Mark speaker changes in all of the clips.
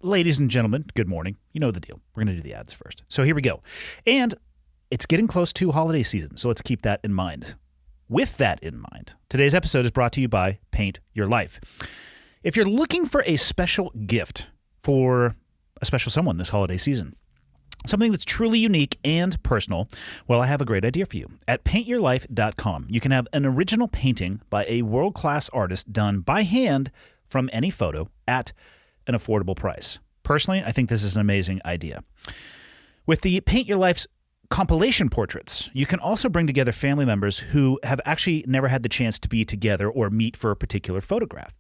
Speaker 1: ladies and gentlemen, good morning. You know the deal. We're going to do the ads first. So here we go. And it's getting close to holiday season, so let's keep that in mind. With that in mind, today's episode is brought to you by Paint Your Life. If you're looking for a special gift for a special someone this holiday season, something that's truly unique and personal, well, I have a great idea for you. At paintyourlife.com, you can have an original painting by a world-class artist done by hand from any photo at an affordable price. Personally, I think this is an amazing idea. With the Paint Your Life's compilation portraits, you can also bring together family members who have actually never had the chance to be together or meet for a particular photograph.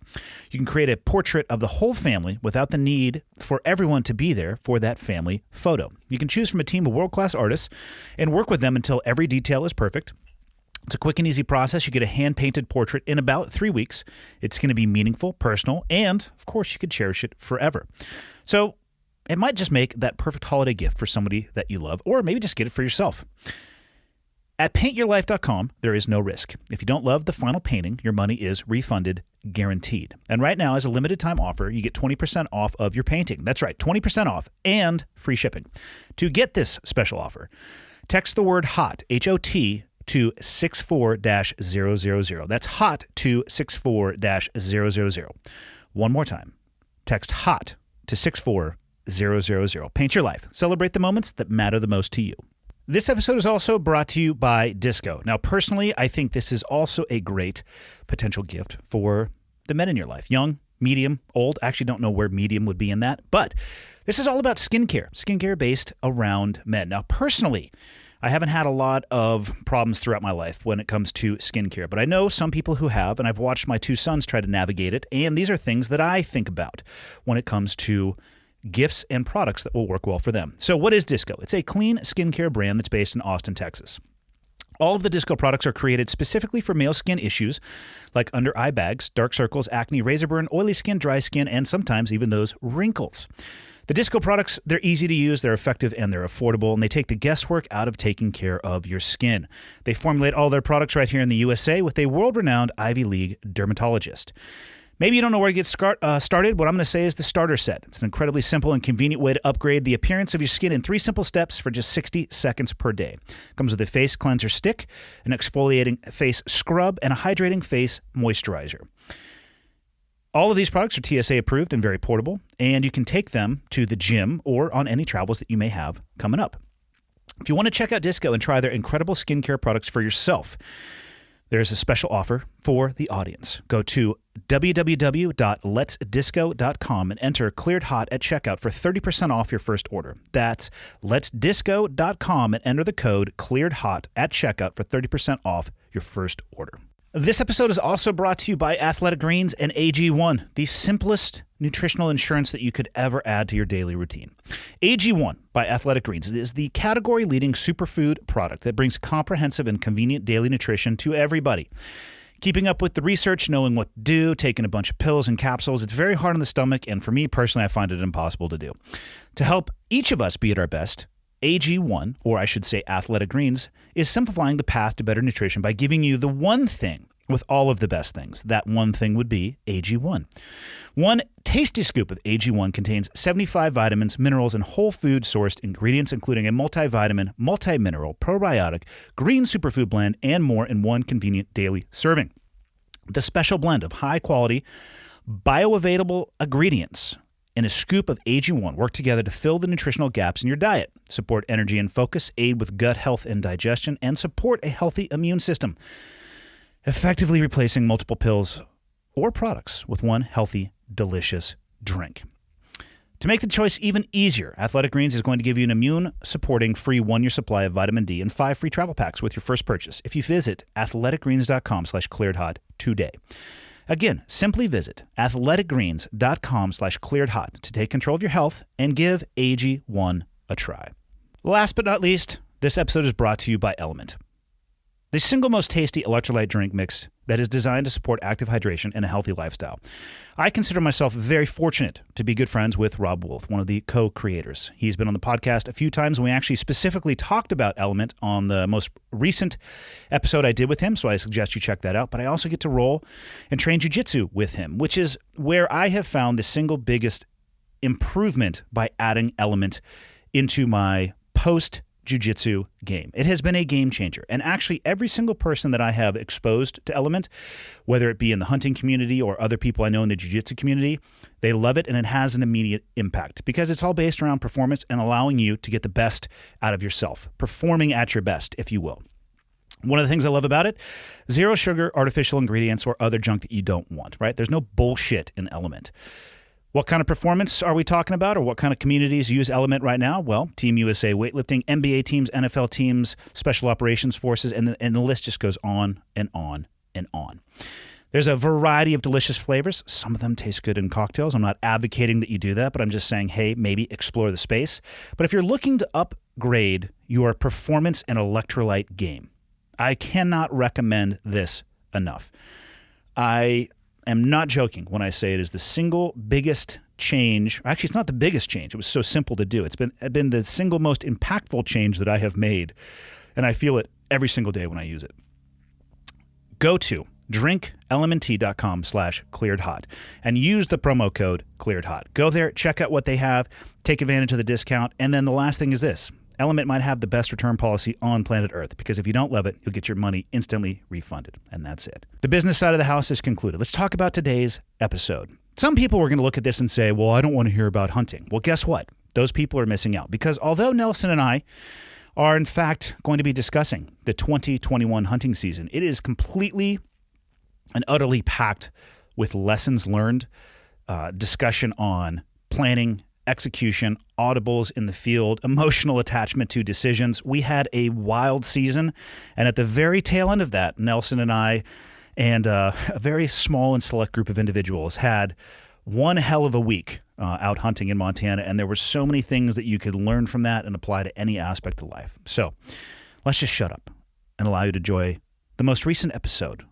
Speaker 1: You can create a portrait of the whole family without the need for everyone to be there for that family photo. You can choose from a team of world-class artists and work with them until every detail is perfect. It's a quick and easy process. You get a hand-painted portrait in about 3 weeks. It's going to be meaningful, personal, and, of course, you could cherish it forever. So it might just make that perfect holiday gift for somebody that you love, or maybe just get it for yourself. At paintyourlife.com, there is no risk. If you don't love the final painting, your money is refunded, guaranteed. And right now, as a limited time offer, you get 20% off of your painting. That's right, 20% off and free shipping. To get this special offer, text the word HOT, H-O-T, to 64-000. That's HOT to 64-000. One more time. Text HOT to 64-000. Paint your life. Celebrate the moments that matter the most to you. This episode is also brought to you by Disco. Now, personally, I think this is also a great potential gift for the men in your life. Young, medium, old. I actually don't know where medium would be in that, but this is all about skincare based around men. Now, personally, I haven't had a lot of problems throughout my life when it comes to skincare, but I know some people who have, and I've watched my two sons try to navigate it, and these are things that I think about when it comes to gifts and products that will work well for them. So what is Disco? It's a clean skincare brand that's based in Austin, Texas. All of the Disco products are created specifically for male skin issues like under eye bags, dark circles, acne, razor burn, oily skin, dry skin, and sometimes even those wrinkles. The Disco products, they're easy to use, they're effective, and they're affordable, and they take the guesswork out of taking care of your skin. They formulate all their products right here in the USA with a world-renowned Ivy League dermatologist. Maybe you don't know where to get started. What I'm going to say is the starter set. It's an incredibly simple and convenient way to upgrade the appearance of your skin in 3 simple steps for just 60 seconds per day. It comes with a face cleanser stick, an exfoliating face scrub, and a hydrating face moisturizer. All of these products are TSA approved and very portable, and you can take them to the gym or on any travels that you may have coming up. If you want to check out Disco and try their incredible skincare products for yourself, there's a special offer for the audience. Go to www.letsdisco.com and enter Cleared Hot at checkout for 30% off your first order. That's letsdisco.com and enter the code Cleared Hot at checkout for 30% off your first order. This episode is also brought to you by Athletic Greens and AG1, the simplest nutritional insurance that you could ever add to your daily routine. AG1 by Athletic Greens is the category-leading superfood product that brings comprehensive and convenient daily nutrition to everybody. Keeping up with the research, knowing what to do, taking a bunch of pills and capsules, it's very hard on the stomach, and for me personally, I find it impossible to do. To help each of us be at our best, AG1, or I should say Athletic Greens, is simplifying the path to better nutrition by giving you the one thing with all of the best things. That one thing would be AG1. One tasty scoop of AG1 contains 75 vitamins, minerals, and whole food sourced ingredients, including a multivitamin, multi-mineral, probiotic, green superfood blend, and more in one convenient daily serving. The special blend of high-quality, bioavailable ingredients and a scoop of AG1 work together to fill the nutritional gaps in your diet, support energy and focus, aid with gut health and digestion, and support a healthy immune system, effectively replacing multiple pills or products with one healthy, delicious drink. To make the choice even easier, Athletic Greens is going to give you an immune-supporting free 1-year supply of vitamin D and 5 free travel packs with your first purchase if you visit athleticgreens.com/clearedhot today. Again, simply visit athleticgreens.com/clearedhot to take control of your health and give AG1 a try. Last but not least, this episode is brought to you by Element, the single most tasty electrolyte drink mix that is designed to support active hydration and a healthy lifestyle. I consider myself very fortunate to be good friends with Rob Wolf, one of the co-creators. He's been on the podcast a few times, and we actually specifically talked about Element on the most recent episode I did with him, so I suggest you check that out. But I also get to roll and train jiu-jitsu with him, which is where I have found the single biggest improvement by adding element into my post jiu-jitsu game. It has been a game changer. And actually, every single person that I have exposed to element, whether it be in the hunting community or other people I know in the jiu-jitsu community, they love it, and it has an immediate impact because it's all based around performance and allowing you to get the best out of yourself, performing at your best, if you will. One of the things I love about it, zero sugar, artificial ingredients, or other junk that you don't want, right? There's no bullshit in Element. What kind of performance are we talking about, or what kind of communities use Element right now? Well, Team USA weightlifting, NBA teams, NFL teams, special operations forces, and the list just goes on and on and on. There's a variety of delicious flavors. Some of them taste good in cocktails. I'm not advocating that you do that, but I'm just saying, hey, maybe explore the space. But if you're looking to upgrade your performance and electrolyte game, I cannot recommend this enough. I am not joking when I say it is the single biggest change. Actually, it's not the biggest change. It was so simple to do. It's been the single most impactful change that I have made, and I feel it every single day when I use it. Go to drinklmnt.com/clearedhot and use the promo code clearedhot. Go there, check out what they have, take advantage of the discount, and then the last thing is this. Element might have the best return policy on planet Earth because if you don't love it, you'll get your money instantly refunded, and that's it. The business side of the house is concluded. Let's talk about today's episode. Some people are going to look at this and say, well, I don't want to hear about hunting. Well, guess what? Those people are missing out because although Nelson and I are in fact going to be discussing the 2021 hunting season, it is completely and utterly packed with lessons learned, discussion on planning, execution, audibles in the field, emotional attachment to decisions. We had a wild season, and at the very tail end of that, Nelson and I and a very small and select group of individuals had one hell of a week out hunting in Montana, and there were so many things that you could learn from that and apply to any aspect of life. So let's just shut up and allow you to enjoy the most recent episode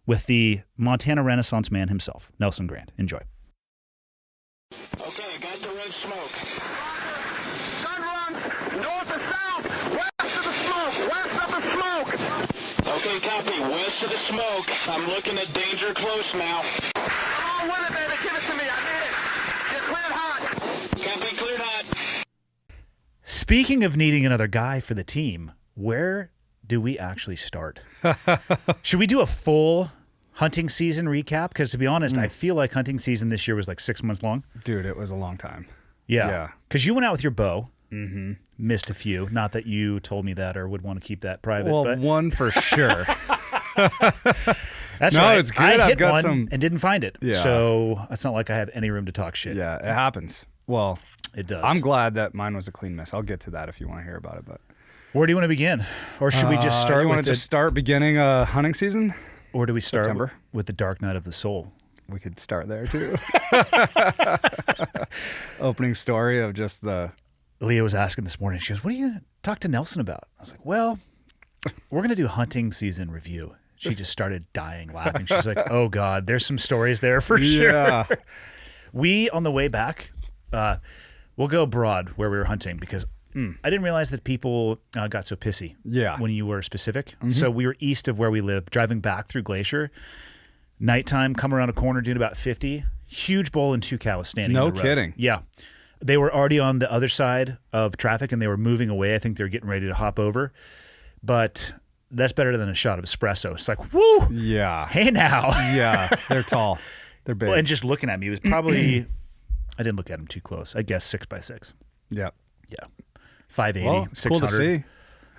Speaker 1: with the Montana Renaissance man himself, Nelson Grant. Enjoy.
Speaker 2: Okay, got the red smoke. Gun run, north and south, west of the smoke, west of the smoke. Okay, copy, west of the smoke. I'm looking at danger close now. Come on with it, baby, give it to me, I need it. You're cleared hot. Copy, cleared hot.
Speaker 1: Speaking of needing another guy for the team, where do we actually start? Should we do a full hunting season recap? Because to be honest, I feel like hunting season this year was like 6 months long.
Speaker 3: Dude, it was a long time.
Speaker 1: Yeah. Because you went out with your bow, missed a few. Not that you told me that or would want to keep that private.
Speaker 3: Well,
Speaker 1: but
Speaker 3: one for sure.
Speaker 1: That's
Speaker 3: no,
Speaker 1: right.
Speaker 3: it's good.
Speaker 1: I
Speaker 3: I've
Speaker 1: hit
Speaker 3: got
Speaker 1: one
Speaker 3: some
Speaker 1: and didn't find it.
Speaker 3: Yeah.
Speaker 1: So it's not like I have any room to talk shit.
Speaker 3: Yeah, it happens. Well,
Speaker 1: It does.
Speaker 3: I'm glad that mine was a clean miss. I'll get to that if you want to hear about it. But
Speaker 1: Where do you want to begin? Or should we just start
Speaker 3: you
Speaker 1: with
Speaker 3: want to just start beginning hunting season?
Speaker 1: Or do we start
Speaker 3: September?
Speaker 1: with the Dark Night of the Soul?
Speaker 3: We could start there too. Opening story of just the...
Speaker 1: Leah was asking this morning. She goes, what are you going to talk to Nelson about? I was like, well, we're going to do hunting season review. She just started dying laughing. She's like, oh, God, there's some stories there for
Speaker 3: Yeah.
Speaker 1: sure. We, on the way back, we'll go broad where we were hunting because I didn't realize that people got so pissy when you were specific. So we were east of where we live, driving back through Glacier. Nighttime, come around a corner, doing about 50. Huge bull and 2 cows standing in the road.
Speaker 3: No kidding.
Speaker 1: Yeah. They were already on the other side of traffic, and they were moving away. I think they were getting ready to hop over. But that's better than a shot of espresso. It's like, woo!
Speaker 3: Yeah.
Speaker 1: Hey, now.
Speaker 3: Yeah. They're tall. They're big.
Speaker 1: Well, and just looking at me, it was probably, I didn't look at him too close. I guess 6x6.
Speaker 3: Yeah.
Speaker 1: Yeah. 580,
Speaker 3: Well,
Speaker 1: 600.
Speaker 3: cool to see.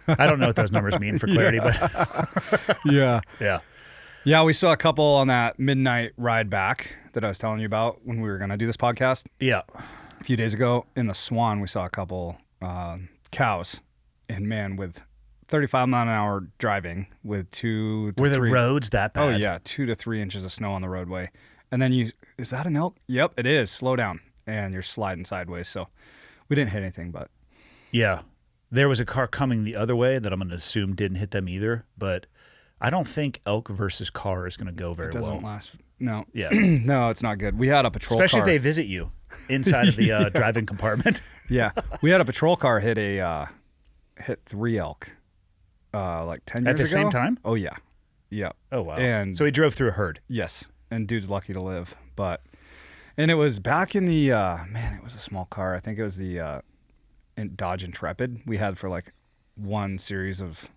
Speaker 1: I don't know what those numbers mean for clarity, but
Speaker 3: Yeah.
Speaker 1: yeah.
Speaker 3: Yeah, we saw a couple on that midnight ride back that I was telling you about when we were going to do this podcast.
Speaker 1: Yeah.
Speaker 3: A few days ago in the Swan, we saw a couple cows. And man, with 35-mile-an-hour driving with 2 to
Speaker 1: Were
Speaker 3: 3...
Speaker 1: the roads that bad?
Speaker 3: Oh, yeah, 2 to 3 inches of snow on the roadway. And then is that an elk? Yep, it is. Slow down. And you're sliding sideways. So we didn't hit anything, but...
Speaker 1: Yeah. There was a car coming the other way that I'm going to assume didn't hit them either, but I don't think elk versus car is going to go very
Speaker 3: It doesn't
Speaker 1: well.
Speaker 3: last. No.
Speaker 1: Yeah.
Speaker 3: No, it's not good. We had a patrol
Speaker 1: Especially
Speaker 3: car.
Speaker 1: if they visit you inside of the driving compartment.
Speaker 3: Yeah. We had a patrol car hit 3 elk like 10 years ago.
Speaker 1: At the same time?
Speaker 3: Oh, yeah. Yeah.
Speaker 1: Oh, wow.
Speaker 3: And
Speaker 1: so he drove through a herd.
Speaker 3: yes. And dude's lucky to live. But And it was back in the man, it was a small car. I think it was the Dodge Intrepid we had for like one series of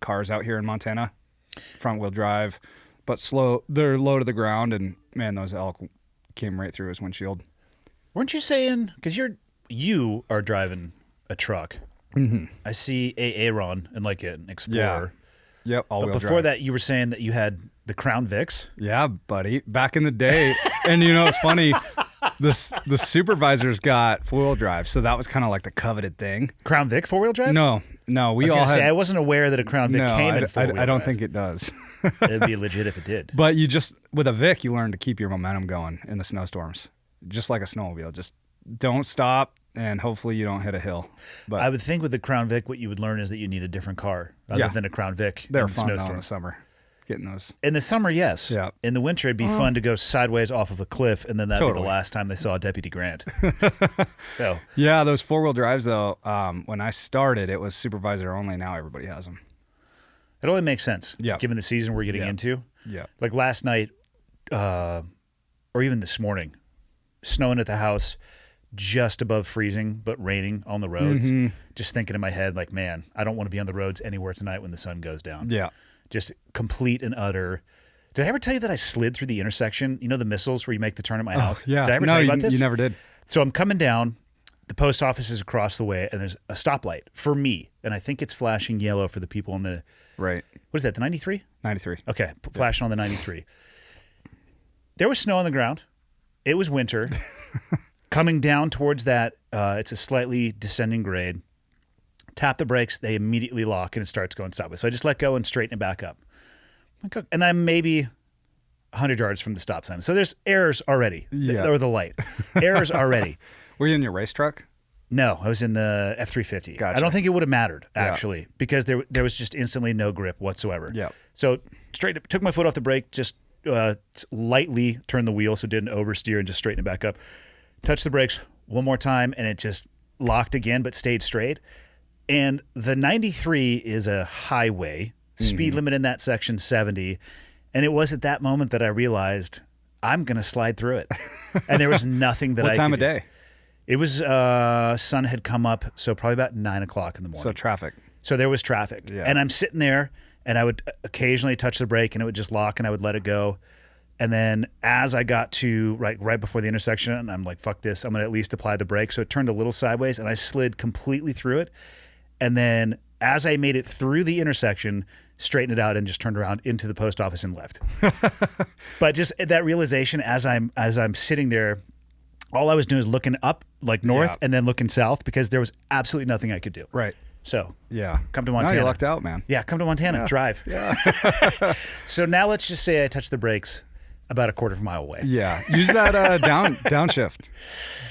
Speaker 3: cars out here in Montana, front wheel drive, but slow. They're low to the ground, and man, those elk came right through his windshield.
Speaker 1: Weren't you saying, because you are driving a truck?
Speaker 3: Mm-hmm.
Speaker 1: I see a Aaron and like an Explorer.
Speaker 3: Yep, all
Speaker 1: But
Speaker 3: wheel
Speaker 1: before
Speaker 3: drive.
Speaker 1: that, you were saying that you had the Crown Vics.
Speaker 3: Yeah, buddy. Back in the day, and you know it's funny. The supervisors got 4-wheel drive, so that was kind of like the coveted thing.
Speaker 1: Crown Vic 4-wheel drive?
Speaker 3: No, we all had.
Speaker 1: I wasn't aware that a Crown Vic came in 4-wheel
Speaker 3: I don't
Speaker 1: drive.
Speaker 3: think it does.
Speaker 1: It'd be legit if it did.
Speaker 3: But you just with a Vic, you learn to keep your momentum going in the snowstorms, just like a snowmobile. Just don't stop, and hopefully you don't hit a hill. But
Speaker 1: I would think with the Crown Vic, what you would learn is that you need a different car other than a Crown Vic.
Speaker 3: they're
Speaker 1: in
Speaker 3: fun though in
Speaker 1: snowstorms.
Speaker 3: the summer, getting those.
Speaker 1: In the summer, yes.
Speaker 3: Yeah.
Speaker 1: In the winter, it'd be fun to go sideways off of a cliff, and then that'd be
Speaker 3: Totally.
Speaker 1: the last time they saw Deputy Grant. So
Speaker 3: Yeah, those 4-wheel drives though. When I started, it was supervisor only. Now everybody has them.
Speaker 1: it only makes sense,
Speaker 3: Yeah.
Speaker 1: given the season we're getting
Speaker 3: Yeah.
Speaker 1: into.
Speaker 3: Yeah.
Speaker 1: Like last night, or even this morning, snowing at the house, just above freezing, but raining on the roads.
Speaker 3: Mm-hmm.
Speaker 1: Just thinking in my head, like, man, I don't want to be on the roads anywhere tonight when the sun goes down.
Speaker 3: Yeah.
Speaker 1: Just complete and utter. Did I ever tell you that I slid through the intersection? You know the missiles where you make the turn at my house?
Speaker 3: Yeah.
Speaker 1: Did I ever
Speaker 3: no,
Speaker 1: tell you about this?
Speaker 3: You never did.
Speaker 1: So I'm coming down. The post office is across the way, and there's a stoplight for me. And I think it's flashing yellow for the people on the,
Speaker 3: Right.
Speaker 1: what is that, the 93?
Speaker 3: 93.
Speaker 1: Okay, flashing on the 93. There was snow on the ground. It was winter. Coming down towards that, it's a slightly descending grade. Tap the brakes, they immediately lock, and it starts going sideways. So I just let go and straighten it back up. And I'm maybe 100 yards from the stop sign. So there's errors already,
Speaker 3: Yeah.
Speaker 1: or the light. Errors already.
Speaker 3: Were you in your race truck?
Speaker 1: No, I was in the F-350.
Speaker 3: Gotcha.
Speaker 1: I don't think it would have mattered,
Speaker 3: Yeah.
Speaker 1: actually, because there was just instantly no grip whatsoever.
Speaker 3: Yeah.
Speaker 1: So took my foot off the brake, just lightly turned the wheel so it didn't oversteer and just straighten it back up. Touched the brakes one more time, and it just locked again but stayed straight. And the 93 is a highway. Speed limit in that section 70. And it was at that moment that I realized I'm going to slide through it. And there was nothing that I
Speaker 3: What
Speaker 1: could
Speaker 3: time of
Speaker 1: do.
Speaker 3: day?
Speaker 1: It was sun had come up, so probably about 9 o'clock in the morning.
Speaker 3: So traffic.
Speaker 1: So there was traffic.
Speaker 3: Yeah.
Speaker 1: And I'm sitting there, and I would occasionally touch the brake, and it would just lock, and I would let it go. And then as I got to right before the intersection, I'm like, fuck this. I'm going to at least apply the brake. So it turned a little sideways, and I slid completely through it. And then as I made it through the intersection, straightened it out and just turned around into the post office and left. But just that realization as I'm sitting there, all I was doing is looking up like north
Speaker 3: Yeah.
Speaker 1: and then looking south because there was absolutely nothing I could do.
Speaker 3: Right.
Speaker 1: So
Speaker 3: Yeah.
Speaker 1: come to
Speaker 3: Now
Speaker 1: Montana.
Speaker 3: you lucked out, man.
Speaker 1: Yeah, come to Montana. Drive.
Speaker 3: Yeah.
Speaker 1: So now let's just say I touched the brakes about a quarter of a mile away.
Speaker 3: Yeah. Use that downshift.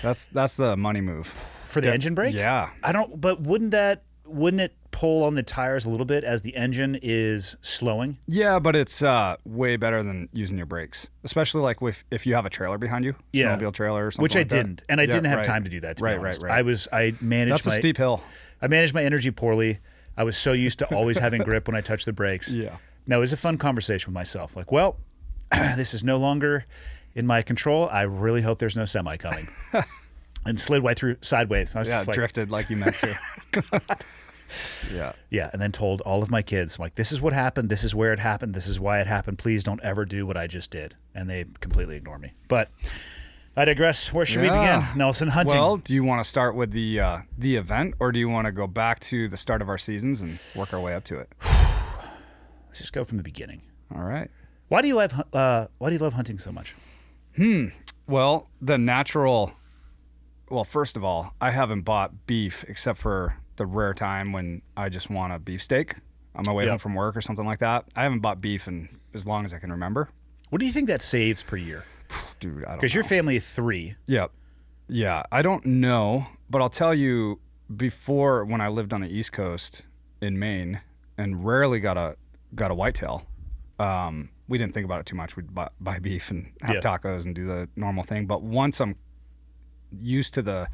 Speaker 3: That's the money move.
Speaker 1: For the engine brake?
Speaker 3: Yeah.
Speaker 1: I don't, but wouldn't it pull on the tires a little bit as the engine is slowing?
Speaker 3: Yeah, but it's way better than using your brakes, especially like if you have a trailer behind you,
Speaker 1: Yeah.
Speaker 3: snowmobile trailer or something.
Speaker 1: Which I
Speaker 3: like that.
Speaker 1: didn't. And I
Speaker 3: Yeah,
Speaker 1: didn't have
Speaker 3: right.
Speaker 1: time to do that, to be
Speaker 3: Right,
Speaker 1: honest.
Speaker 3: right.
Speaker 1: I managed
Speaker 3: That's a steep hill.
Speaker 1: I managed my energy poorly. I was so used to always having grip when I touched the brakes.
Speaker 3: Yeah.
Speaker 1: Now, it was a fun conversation with myself. Like, well, this is no longer in my control. I really hope there's no semi coming. And slid way through sideways. I was
Speaker 3: Yeah,
Speaker 1: just like,
Speaker 3: drifted like you meant to. Yeah.
Speaker 1: yeah, and then told all of my kids, I'm like, this is what happened. This is where it happened. This is why it happened. Please don't ever do what I just did. And they completely ignore me. But I digress. Where should we
Speaker 3: Yeah.
Speaker 1: begin? Nelson, hunting.
Speaker 3: Well, do you want to start with the event, or do you want to go back to the start of our seasons and work our way up to it?
Speaker 1: Let's just go from the beginning.
Speaker 3: All right.
Speaker 1: Why do you love hunting so much?
Speaker 3: Well, first of all, I haven't bought beef except for the rare time when I just want a beefsteak on my way
Speaker 1: Yep.
Speaker 3: home from work or something like that. I haven't bought beef in as long as I can remember.
Speaker 1: What do you think that saves per year?
Speaker 3: Dude, I don't know.
Speaker 1: Because your family of 3.
Speaker 3: Yep. Yeah, I don't know, but I'll tell you, before when I lived on the East Coast in Maine and rarely got a whitetail, we didn't think about it too much. We'd buy beef and have
Speaker 1: Yeah.
Speaker 3: tacos and do the normal thing. But once I'm used to the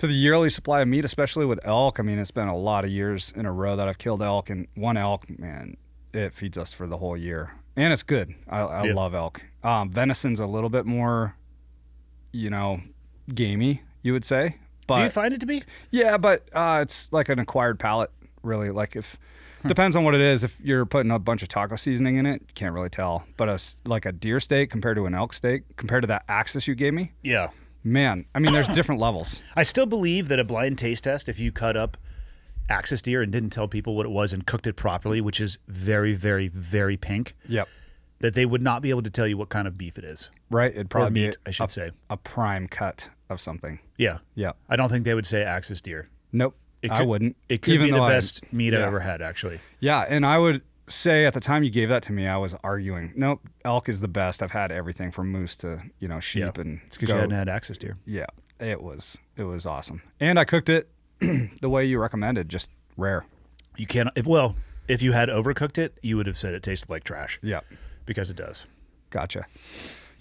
Speaker 3: yearly supply of meat, especially with elk, I mean, it's been a lot of years in a row that I've killed elk, and one elk, man, it feeds us for the whole year, and it's good. I
Speaker 1: Yeah.
Speaker 3: love elk. Venison's a little bit more, gamey, you would say. But
Speaker 1: Do you find it to be?
Speaker 3: yeah, but it's like an acquired palate, really. Like depends on what it is. If you're putting a bunch of taco seasoning in it, you can't really tell. But like a deer steak compared to an elk steak, compared to that Axis you gave me,
Speaker 1: Yeah.
Speaker 3: man, I mean, there's different levels.
Speaker 1: I still believe that a blind taste test, if you cut up Axis deer and didn't tell people what it was and cooked it properly, which is very, very, very pink,
Speaker 3: Yep.
Speaker 1: that they would not be able to tell you what kind of beef it is.
Speaker 3: Right? It'd probably
Speaker 1: Or meat,
Speaker 3: be
Speaker 1: I should say.
Speaker 3: a prime cut of something.
Speaker 1: Yeah.
Speaker 3: Yeah.
Speaker 1: I don't think they would say Axis deer.
Speaker 3: Nope. I wouldn't.
Speaker 1: It could
Speaker 3: Even
Speaker 1: be the
Speaker 3: though
Speaker 1: best meat I've
Speaker 3: yeah.
Speaker 1: ever had, actually.
Speaker 3: Yeah, and I would say at the time you gave that to me, I was arguing. Nope, elk is the best. I've had everything from moose to sheep and
Speaker 1: It's because you
Speaker 3: goat.
Speaker 1: hadn't had Axis deer.
Speaker 3: Yeah, it was awesome, and I cooked it the way you recommended, just rare.
Speaker 1: You can't. If you had overcooked it, you would have said it tasted like trash.
Speaker 3: Yeah,
Speaker 1: Because it does.
Speaker 3: gotcha.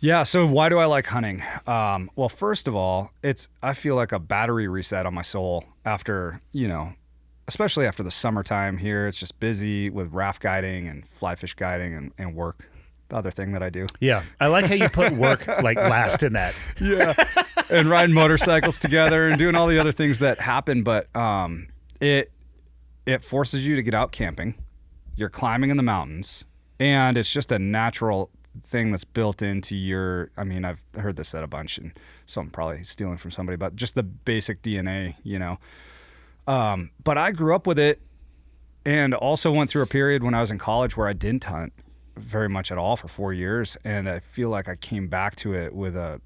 Speaker 3: Yeah, so why do I like hunting? Well, first of all, I feel like a battery reset on my soul after, especially after the summertime here. It's just busy with raft guiding and fly fish guiding and work, the other thing that I do.
Speaker 1: Yeah. I like how you put work like last in that.
Speaker 3: Yeah, and riding motorcycles together and doing all the other things that happen. But it forces you to get out camping. You're climbing in the mountains, and it's just a natural thing that's built into your. I mean, I've heard this said a bunch, and so I'm probably stealing from somebody, but just the basic DNA, But I grew up with it, and also went through a period when I was in college where I didn't hunt very much at all for 4 years, and I feel like I came back to it with a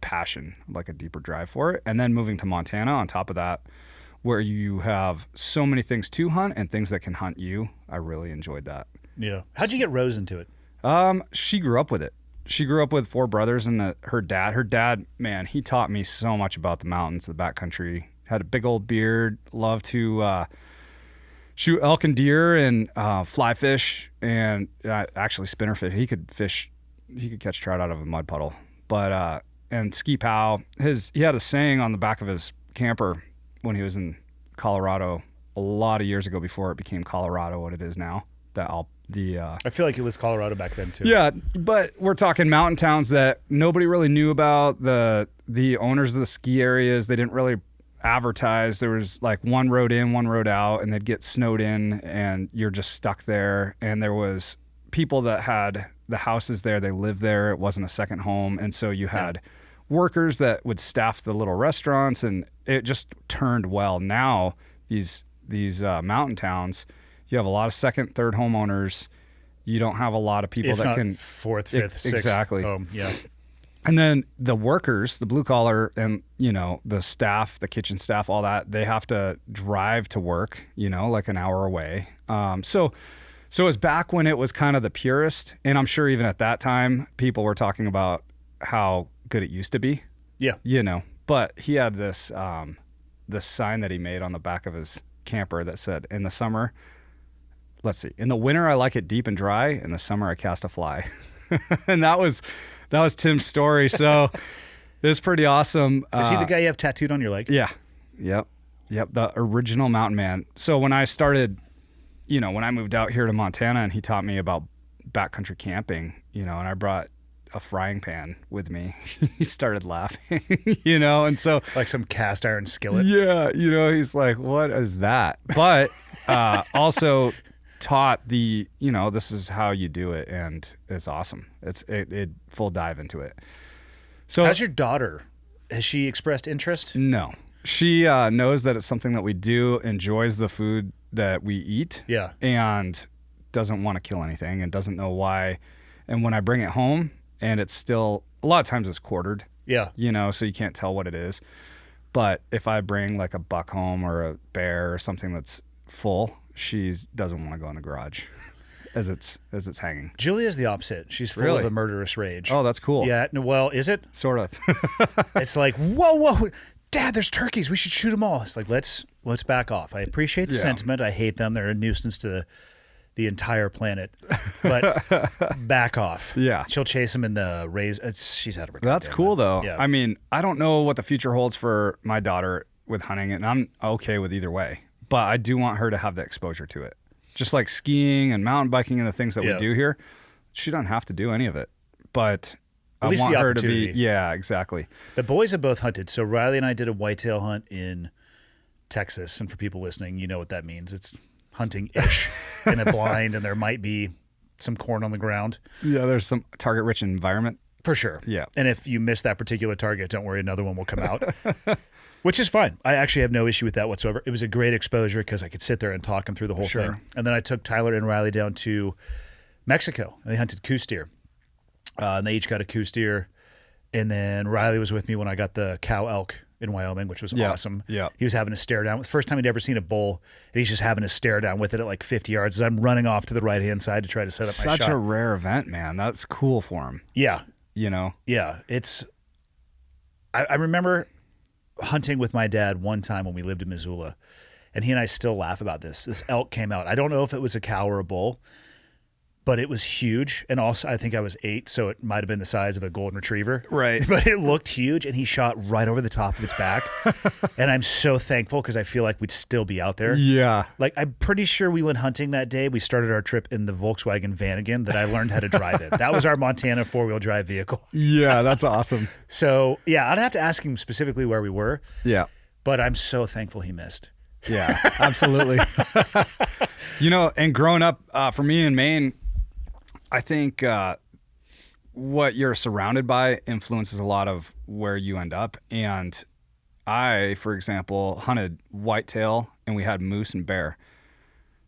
Speaker 3: passion, like a deeper drive for it. And then moving to Montana on top of that, where you have so many things to hunt and things that can hunt you, I really enjoyed that.
Speaker 1: Yeah. How'd you get Rose into it?
Speaker 3: She grew up with it. She grew up with 4 brothers and her dad. Her dad, man, he taught me so much about the mountains, the backcountry. Had a big old beard, loved to shoot elk and deer and fly fish and actually spinnerfish. He could catch trout out of a mud puddle. But and ski pow. He had a saying on the back of his camper when he was in Colorado a lot of years ago before it became Colorado what it is now.
Speaker 1: I feel like it was Colorado back then too.
Speaker 3: Yeah, but we're talking mountain towns that nobody really knew about. The owners of the ski areas, they didn't really advertise. There was like one road in, one road out, and they'd get snowed in and you're just stuck there. And there was people that had the houses there, they lived there. It wasn't a second home. And so you had workers that would staff the little restaurants, and it just turned well. Now these mountain towns, you have a lot of second, third homeowners. You don't have a lot of people
Speaker 1: If
Speaker 3: that
Speaker 1: not
Speaker 3: can
Speaker 1: fourth, fifth, sixth
Speaker 3: exactly
Speaker 1: home. Yeah.
Speaker 3: And then the workers, the blue collar, and the staff, the kitchen staff, all that, they have to drive to work, like an hour away. So it was back when it was kind of the purest, and I'm sure even at that time, people were talking about how good it used to be.
Speaker 1: Yeah.
Speaker 3: But he had this sign that he made on the back of his camper that said, "In the summer, let's see, in the winter I like it deep and dry. In the summer I cast a fly." And that was Tim's story. So it's pretty awesome.
Speaker 1: Is he the guy you have tattooed on your leg?
Speaker 3: Yeah. Yep. The original mountain man. So when I started, when I moved out here to Montana and he taught me about backcountry camping, and I brought a frying pan with me, he started laughing, and so
Speaker 1: Like some cast iron skillet.
Speaker 3: yeah, he's like, what is that? But also taught this is how you do it, and it's awesome. It full dive into it. So
Speaker 1: How's your daughter? Has she expressed interest?
Speaker 3: no, she knows that it's something that we do, enjoys the food that we eat,
Speaker 1: Yeah.
Speaker 3: and doesn't want to kill anything and doesn't know why. And when I bring it home, and it's still, a lot of times it's quartered,
Speaker 1: Yeah.
Speaker 3: so you can't tell what it is. But if I bring like a buck home or a bear or something that's full, she doesn't want to go in the garage as it's hanging.
Speaker 1: Julia's the opposite. She's full
Speaker 3: Really?
Speaker 1: of a murderous rage.
Speaker 3: Oh, that's cool.
Speaker 1: Yeah. Well, is it?
Speaker 3: Sort of.
Speaker 1: It's like, whoa, Dad, there's turkeys. We should shoot them all. It's like, let's back off. I appreciate the sentiment. I hate them. They're a nuisance to the entire planet. But back off.
Speaker 3: Yeah.
Speaker 1: She'll chase them in the raise. She's out of her.
Speaker 3: That's
Speaker 1: goddamn
Speaker 3: cool
Speaker 1: mind.
Speaker 3: though.
Speaker 1: Yeah.
Speaker 3: I mean, I don't know what the future holds for my daughter with hunting, and I'm okay with either way. But I do want her to have the exposure to it. just like skiing and mountain biking and the things that
Speaker 1: Yeah.
Speaker 3: we do here. She doesn't have to do any of it, but
Speaker 1: At
Speaker 3: I
Speaker 1: least
Speaker 3: want
Speaker 1: the
Speaker 3: her to be.
Speaker 1: opportunity.
Speaker 3: Yeah, exactly.
Speaker 1: The boys have both hunted. So Riley and I did a whitetail hunt in Texas. And for people listening, you know what that means. It's hunting-ish in a blind, and there might be some corn on the ground.
Speaker 3: Yeah, there's some target-rich environment.
Speaker 1: For sure.
Speaker 3: Yeah.
Speaker 1: And if you miss that particular target, don't worry, another one will come out, which is fine. I actually have no issue with that whatsoever. It was a great exposure because I could sit there and talk them through the whole
Speaker 3: Sure.
Speaker 1: thing. And then I took Tyler and Riley down to Mexico, and they hunted Coos deer. And they each got a Coos deer. And then Riley was with me when I got the cow elk in Wyoming, which was
Speaker 3: Yeah.
Speaker 1: awesome.
Speaker 3: Yeah.
Speaker 1: He was having a stare down. It was the first time he'd ever seen a bull, and he's just having a stare down with it at like 50 yards as I'm running off to the right-hand side to try to set up my
Speaker 3: Such
Speaker 1: shot.
Speaker 3: a rare event, man. That's cool for him.
Speaker 1: Yeah.
Speaker 3: You know?
Speaker 1: Yeah. I remember hunting with my dad one time when we lived in Missoula, and he and I still laugh about this. This elk came out. I don't know if it was a cow or a bull, but it was huge. And also, I think I was 8, so it might have been the size of a golden retriever.
Speaker 3: Right.
Speaker 1: But it looked huge, and he shot right over the top of its back. And I'm so thankful because I feel like we'd still be out there.
Speaker 3: Yeah.
Speaker 1: Like, I'm pretty sure we went hunting that day. We started our trip in the Volkswagen Vanagon that I learned how to drive in. That was our Montana four-wheel drive vehicle.
Speaker 3: Yeah, that's awesome.
Speaker 1: So, yeah, I'd have to ask him specifically where we were,
Speaker 3: Yeah.
Speaker 1: but I'm so thankful he missed.
Speaker 3: Yeah, absolutely. You know, and growing up, for me in Maine, I think what you're surrounded by influences a lot of where you end up. And I, for example, hunted whitetail, and we had moose and bear.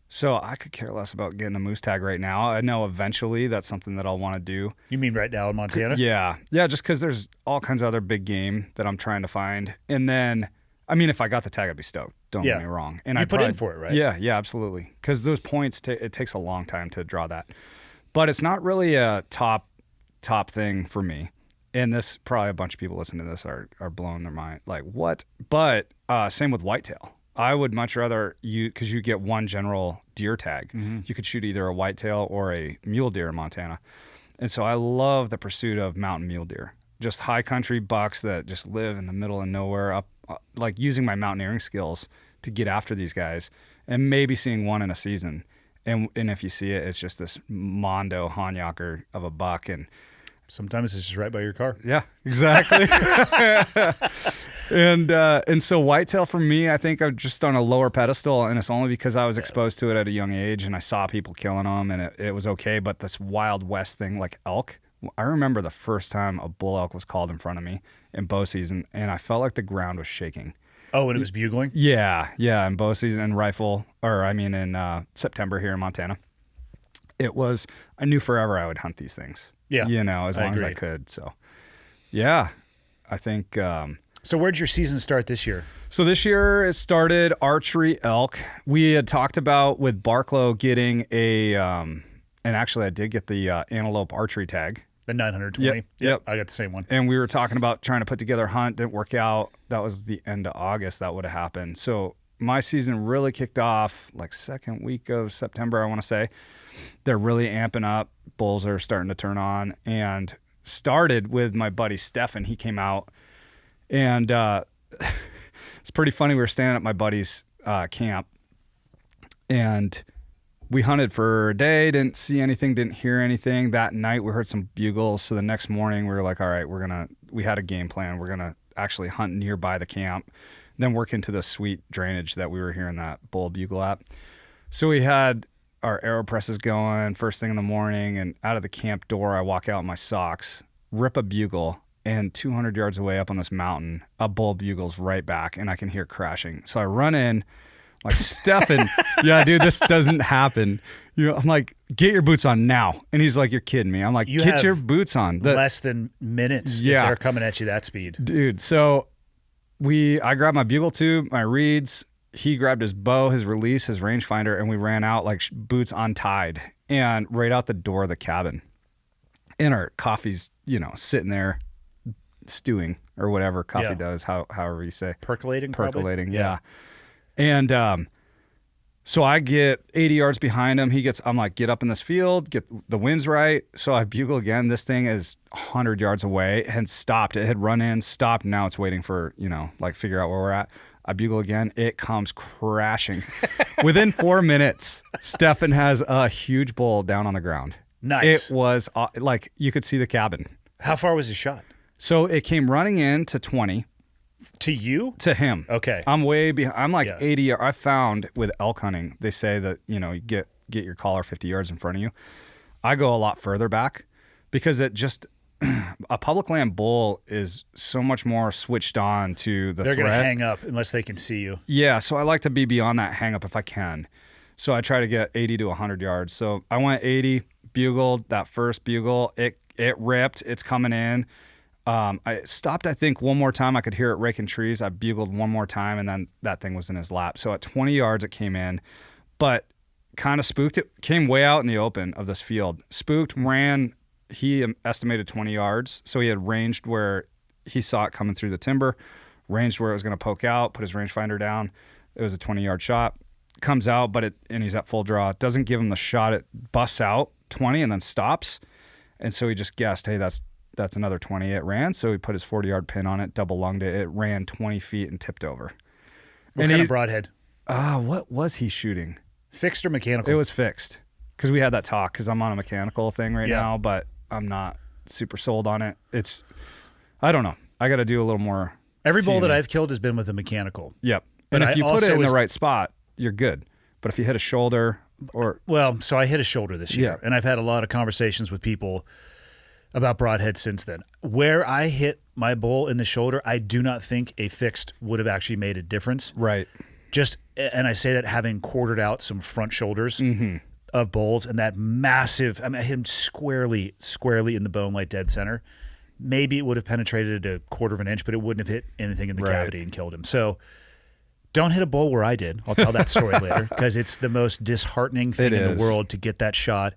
Speaker 3: So I could care less about getting a moose tag right now. I know eventually that's something that I'll want to do.
Speaker 1: You mean right now in Montana?
Speaker 3: Yeah. Yeah, just because there's all kinds of other big game that I'm trying to find. And then, I mean, if I got the tag, I'd be stoked. Don't
Speaker 1: Yeah.
Speaker 3: get me wrong. And
Speaker 1: You
Speaker 3: I
Speaker 1: put in for it, right?
Speaker 3: Yeah, yeah, absolutely. Because those points, it takes a long time to draw that. But it's not really a top thing for me. And this, probably a bunch of people listening to this are blowing their mind. Like, what? But same with whitetail. I would much rather because you get one general deer tag.
Speaker 1: Mm-hmm.
Speaker 3: You could shoot either a whitetail or a mule deer in Montana. And so I love the pursuit of mountain mule deer. Just high country bucks that just live in the middle of nowhere, up like using my mountaineering skills to get after these guys, and maybe seeing one in a season. And if you see it, it's just this mondo Hanyaker of a buck. And
Speaker 1: Sometimes it's just right by your car.
Speaker 3: yeah, exactly. And so whitetail for me, I think I'm just on a lower pedestal, and it's only because I was exposed to it at a young age, and I saw people killing them, and it was okay. But this Wild West thing, like elk, I remember the first time a bull elk was called in front of me in bow season, and I felt like the ground was shaking.
Speaker 1: Oh, and it was bugling?
Speaker 3: Yeah, in bow season and in September here in Montana. It was, I knew forever I would hunt these things.
Speaker 1: Yeah,
Speaker 3: You know, as long as I
Speaker 1: agreed.
Speaker 3: could. So, yeah, I think.
Speaker 1: So where'd your season start this year?
Speaker 3: So this year it started archery elk. We had talked about with Barklow getting and actually I did get the antelope archery tag.
Speaker 1: The 920?
Speaker 3: Yep.
Speaker 1: I got the same one.
Speaker 3: And we were talking about trying to put together a hunt. Didn't work out. That was the end of August. That would have happened. So my season really kicked off like second week of September, I want to say. They're really amping up. Bulls are starting to turn on. And started with my buddy Stefan. He came out. And it's pretty funny. We were standing at my buddy's camp. And we hunted for a day, didn't see anything, didn't hear anything. That night we heard some bugles. So the next morning we were like, all right, we had a game plan. We're going to actually hunt nearby the camp, then work into the sweet drainage that we were hearing that bull bugle at. So we had our arrow presses going first thing in the morning, and out of the camp door, I walk out in my socks, rip a bugle, and 200 yards away up on this mountain, a bull bugles right back, and I can hear crashing. So I run in, like, Stefan, yeah, dude, this doesn't happen. You know, I'm like, get your boots on now. And he's like, you're kidding me. I'm like,
Speaker 1: You
Speaker 3: get
Speaker 1: have
Speaker 3: your boots on.
Speaker 1: Less than minutes
Speaker 3: Yeah.
Speaker 1: if they're coming at you that speed.
Speaker 3: Dude, so I grabbed my bugle tube, my reeds. He grabbed his bow, his release, his rangefinder, and we ran out like boots untied and right out the door of the cabin. And our coffee's, sitting there stewing or whatever coffee
Speaker 1: Yeah.
Speaker 3: does, however you say.
Speaker 1: Percolating, probably?
Speaker 3: Percolating, yeah. And So I get 80 yards behind him. I'm like, get up in this field, get the wind's right. So I bugle again. This thing is 100 yards away and stopped. It had run in, stopped. Now it's waiting for, like figure out where we're at. I bugle again. It comes crashing. Within 4 minutes, Stefan has a huge bull down on the ground.
Speaker 1: Nice.
Speaker 3: It was like you could see the cabin.
Speaker 1: How far was his shot?
Speaker 3: So it came running in to 20.
Speaker 1: To you?
Speaker 3: To him.
Speaker 1: Okay.
Speaker 3: I'm way behind. I'm like 80. I found with elk hunting, they say that, you get your collar 50 yards in front of you. I go a lot further back because it just, a public land bull is so much more switched on to the
Speaker 1: They're
Speaker 3: threat.
Speaker 1: going to hang up unless they can see you.
Speaker 3: Yeah. So I like to be beyond that hang up if I can. So I try to get 80 to 100 yards. So I went 80, bugled that first bugle. It ripped. It's coming in. I stopped, I think, one more time. I could hear it raking trees. I bugled one more time, and then that thing was in his lap. So at 20 yards, it came in, but kind of spooked. It came way out in the open of this field. Spooked, ran. He estimated 20 yards. So he had ranged where he saw it coming through the timber, ranged where it was going to poke out, put his rangefinder down. It was a 20-yard shot. Comes out, and he's at full draw. It doesn't give him the shot. It busts out 20 and then stops. And so he just guessed, hey, that's another 20. It ran, so he put his 40-yard pin on it, double lunged it. It ran 20 feet and tipped over.
Speaker 1: What kind of broadhead?
Speaker 3: What was he shooting?
Speaker 1: Fixed or mechanical?
Speaker 3: It was fixed because we had that talk because I'm on a mechanical thing right now, but I'm not super sold on it. I don't know. I got to do a little more.
Speaker 1: Every bull that I've killed has been with a mechanical.
Speaker 3: Yep.
Speaker 1: But
Speaker 3: and if you put it in the right spot, you're good. But if you hit a shoulder
Speaker 1: so I hit a shoulder this year, and I've had a lot of conversations with people about broadhead since then. Where I hit my bull in the shoulder, I do not think a fixed would have actually made a difference.
Speaker 3: Right.
Speaker 1: And I say that having quartered out some front shoulders of bulls and that massive, I hit him squarely in the bone, like dead center. Maybe it would have penetrated a quarter of an inch, but it wouldn't have hit anything in the cavity and killed him. So don't hit a bull where I did. I'll tell that story later because it's the most disheartening thing in the world to get that shot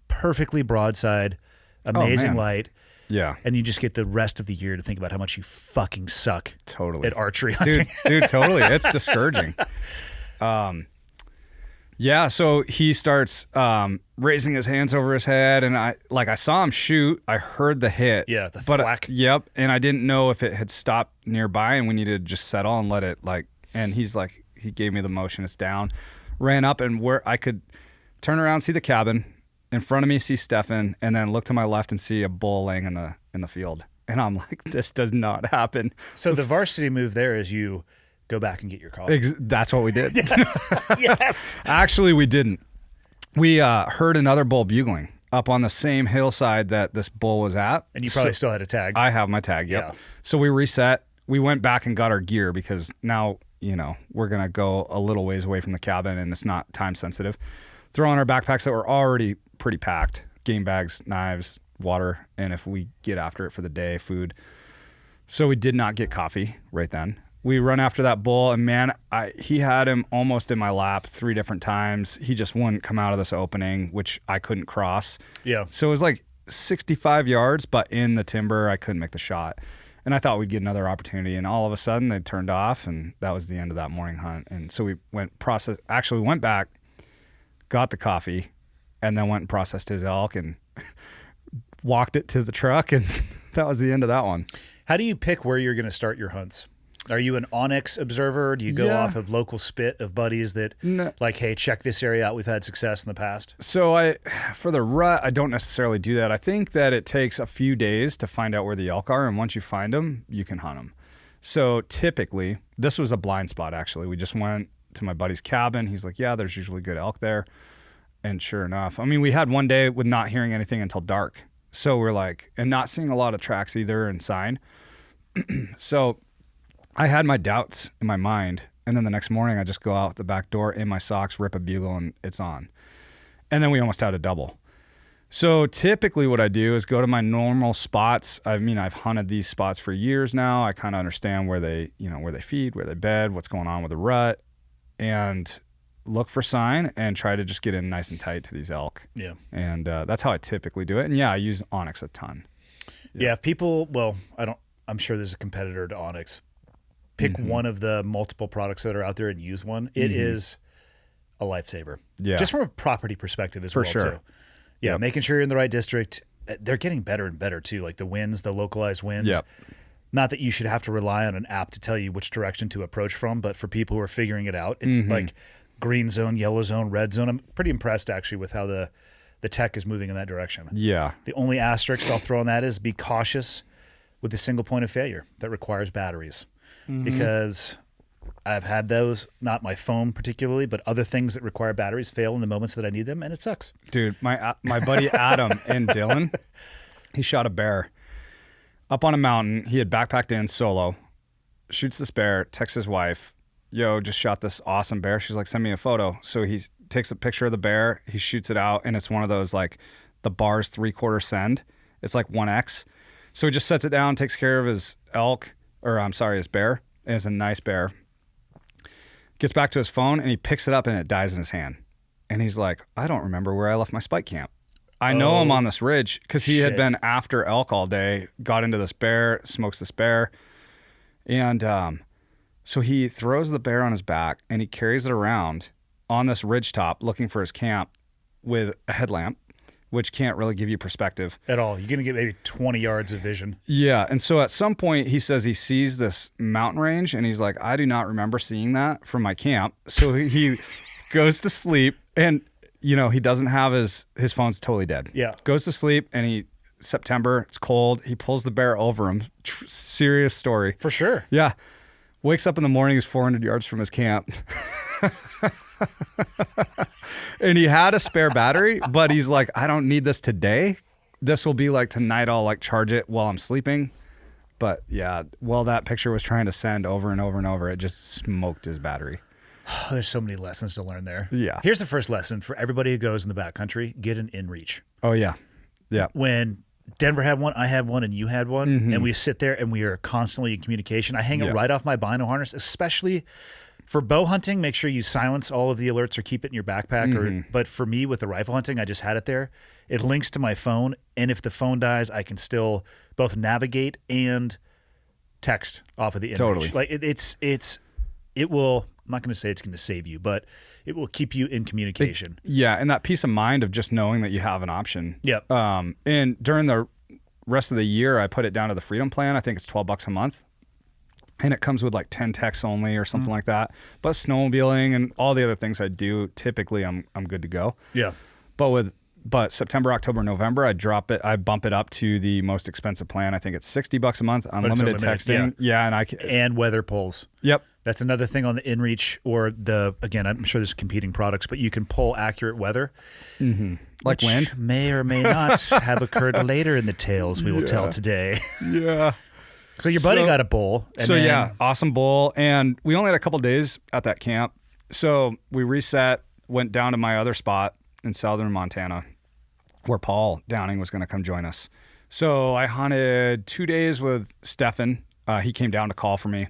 Speaker 1: perfectly broadside, amazing light. Yeah. And you just get the rest of the year to think about how much you fucking suck.
Speaker 3: Totally.
Speaker 1: At archery hunting.
Speaker 3: Dude, totally. It's discouraging. Yeah, so he starts raising his hands over his head, and I saw him shoot. I heard the hit.
Speaker 1: Yeah, the thwack.
Speaker 3: Yep, and I didn't know if it had stopped nearby, and we needed to just settle and let it and he gave me the motion. It's down. Ran up, and where I could turn around, see the cabin. In front of me, see Stefan, and then look to my left and see a bull laying in the field. And I'm like, this does not happen.
Speaker 1: So the varsity move there is you go back and get your collar.
Speaker 3: That's what we did.
Speaker 1: Yes.
Speaker 3: Actually, we didn't. We heard another bull bugling up on the same hillside that this bull was at.
Speaker 1: And you probably still had a tag.
Speaker 3: I have my tag, yep. Yeah. So we reset. We went back and got our gear because now, we're going to go a little ways away from the cabin and it's not time sensitive. Throw on our backpacks that were already pretty packed. Game bags, knives, water, and if we get after it for the day, food. So we did not get coffee right then. We run after that bull, and man, he had him almost in my lap 3 different times. He just wouldn't come out of this opening, which I couldn't cross.
Speaker 1: Yeah.
Speaker 3: So it was like 65 yards, but in the timber, I couldn't make the shot. And I thought we'd get another opportunity, and all of a sudden they turned off, and that was the end of that morning hunt. And so we went back, got the coffee, and then went and processed his elk and walked it to the truck, and that was the end of that one.
Speaker 1: How do you pick where you're going to start your hunts? Are you an onyx observer? Do you go off of local spit of buddies that hey, check this area out, we've had success in the past?
Speaker 3: So for the rut, I don't necessarily do that. I think that it takes a few days to find out where the elk are, and once you find them, you can hunt them. So typically, this was a blind spot actually. We just went to my buddy's cabin. He's like, yeah, there's usually good elk there. And sure enough, we had one day with not hearing anything until dark. So we're like, and not seeing a lot of tracks either and sign. So I had my doubts in my mind. And then the next morning I just go out the back door in my socks, rip a bugle, and it's on. And then we almost had a double. So typically what I do is go to my normal spots. I've hunted these spots for years now. I kind of understand where they feed, where they bed, what's going on with the rut, and look for sign and try to just get in nice and tight to these elk.
Speaker 1: Yeah.
Speaker 3: And that's how I typically do it. And yeah, I use Onyx a ton.
Speaker 1: Yeah. If people, I'm sure there's a competitor to Onyx. Pick one of the multiple products that are out there and use one. It is a lifesaver.
Speaker 3: Yeah.
Speaker 1: Just from a property perspective as
Speaker 3: For
Speaker 1: well,
Speaker 3: sure.
Speaker 1: too. Yeah,
Speaker 3: Yep.
Speaker 1: making sure you're in the right district. They're getting better and better, too. Like the winds, the localized winds.
Speaker 3: Yep.
Speaker 1: Not that you should have to rely on an app to tell you which direction to approach from, but for people who are figuring it out, it's like green zone, yellow zone, red zone. I'm pretty impressed, actually, with how the tech is moving in that direction.
Speaker 3: Yeah.
Speaker 1: The only asterisk I'll throw on that is be cautious with the single point of failure that requires batteries. Because I've had those, not my phone particularly, but other things that require batteries fail in the moments that I need them, and it sucks.
Speaker 3: Dude, my buddy Adam and Dylan, he shot a bear up on a mountain. He had backpacked in solo, shoots this bear, texts his wife, yo, just shot this awesome bear. She's like, send me a photo. So he takes a picture of the bear, he shoots it out, and it's one of those like the bar's 3/4 send. It's like 1x. So he just sets it down, takes care of his his bear. And it's a nice bear. Gets back to his phone and he picks it up and it dies in his hand. And he's like, I don't remember where I left my spike camp. I know I'm on this ridge because he had
Speaker 1: shit.
Speaker 3: been after elk all day, got into this bear, smokes this bear. And so he throws the bear on his back and he carries it around on this ridge top looking for his camp with a headlamp, which can't really give you perspective.
Speaker 1: At all. You're going to get maybe 20 yards of vision.
Speaker 3: Yeah. And so at some point he says he sees this mountain range and he's like, I do not remember seeing that from my camp. So he goes to sleep and, you know, he doesn't have his phone's totally dead.
Speaker 1: Yeah.
Speaker 3: Goes to sleep and September, it's cold. He pulls the bear over him. Serious story.
Speaker 1: For sure.
Speaker 3: Yeah. Wakes up in the morning, he's 400 yards from his camp. And he had a spare battery, but he's like, I don't need this today. This will be like tonight. I'll like charge it while I'm sleeping. But yeah, while that picture was trying to send over and over and over, it just smoked his battery.
Speaker 1: There's so many lessons to learn there.
Speaker 3: Yeah.
Speaker 1: Here's the first lesson for everybody who goes in the backcountry: get an inReach.
Speaker 3: Oh yeah. Yeah.
Speaker 1: When Denver had one, I had one, and you had one, and we sit there and we are constantly in communication. I hang it right off my bino harness, especially for bow hunting. Make sure you silence all of the alerts or keep it in your backpack. But for me with the rifle hunting, I just had it there. It links to my phone, and if the phone dies, I can still both navigate and text off of the inReach.
Speaker 3: Totally.
Speaker 1: Like it will. I'm not going to say it's going to save you, but it will keep you in communication.
Speaker 3: Yeah, and that peace of mind of just knowing that you have an option.
Speaker 1: Yep.
Speaker 3: And during the rest of the year, I put it down to the Freedom Plan. I think it's $12 a month. And it comes with like 10 texts only or something like that. But snowmobiling and all the other things I do, typically I'm good to go.
Speaker 1: Yeah.
Speaker 3: But September, October, November, I bump it up to the most expensive plan. I think it's $60 a month, unlimited texting. Yeah,
Speaker 1: and weather polls.
Speaker 3: Yep.
Speaker 1: That's another thing on the inReach or again, I'm sure there's competing products, but you can pull accurate weather.
Speaker 3: Like
Speaker 1: which
Speaker 3: wind?
Speaker 1: may or may not have occurred later in the tales we will tell today.
Speaker 3: Yeah.
Speaker 1: So your buddy got a bull. And
Speaker 3: Yeah, awesome bull. And we only had a couple days at that camp. So we reset, went down to my other spot in southern Montana where Paul Downing was going to come join us. So I hunted 2 days with Stefan. He came down to call for me.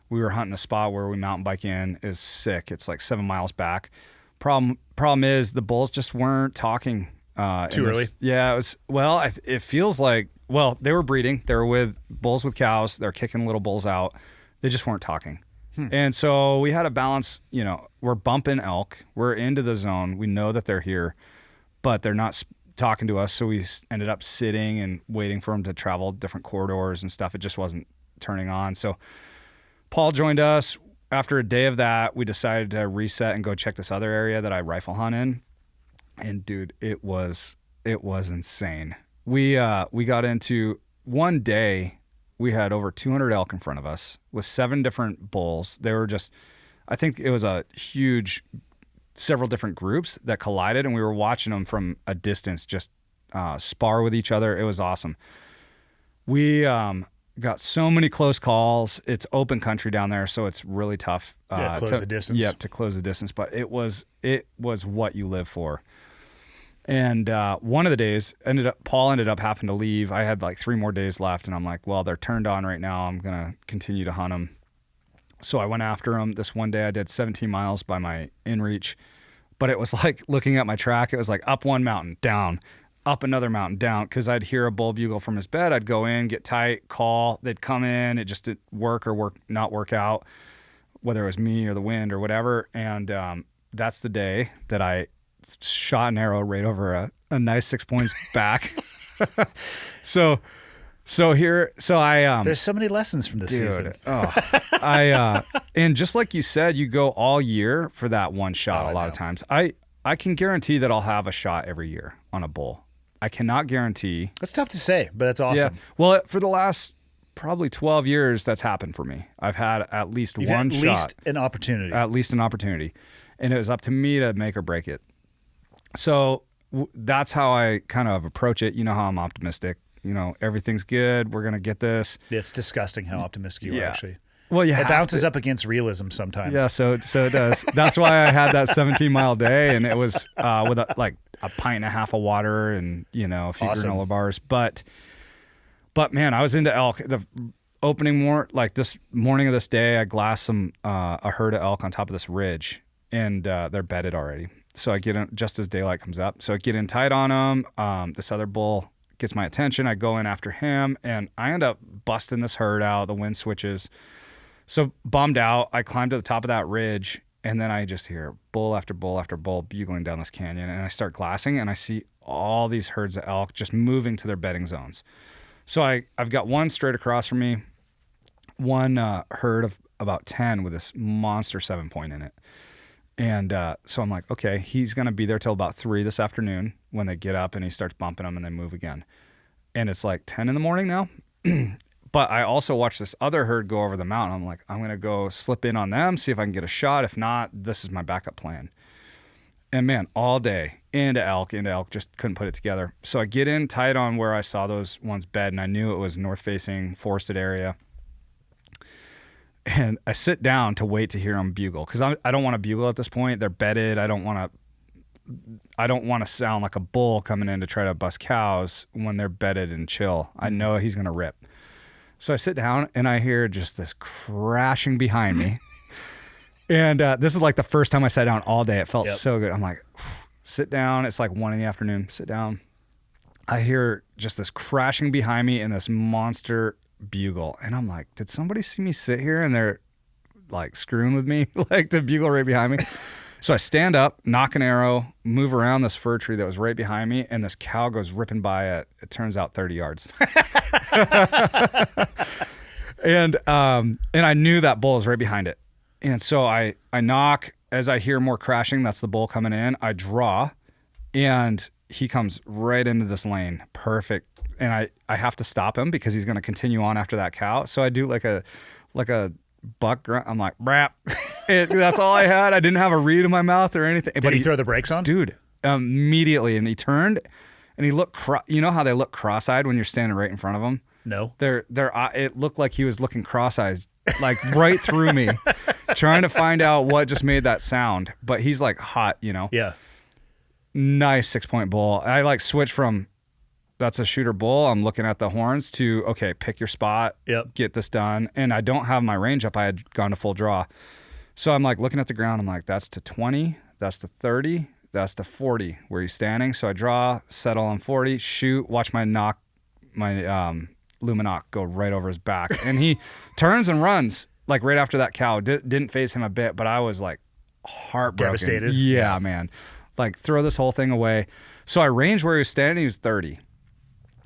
Speaker 3: We were hunting a spot where we mountain bike in. Is sick. It's like 7 miles back. Problem is the bulls just weren't talking.
Speaker 1: Too early?
Speaker 3: Yeah, it was. Well, it feels like, well, they were breeding. They were with bulls with cows. They're kicking little bulls out. They just weren't talking. And so we had a balance. You know, we're bumping elk. We're into the zone. We know that they're here, but they're not talking to us. So we ended up sitting and waiting for them to travel different corridors and stuff. It just wasn't turning on. So Paul joined us. After a day of that, we decided to reset and go check this other area that I rifle hunt in. And dude, it was insane. We got into one day. We had over 200 elk in front of us with 7 different bulls. They were just, I think it was a huge, several different groups that collided, and we were watching them from a distance just spar with each other. It was awesome. We got so many close calls. It's open country down there, so it's really tough.
Speaker 1: Close the distance.
Speaker 3: Yep, to close the distance. But it was what you live for. And one of the days, Paul ended up having to leave. I had like 3 more days left, and I'm like, well, they're turned on right now. I'm going to continue to hunt them. So I went after them. This one day I did 17 miles by my inReach, but it was like looking at my track. It was like up one mountain, down, up another mountain, down, because I'd hear a bull bugle from his bed. I'd go in, get tight, call. They'd come in. It just didn't not work out, whether it was me or the wind or whatever. And that's the day that I shot an arrow right over a nice 6 points back. So I
Speaker 1: There's so many lessons from this season.
Speaker 3: And just like you said, you go all year for that one shot. A lot of times, I can guarantee that I'll have a shot every year on a bull. I cannot guarantee.
Speaker 1: That's tough to say, but that's awesome.
Speaker 3: Yeah. Well, for the last probably 12 years, that's happened for me. I've had at least one shot.
Speaker 1: At least an opportunity.
Speaker 3: At least an opportunity. And it was up to me to make or break it. So that's how I kind of approach it. You know how I'm optimistic. You know, everything's good. We're going to get this.
Speaker 1: It's disgusting how optimistic you are, actually.
Speaker 3: Well,
Speaker 1: it bounces up against realism sometimes.
Speaker 3: Yeah, so it does. That's why I had that 17-mile day, and it was with a pint and a half of water and, you know, a few granola bars. But man, I was into elk. The opening this morning of this day, I glassed a herd of elk on top of this ridge, and they're bedded already. So I get in just as daylight comes up. So I get in tight on them. This other bull gets my attention. I go in after him, and I end up busting this herd out. The wind switches. So bummed out, I climb to the top of that ridge, and then I just hear bull after bull after bull bugling down this canyon, and I start glassing, and I see all these herds of elk just moving to their bedding zones. So I've got one straight across from me, one herd of about 10 with this monster 7-point in it. And so I'm like, okay, he's going to be there till about 3 this afternoon when they get up, and he starts bumping them and they move again. And it's like 10 in the morning now. But I also watched this other herd go over the mountain. I'm like, I'm going to go slip in on them, see if I can get a shot. If not, this is my backup plan. And man, all day into elk, just couldn't put it together. So I get in tight on where I saw those ones bed, and I knew it was north-facing forested area. And I sit down to wait to hear them bugle, because I don't want to bugle at this point. They're bedded. I don't want to sound like a bull coming in to try to bust cows when they're bedded and chill. I know he's going to rip. So I sit down, and I hear just this crashing behind me. And this is like the first time I sat down all day. It felt so good. I'm like, sit down. It's like 1 p.m. Sit down. I hear just this crashing behind me and this monster bugle. And I'm like, did somebody see me sit here and they're like screwing with me? Like the bugle right behind me. So I stand up, knock an arrow, move around this fir tree that was right behind me, and this cow goes ripping by it turns out 30 yards. And I knew that bull was right behind it. And so I knock. As I hear more crashing, that's the bull coming in. I draw, and he comes right into this lane. Perfect. And I have to stop him because he's going to continue on after that cow. So I do like a buck grunt. I'm like, brap. That's all I had. I didn't have a reed in my mouth or anything.
Speaker 1: Did he throw the brakes on?
Speaker 3: Dude, immediately. And he turned, and he looked, you know how they look cross-eyed when you're standing right in front of them?
Speaker 1: No.
Speaker 3: It looked like he was looking cross-eyed, like right through me, trying to find out what just made that sound. But he's like hot, you know?
Speaker 1: Yeah.
Speaker 3: Nice 6-point bull. I like switch from, that's a shooter bull, I'm looking at the horns, to, okay, pick your spot, get this done. And I don't have my range up. I had gone to full draw. So I'm like looking at the ground. I'm like, that's to 20, that's to 30, that's to 40 where he's standing. So I draw, settle on 40, shoot, watch my Luminoc go right over his back. And he turns and runs like right after that cow. Didn't faze him a bit, but I was like heartbroken.
Speaker 1: Devastated.
Speaker 3: Yeah, man. Like throw this whole thing away. So I ranged where he was standing. He was 30.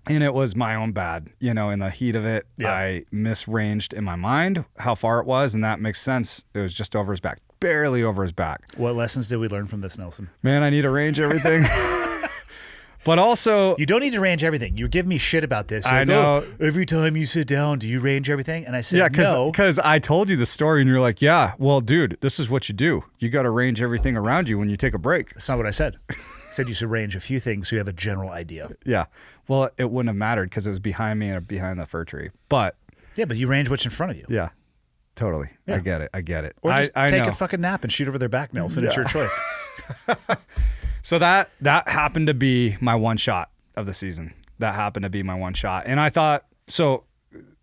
Speaker 3: And it was my own bad, you know, in the heat of it. Yeah. I misranged in my mind how far it was, and that makes sense. It was just over his back, barely over his back.
Speaker 1: What lessons did we learn from this, Nelson?
Speaker 3: Man, I need to range everything. But also,
Speaker 1: you don't need to range everything. You give me shit about this.
Speaker 3: I know.
Speaker 1: Every time you sit down, do you range everything? And I said,
Speaker 3: no. Because I told you the story, and you're like, yeah, well, dude, this is what you do. You got to range everything around you when you take a break.
Speaker 1: That's not what I said. I said you should range a few things so you have a general idea.
Speaker 3: Yeah. Well, it wouldn't have mattered because it was behind me and behind the fir tree. But
Speaker 1: yeah, but you range what's in front of you.
Speaker 3: Yeah. Totally. Yeah. I get it.
Speaker 1: Or just take a fucking nap and shoot over their back, Nelson. It's your choice.
Speaker 3: So that happened to be my one shot of the season. That happened to be my one shot. And I thought, so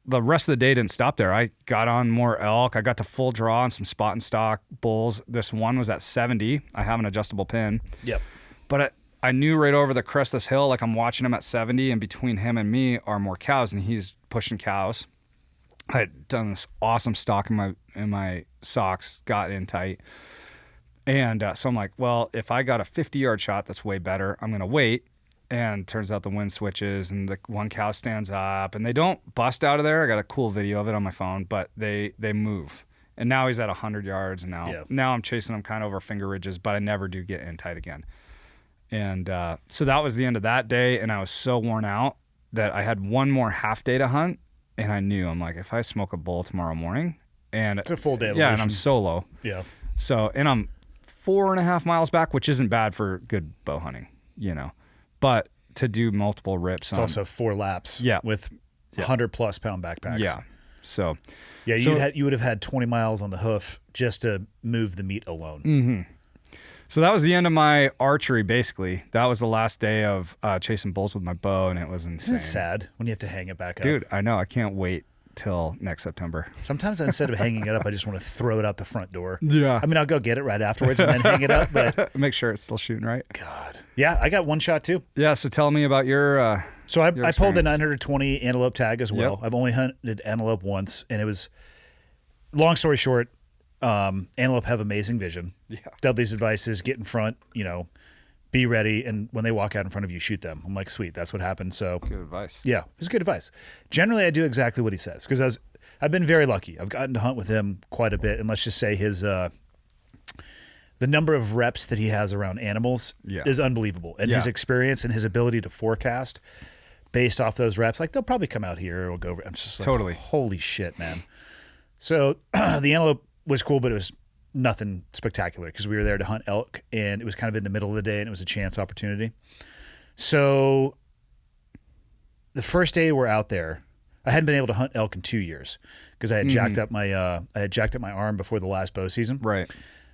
Speaker 3: the rest of the day didn't stop there. I got on more elk. I got to full draw on some spot and stock bulls. This one was at 70. I have an adjustable pin.
Speaker 1: Yep.
Speaker 3: But I knew right over the crest of this hill, like I'm watching him at 70, and between him and me are more cows, and he's pushing cows. I had done this awesome stock in my socks, got in tight. And so I'm like, well, if I got a 50-yard shot, that's way better. I'm going to wait. And turns out the wind switches and the one cow stands up and they don't bust out of there. I got a cool video of it on my phone, but they move. And now he's at 100 yards. And now I'm chasing him kind of over finger ridges, but I never do get in tight again. And so that was the end of that day. And I was so worn out that I had one more half day to hunt. And I knew, I'm like, if I smoke a bull tomorrow morning, and
Speaker 1: it's a full day.
Speaker 3: Yeah, and I'm solo.
Speaker 1: Yeah.
Speaker 3: So, and I'm 4.5 miles back, which isn't bad for good bow hunting, you know. But to do multiple rips,
Speaker 1: it's also 4 laps.
Speaker 3: Yeah.
Speaker 1: With 100+ pound backpacks.
Speaker 3: Yeah. So.
Speaker 1: Yeah, you would have had 20 miles on the hoof just to move the meat alone.
Speaker 3: Mm-hmm. So that was the end of my archery, basically. That was the last day of chasing bulls with my bow, and it was insane.
Speaker 1: Isn't it sad when you have to hang it back up?
Speaker 3: Dude, I know. I can't wait till next September.
Speaker 1: Sometimes instead of hanging it up, I just want to throw it out the front door.
Speaker 3: Yeah.
Speaker 1: I mean, I'll go get it right afterwards and then hang it up, but
Speaker 3: make sure it's still shooting right.
Speaker 1: God. Yeah, I got one shot too.
Speaker 3: Yeah, so tell me about your
Speaker 1: So I
Speaker 3: your
Speaker 1: pulled the
Speaker 3: experience.
Speaker 1: 920 antelope tag as well.
Speaker 3: Yep.
Speaker 1: I've only hunted antelope once, and it was, long story short, antelope have amazing vision.
Speaker 3: Yeah.
Speaker 1: Dudley's advice is get in front, be ready, and when they walk out in front of you, shoot them. I'm like, sweet, that's what happened. So
Speaker 3: Good advice.
Speaker 1: yeah, it was good advice. Generally, I do exactly what he says because I've been very lucky. I've gotten to hunt with him quite a bit, and let's just say his the number of reps that he has around animals is unbelievable, and his experience and his ability to forecast based off those reps, like they'll probably come out here or we'll go over. I'm just like,
Speaker 3: Totally.
Speaker 1: holy shit, man. So the antelope was cool, but it was nothing spectacular because we were there to hunt elk, and it was kind of in the middle of the day, and it was a chance opportunity. So the first day we're out there, I hadn't been able to hunt elk in 2 years because I had jacked up my arm before the last bow season.
Speaker 3: Right.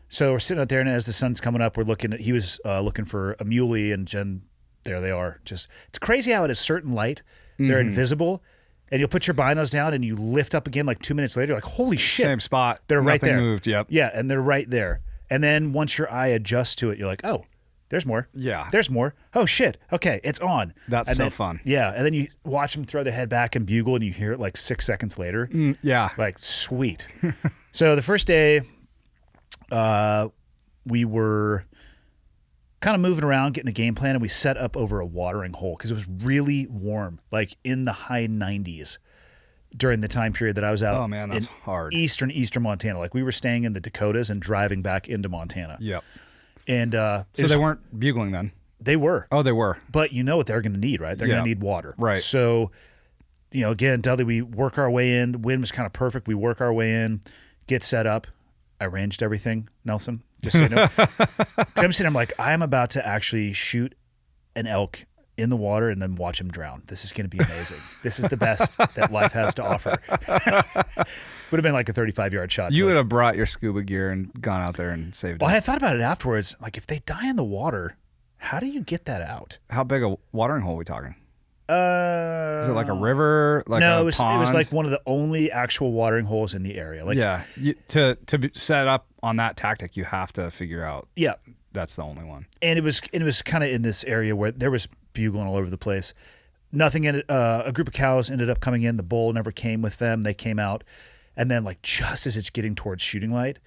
Speaker 1: So we're sitting out there, and as the sun's coming up, he was looking for a muley, and there they are. Just it's crazy how at a certain light they're invisible, and you'll put your binos down, and you lift up again like 2 minutes later, like holy shit,
Speaker 3: Same spot.
Speaker 1: they're right
Speaker 3: Nothing
Speaker 1: there.
Speaker 3: moved. Yep.
Speaker 1: Yeah, and they're right there. And then once your eye adjusts to it, you're like, oh, there's more.
Speaker 3: Yeah.
Speaker 1: There's more. Oh shit. Okay, it's on.
Speaker 3: That's
Speaker 1: And
Speaker 3: so
Speaker 1: then-
Speaker 3: fun.
Speaker 1: Yeah, and then you watch them throw their head back and bugle, and you hear it like 6 seconds later.
Speaker 3: Yeah.
Speaker 1: Like sweet. So the first day, we were kind of moving around, getting a game plan, and we set up over a watering hole because it was really warm, like in the high 90s during the time period that I was out.
Speaker 3: Oh, man, that's
Speaker 1: in
Speaker 3: hard.
Speaker 1: Eastern Montana. Like we were staying in the Dakotas and driving back into Montana.
Speaker 3: Yep.
Speaker 1: And
Speaker 3: So they weren't bugling then?
Speaker 1: they were.
Speaker 3: Oh, they were.
Speaker 1: But you know what they're going to need, right? They're going to need water.
Speaker 3: Right.
Speaker 1: So, again, Dudley, we work our way in. The wind was kind of perfect. We work our way in, get set up. I arranged everything, Nelson. Just so you know. 'Cause I'm sitting, I'm like, I'm about to actually shoot an elk in the water and then watch him drown. This is going to be amazing. This is the best that life has to offer. Would have been like a 35-yard shot.
Speaker 3: You would have brought your scuba gear and gone out there and saved
Speaker 1: Well,
Speaker 3: it.
Speaker 1: I had thought about it afterwards. Like, if they die in the water, how do you get that out?
Speaker 3: How big a watering hole are we talking?
Speaker 1: Is
Speaker 3: Is it like a river? Like
Speaker 1: no,
Speaker 3: a
Speaker 1: it was
Speaker 3: pond?
Speaker 1: like one of the only actual watering holes in the area. Like,
Speaker 3: yeah. To be set up on that tactic, you have to figure out
Speaker 1: yeah.
Speaker 3: that's the only one.
Speaker 1: And it was kind of in this area where there was bugling all over the place. Nothing in it. A group of cows ended up coming in. The bull never came with them. They came out, and then like just as it's getting towards shooting light,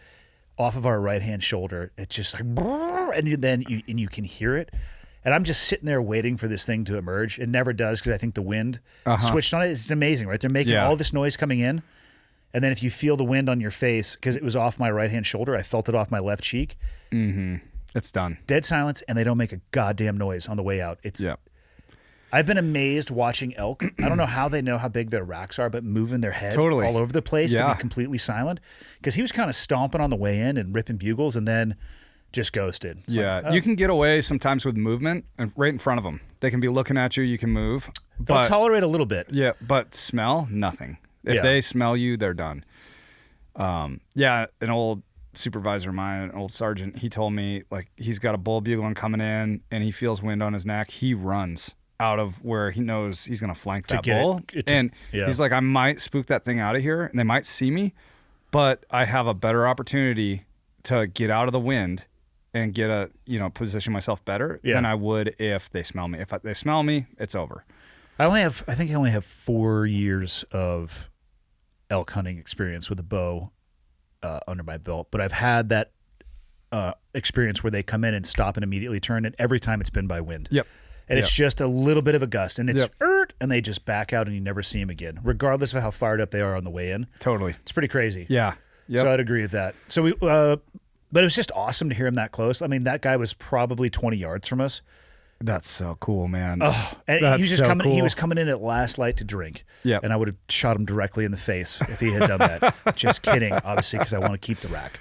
Speaker 1: off of our right hand shoulder, it's just like, and you can hear it. And I'm just sitting there waiting for this thing to emerge. It never does because I think the wind switched on it. It's amazing, right? They're making all this noise coming in. And then if you feel the wind on your face, because it was off my right-hand shoulder, I felt it off my left cheek.
Speaker 3: Mm-hmm. It's done.
Speaker 1: Dead silence, and they don't make a goddamn noise on the way out. I've been amazed watching elk. I don't know how they know how big their racks are, but moving their head all over the place to be completely silent. Because he was kind of stomping on the way in and ripping bugles, and then just ghosted. It's like,
Speaker 3: You can get away sometimes with movement and right in front of them. They can be looking at you. You can move.
Speaker 1: they'll tolerate a little bit.
Speaker 3: Yeah, but smell, nothing. If they smell you, they're done. An old supervisor of mine, an old sergeant, he told me like he's got a bull bugling coming in and he feels wind on his neck. He runs out of where he knows he's going to flank that bull. He's like, I might spook that thing out of here and they might see me, but I have a better opportunity to get out of the wind and get position myself better than I would if they smell me. If they smell me, it's over.
Speaker 1: I think I only have 4 years of elk hunting experience with a bow under my belt, but I've had that experience where they come in and stop and immediately turn, and every time it's been by wind.
Speaker 3: Yep.
Speaker 1: And it's just a little bit of a gust, and it's
Speaker 3: Yep.
Speaker 1: and they just back out, and you never see them again, regardless of how fired up they are on the way in.
Speaker 3: Totally.
Speaker 1: It's pretty crazy.
Speaker 3: Yeah. Yep.
Speaker 1: So I'd agree with that. So we, but it was just awesome to hear him that close. I mean, that guy was probably 20 yards from us.
Speaker 3: That's so cool, man.
Speaker 1: Oh, and
Speaker 3: That's
Speaker 1: he was just
Speaker 3: so
Speaker 1: coming. He
Speaker 3: cool.
Speaker 1: was coming in at last light to drink.
Speaker 3: Yep.
Speaker 1: And I would have shot him directly in the face if he had done that. Just kidding, obviously, because I want to keep the rack.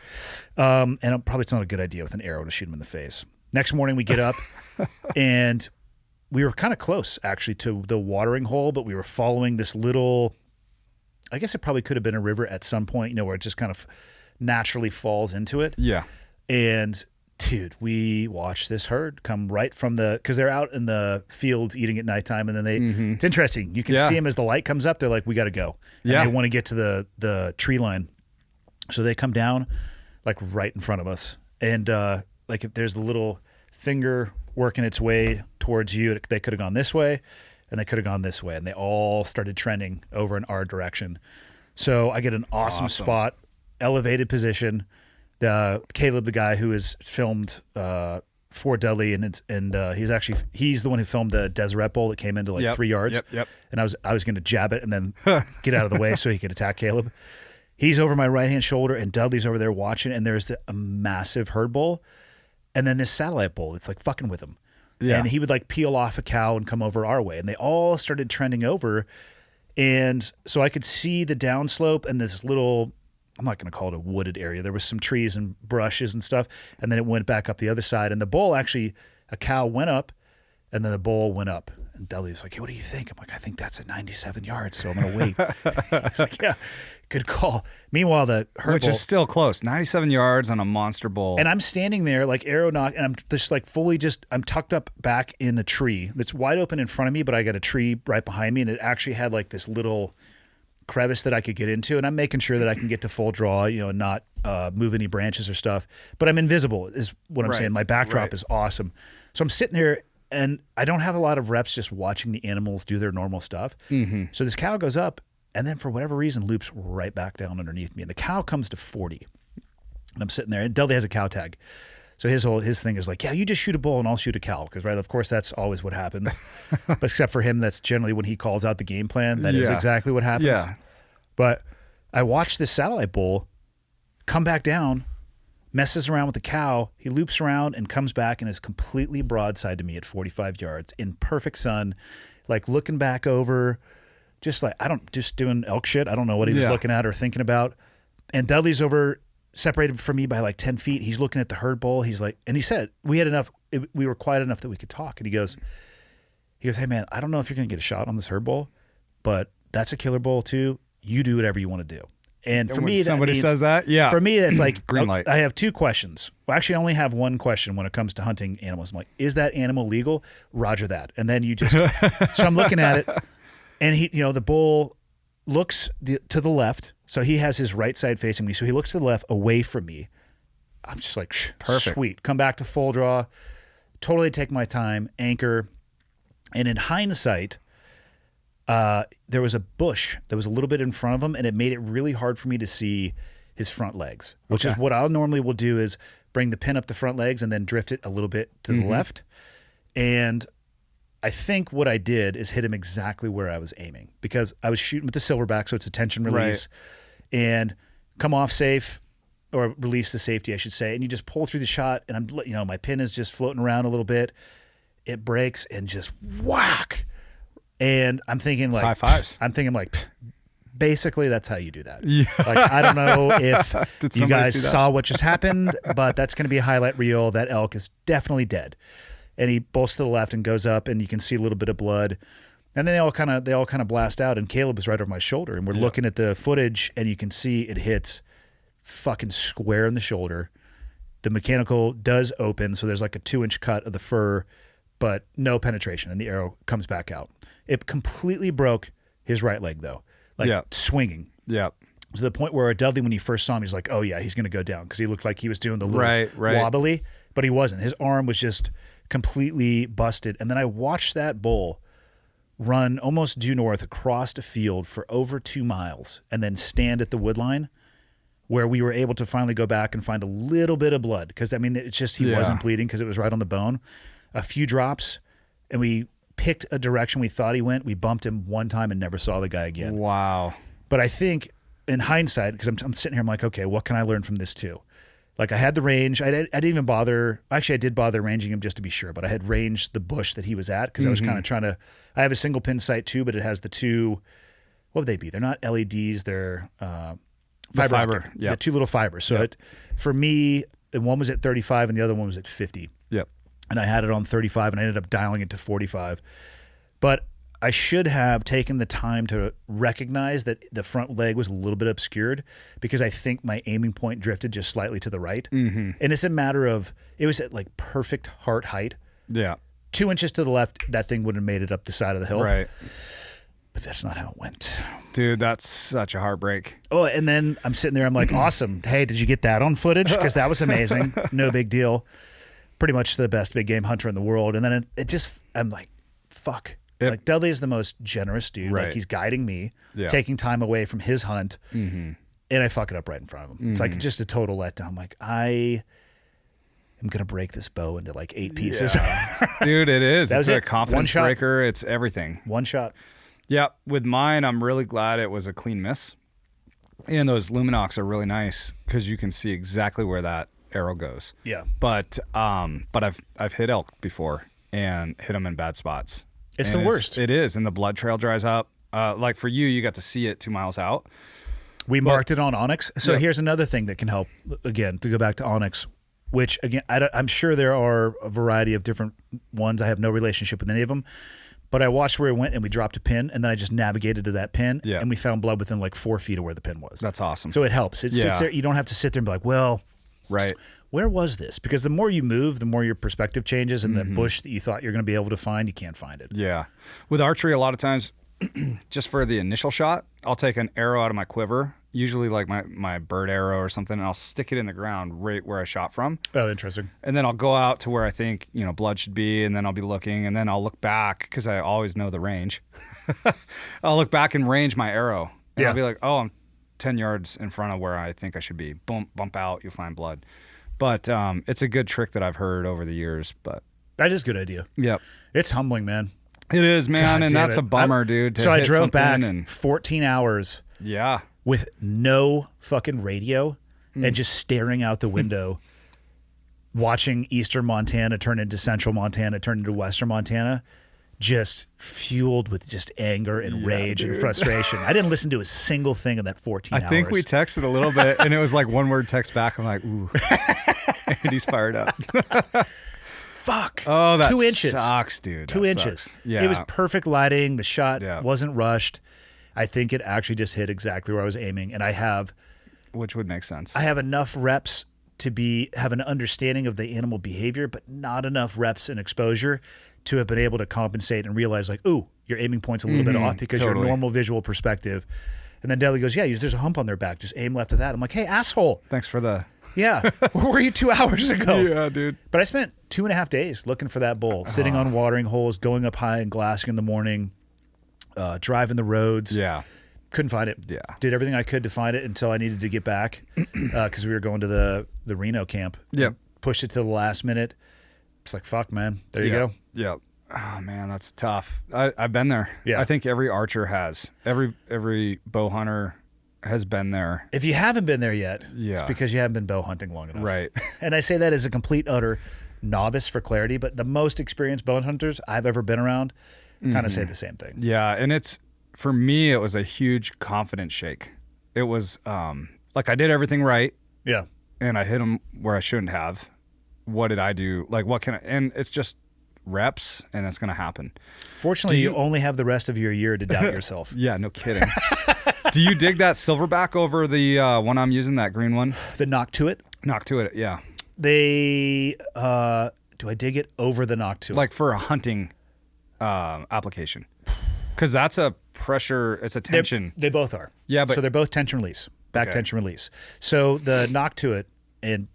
Speaker 1: And probably it's not a good idea with an arrow to shoot him in the face. Next morning we get up, and we were kind of close actually to the watering hole, but we were following this little. I guess it probably could have been a river at some point, you know, where it just kind of naturally falls into it.
Speaker 3: Yeah.
Speaker 1: And dude, we watched this herd come right from because they're out in the fields eating at nighttime, and then it's interesting. You can see them as the light comes up. They're like, we got to go. And they want to get to the tree line. So they come down like right in front of us. And like if there's the little finger working its way towards you, they could have gone this way and they could have gone this way. And they all started trending over in our direction. So I get an awesome spot, elevated position. Caleb, the guy who has filmed for Dudley, and he's the one who filmed the Deseret Bowl that came into like 3 yards.
Speaker 3: Yep.
Speaker 1: And I was going to jab it and then get out of the way so he could attack Caleb. He's over my right hand shoulder, and Dudley's over there watching. And there's a massive herd bull, and then this satellite bull. It's like fucking with him. Yeah. And he would like peel off a cow and come over our way, and they all started trending over. And so I could see the downslope and this little, I'm not going to call it a wooded area. There was some trees and brushes and stuff. And then it went back up the other side. And the bull actually, a cow went up, and then the bull went up. And Dudley was like, hey, what do you think? I'm like, I think that's at 97 yards, so I'm going to wait. He's like, yeah, good call. Meanwhile, the herd
Speaker 3: Which
Speaker 1: bull,
Speaker 3: is still close. 97 yards on a monster bull.
Speaker 1: and I'm standing there like arrow knock, and I'm just like I'm tucked up back in a tree that's wide open in front of me, but I got a tree right behind me, and it actually had like this little crevice that I could get into, and I'm making sure that I can get to full draw, you know, and not move any branches or stuff. But I'm invisible is what I'm saying. My backdrop is awesome. So I'm sitting there, and I don't have a lot of reps just watching the animals do their normal stuff. Mm-hmm. So this cow goes up, and then for whatever reason loops right back down underneath me, and the cow comes to 40. And I'm sitting there, and Dudley has a cow tag. So his thing is like, yeah, you just shoot a bull and I'll shoot a cow. Because, right, of course, that's always what happens. But except for him, that's generally when he calls out the game plan. That is exactly what happens.
Speaker 3: Yeah.
Speaker 1: But I watched this satellite bull come back down, messes around with the cow. He loops around and comes back and is completely broadside to me at 45 yards in perfect sun, like looking back over, just doing elk shit. I don't know what he was looking at or thinking about. And Dudley's over, separated from me by like 10 feet. He's looking at the herd bull. He's like, and he said, we were quiet enough that we could talk. And he goes, hey man, I don't know if you're going to get a shot on this herd bull, but that's a killer bull too. You do whatever you want to do. And for me,
Speaker 3: somebody says that,
Speaker 1: for me, it's like
Speaker 3: green light.
Speaker 1: I have two questions. Well, actually, I only have one question when it comes to hunting animals. I'm like, is that animal legal? Roger that. And then you just, so I'm looking at it, and the bull looks to the left. So he has his right side facing me. So he looks to the left away from me. I'm just like, perfect. Sweet. Come back to full draw. Totally take my time, anchor. And in hindsight, there was a bush that was a little bit in front of him, and it made it really hard for me to see his front legs, which is what I normally will do is bring the pin up the front legs and then drift it a little bit to the left. And I think what I did is hit him exactly where I was aiming, because I was shooting with the silverback, so it's a tension release, and come off safe, or release the safety, I should say, and you just pull through the shot, and my pin is just floating around a little bit. It breaks and just whack. And I'm thinking like
Speaker 3: high fives.
Speaker 1: I'm thinking like, basically that's how you do that. Yeah. Like, I don't know if you guys saw what just happened, but that's going to be a highlight reel. That elk is definitely dead. And he bolts to the left and goes up, and you can see a little bit of blood. And then they all kind of blast out, and Caleb is right over my shoulder, and we're looking at the footage, and you can see it hits fucking square in the shoulder. The mechanical does open, so there's like a 2-inch cut of the fur, but no penetration, and the arrow comes back out. It completely broke his right leg, though, swinging. Yeah. To the point where Dudley, when he first saw him, he's like, oh, yeah, he's going to go down, because he looked like he was doing the little wobbly, but he wasn't. His arm was just completely busted. And then I watched that bull run almost due north across a field for over 2 miles and then stand at the wood line. where we were able to finally go back and find a little bit of blood. Because, I mean, it's just he wasn't bleeding because it was right on the bone. A few drops, and we picked a direction we thought he went. We bumped him one time and never saw the guy again.
Speaker 3: Wow.
Speaker 1: But I think in hindsight, because I'm sitting here, I'm like, okay, what can I learn from this too? Like I had the range. I didn't even bother. Actually, I did bother ranging him just to be sure, but I had ranged the bush that he was at because I was kind of trying to. I have a single pin sight too, but it has the two. What would they be? They're not LEDs. They're fiber.
Speaker 3: Yeah,
Speaker 1: the two little fibers. So for me, one was at 35 and the other one was at 50.
Speaker 3: Yep.
Speaker 1: And I had it on 35 and I ended up dialing it to 45. But I should have taken the time to recognize that the front leg was a little bit obscured because I think my aiming point drifted just slightly to the right. And it's a matter of, it was at like perfect heart height.
Speaker 3: Yeah.
Speaker 1: 2 inches to the left, that thing would have made it up the side of the hill.
Speaker 3: Right.
Speaker 1: But that's not how it went.
Speaker 3: Dude, that's such a heartbreak.
Speaker 1: Oh, and then I'm sitting there, I'm like, awesome. Hey, did you get that on footage? Because that was amazing. No big deal. Pretty much the best big game hunter in the world. And then it just, I'm like, fuck. Like Dudley is the most generous dude.
Speaker 3: Right.
Speaker 1: Like he's guiding me, taking time away from his hunt, and I fuck it up right in front of him. It's like just a total letdown. Like I am gonna break this bow into like 8 pieces.
Speaker 3: Dude, it is.
Speaker 1: That
Speaker 3: It's
Speaker 1: was
Speaker 3: a
Speaker 1: it.
Speaker 3: confidence breaker. It's everything.
Speaker 1: One shot.
Speaker 3: Yeah, with mine, I'm really glad it was a clean miss. And those Luminox are really nice because you can see exactly where that arrow goes.
Speaker 1: Yeah.
Speaker 3: But I've hit elk before and hit them in bad spots.
Speaker 1: It's
Speaker 3: And
Speaker 1: the worst.
Speaker 3: It is, and the blood trail dries up. Like for you got to see it 2 miles out.
Speaker 1: We marked it on Onyx. So here's another thing that can help, again, to go back to Onyx, which, again, I'm sure there are a variety of different ones. I have no relationship with any of them. But I watched where it went, and we dropped a pin, and then I just navigated to that pin, and we found blood within like 4 feet of where the pin was.
Speaker 3: That's awesome.
Speaker 1: So it helps. It sits there. You don't have to sit there and be like, well, where was this? Because the more you move, the more your perspective changes, and the bush that you thought you're going to be able to find, you can't find it.
Speaker 3: Yeah. With archery, a lot of times, just for the initial shot, I'll take an arrow out of my quiver, usually like my bird arrow or something, and I'll stick it in the ground right where I shot from.
Speaker 1: Oh, interesting.
Speaker 3: And then I'll go out to where I think, blood should be, and then I'll be looking, and then I'll look back because I always know the range. I'll look back and range my arrow. And I'll be like, oh, I'm 10 yards in front of where I think I should be. Boom, bump out, you'll find blood. But it's a good trick that I've heard over the years. But
Speaker 1: that is a good idea.
Speaker 3: Yep.
Speaker 1: It's humbling, man.
Speaker 3: It is, man, and that's a bummer, dude.
Speaker 1: So I drove back 14 hours.
Speaker 3: Yeah.
Speaker 1: With no fucking radio and just staring out the window, watching eastern Montana turn into central Montana, turn into western Montana, just fueled with just anger and rage and frustration. I didn't listen to a single thing in that 14 hours.
Speaker 3: I think we texted a little bit, and it was like one word text back. I'm like, ooh. And he's fired up.
Speaker 1: Fuck.
Speaker 3: Oh, that
Speaker 1: 2 inches.
Speaker 3: sucks, dude.
Speaker 1: 2 inches.
Speaker 3: Sucks. Yeah.
Speaker 1: It was perfect lighting. The shot wasn't rushed. I think it actually just hit exactly where I was aiming, and
Speaker 3: which would make sense.
Speaker 1: I have enough reps to have an understanding of the animal behavior, but not enough reps and exposure to have been able to compensate and realize, like, ooh, your aiming point's a little bit off because your normal visual perspective. And then Deli goes, yeah, there's a hump on their back. Just aim left of that. I'm like, hey, asshole.
Speaker 3: Thanks for the...
Speaker 1: Yeah. Where were you 2 hours ago?
Speaker 3: Yeah, dude.
Speaker 1: But I spent 2.5 days looking for that bull, sitting on watering holes, going up high and glassing in the morning, driving the roads.
Speaker 3: Yeah.
Speaker 1: Couldn't find it.
Speaker 3: Yeah.
Speaker 1: Did everything I could to find it until I needed to get back because we were going to the Reno camp.
Speaker 3: Yep.
Speaker 1: Pushed it to the last minute. It's like, fuck, man. There you go.
Speaker 3: Yeah. Oh, man, that's tough. I've been there.
Speaker 1: Yeah.
Speaker 3: I think every archer has. Every bow hunter has been there.
Speaker 1: If you haven't been there yet, it's because you haven't been bow hunting long enough.
Speaker 3: Right.
Speaker 1: And I say that as a complete, utter novice for clarity, but the most experienced bow hunters I've ever been around kind of say the same thing.
Speaker 3: Yeah, and for me, it was a huge confidence shake. It was like I did everything right.
Speaker 1: Yeah.
Speaker 3: And I hit them where I shouldn't have. What did I do? Like, what can I... And it's just reps, and that's going to happen.
Speaker 1: Fortunately, you only have the rest of your year to doubt yourself.
Speaker 3: Yeah, no kidding. Do you dig that silverback over the one I'm using, that green one?
Speaker 1: The knock to it?
Speaker 3: Knock to it, yeah.
Speaker 1: Do I dig it over the knock to it?
Speaker 3: Like for a hunting application. Because that's a pressure, it's a tension.
Speaker 1: They both are.
Speaker 3: Yeah, but...
Speaker 1: So they're both tension release, back tension release. So the knock to it, and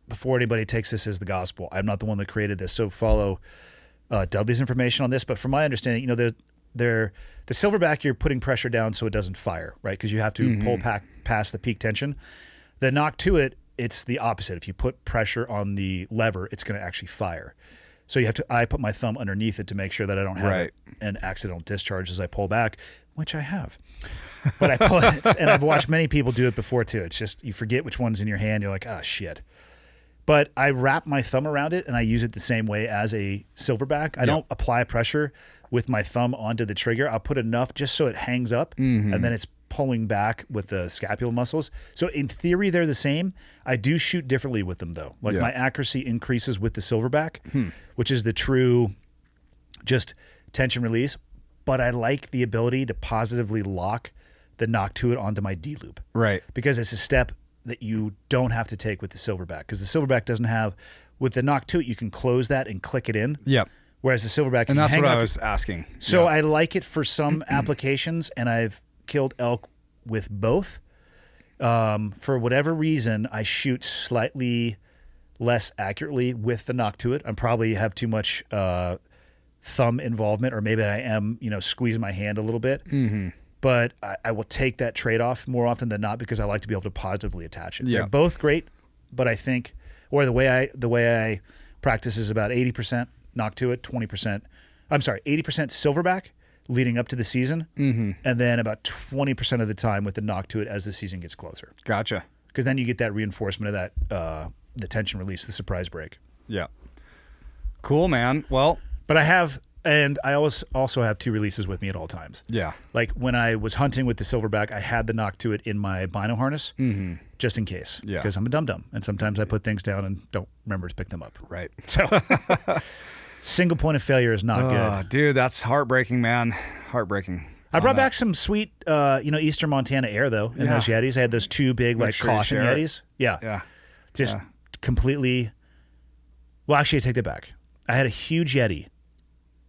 Speaker 1: before anybody takes this as the gospel, I'm not the one that created this, so follow Dudley's information on this. But from my understanding, the silverback, you're putting pressure down so it doesn't fire, right? Because you have to pull past the peak tension. The knock to it, it's the opposite. If you put pressure on the lever, it's going to actually fire. So I put my thumb underneath it to make sure that I don't have an accidental discharge as I pull back, which I have. But I pull it, and I've watched many people do it before too. It's just you forget which one's in your hand. You're like, ah, shit. But I wrap my thumb around it, and I use it the same way as a silverback. I don't apply pressure with my thumb onto the trigger. I'll put enough just so it hangs up, and then it's pulling back with the scapular muscles. So in theory, they're the same. I do shoot differently with them, though. Like my accuracy increases with the silverback, which is the true just tension release. But I like the ability to positively lock the knock to it onto my D loop.
Speaker 3: Right.
Speaker 1: Because it's a step that you don't have to take with the silverback. Because the silverback doesn't have, with the knock to it, you can close that and click it in.
Speaker 3: Yep.
Speaker 1: Whereas the silverback,
Speaker 3: and that's what I was asking.
Speaker 1: So I like it for some applications, and I've killed elk with both. For whatever reason, I shoot slightly less accurately with the knock to it. I probably have too much thumb involvement, or maybe I am, squeezing my hand a little bit. But I will take that trade-off more often than not because I like to be able to positively attach it. They're both great, but I think, or the way I practice is about 80% knock to it, 20%. I'm sorry, 80% silverback leading up to the season, and then about 20% of the time with the knock to it as the season gets closer.
Speaker 3: Gotcha.
Speaker 1: Because then you get that reinforcement of that the tension release, the surprise break.
Speaker 3: Yeah. Cool, man. Well,
Speaker 1: but I also have two releases with me at all times.
Speaker 3: Yeah.
Speaker 1: Like when I was hunting with the silverback, I had the knock to it in my bino harness just in case.
Speaker 3: Yeah.
Speaker 1: Because I'm a dum-dum. And sometimes I put things down and don't remember to pick them up.
Speaker 3: Right.
Speaker 1: So single point of failure is not good.
Speaker 3: Dude, that's heartbreaking, man. Heartbreaking.
Speaker 1: I brought back some sweet, Eastern Montana air, though, in those Yetis. I had those two big, caution Yetis. Yeah.
Speaker 3: Yeah.
Speaker 1: Just completely. Well, actually, I take that back. I had a huge Yeti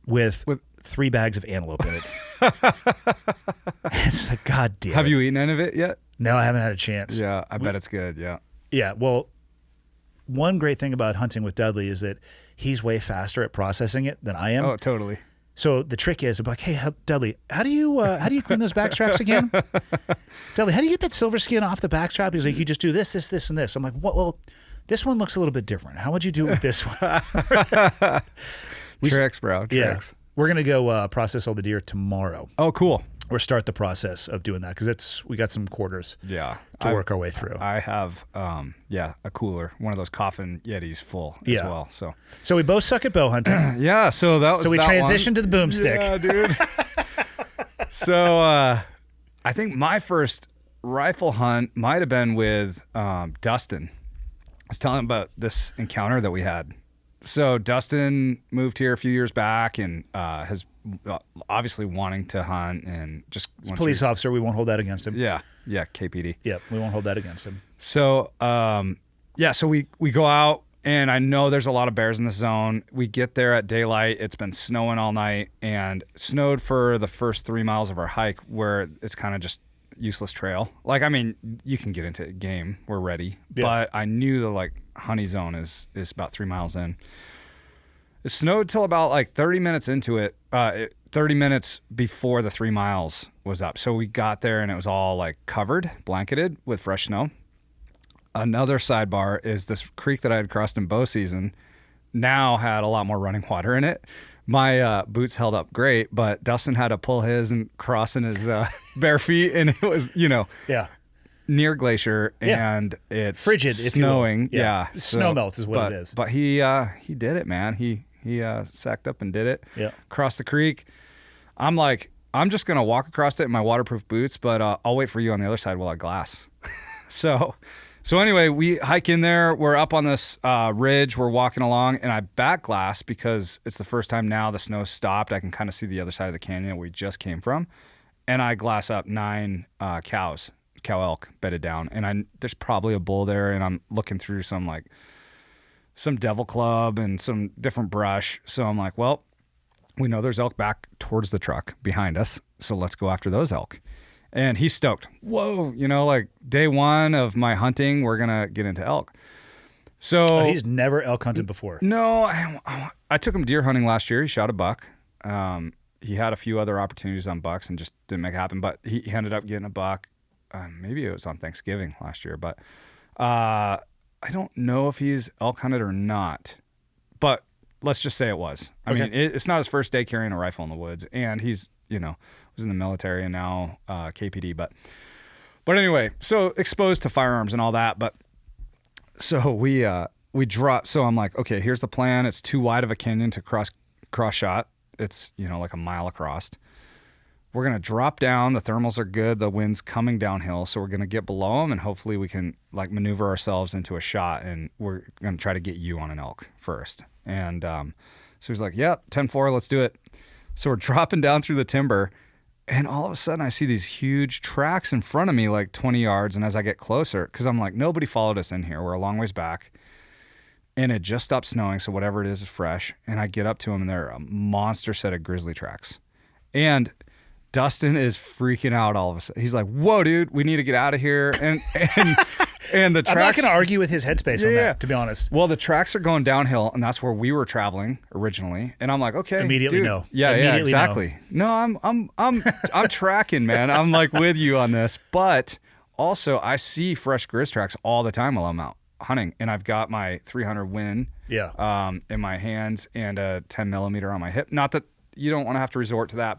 Speaker 1: with 3 bags of antelope in it. It's like, God damn.
Speaker 3: Have you eaten any of it yet?
Speaker 1: No, I haven't had a chance.
Speaker 3: Yeah, I bet it's good. Yeah.
Speaker 1: Yeah. Well, one great thing about hunting with Dudley is that he's way faster at processing it than I am.
Speaker 3: Oh, totally.
Speaker 1: So the trick is, I'm like, hey, Dudley, how do you clean those back straps again? Dudley, how do you get that silver skin off the back strap? He's like, you just do this, this, this, and this. I'm like, well, this one looks a little bit different. How would you do it with this one?
Speaker 3: Tricks, bro. Tricks.
Speaker 1: Yeah. We're going to go process all the deer tomorrow.
Speaker 3: Oh, cool.
Speaker 1: Or start the process of doing that because we got some quarters to work our way through.
Speaker 3: I have, a cooler, one of those coffin Yetis full as well.
Speaker 1: So we both suck at bow hunting.
Speaker 3: Yeah, so that was
Speaker 1: so we transitioned to the boomstick.
Speaker 3: Yeah, dude. So I think my first rifle hunt might have been with Dustin. I was telling him about this encounter that we had. So Dustin moved here a few years back and has obviously wanting to hunt and just
Speaker 1: police officer. We won't hold that against him.
Speaker 3: Yeah, KPD.
Speaker 1: Yep, we won't hold that against him.
Speaker 3: So so we go out and I know there's a lot of bears in the zone. We get there at daylight. It's been snowing all night and snowed for the first 3 miles of our hike where it's kind of just useless trail. Like, I mean, you can get into game. We're ready. Yeah. But I knew the honey zone is about 3 miles in. It snowed till about 30 minutes into it. 30 minutes before the 3 miles was up. So we got there and it was all covered, blanketed with fresh snow. Another sidebar is this creek that I had crossed in bow season now had a lot more running water in it. My boots held up great, but Dustin had to pull his and cross in his bare feet, and it was, near glacier, and it's
Speaker 1: frigid,
Speaker 3: snowing.
Speaker 1: Yeah. Snow melts is what it is.
Speaker 3: But he did it, man. He sacked up and did it.
Speaker 1: Yeah.
Speaker 3: Crossed the creek. I'm like, I'm just gonna walk across it in my waterproof boots, but I'll wait for you on the other side while I glass. So anyway, we hike in there. We're up on this ridge. We're walking along, and I back glass because it's the first time now the snow stopped. I can kind of see the other side of the canyon that we just came from, and I glass up 9 cow elk bedded down, and there's probably a bull there, and I'm looking through some devil club and some different brush. So I'm like, well, we know there's elk back towards the truck behind us, so let's go after those elk. And he's stoked. Whoa, day one of my hunting, we're going to get into elk. So
Speaker 1: he's never elk hunted before.
Speaker 3: No, I took him deer hunting last year. He shot a buck. he had a few other opportunities on bucks and just didn't make it happen. But he ended up getting a buck. Maybe it was on Thanksgiving last year, but I don't know if he's elk hunted or not. But let's just say it was. I mean, it's not his first day carrying a rifle in the woods, and he's, was in the military and now KPD. But anyway, so exposed to firearms and all that. But so we dropped. So I'm like, okay, here's the plan. It's too wide of a canyon to cross shot. It's, like a mile across. We're going to drop down. The thermals are good. The wind's coming downhill. So we're going to get below them, and hopefully we can maneuver ourselves into a shot, and we're going to try to get you on an elk first. And so he's like, yep, 10-4, let's do it. So we're dropping down through the timber, and all of a sudden I see these huge tracks in front of me, like 20 yards. And as I get closer, because I'm like, nobody followed us in here. We're a long ways back. And it just stopped snowing, so whatever it is fresh. And I get up to them, and they're a monster set of grizzly tracks. And Dustin is freaking out all of a sudden. He's like, whoa, dude, we need to get out of here. And the tracks...
Speaker 1: I'm not going to argue with his headspace on that, to be honest.
Speaker 3: Well, the tracks are going downhill, and that's where we were traveling originally. And I'm like, okay,
Speaker 1: immediately
Speaker 3: dude.
Speaker 1: no.
Speaker 3: Yeah,
Speaker 1: immediately
Speaker 3: exactly. No, I'm tracking, man. I'm like with you on this. But also, I see fresh grizz tracks all the time while I'm out hunting, and I've got my 300 Win in my hands and a 10 millimeter on my hip. Not that you don't want to have to resort to that,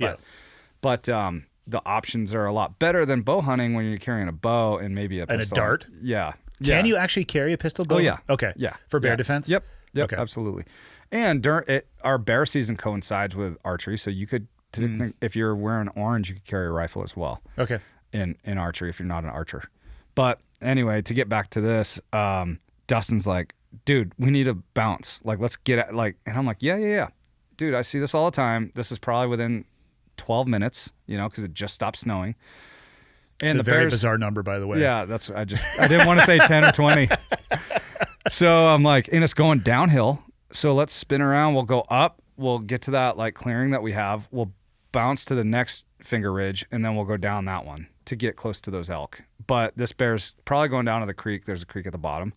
Speaker 3: but the options are a lot better than bow hunting when you're carrying a bow and maybe a pistol.
Speaker 1: And a dart?
Speaker 3: Yeah.
Speaker 1: Can you actually carry a pistol bow?
Speaker 3: Oh, yeah.
Speaker 1: Okay.
Speaker 3: Yeah.
Speaker 1: For bear defense?
Speaker 3: Yep.
Speaker 1: Okay.
Speaker 3: Absolutely. And our bear season coincides with archery, so you could, if you're wearing orange, you could carry a rifle as well.
Speaker 1: Okay.
Speaker 3: In archery if you're not an archer. But anyway, to get back to this, Dustin's like, dude, we need to bounce. Like, let's get at, and I'm like, yeah. Dude, I see this all the time. This is probably within 12 minutes, because it just stopped snowing. And
Speaker 1: it's a very bizarre number, by the way.
Speaker 3: Yeah, I didn't want to say 10 or 20. So I'm like, and it's going downhill. So let's spin around. We'll go up. We'll get to that clearing that we have. We'll bounce to the next finger ridge, and then we'll go down that one to get close to those elk. But this bear's probably going down to the creek. There's a creek at the bottom.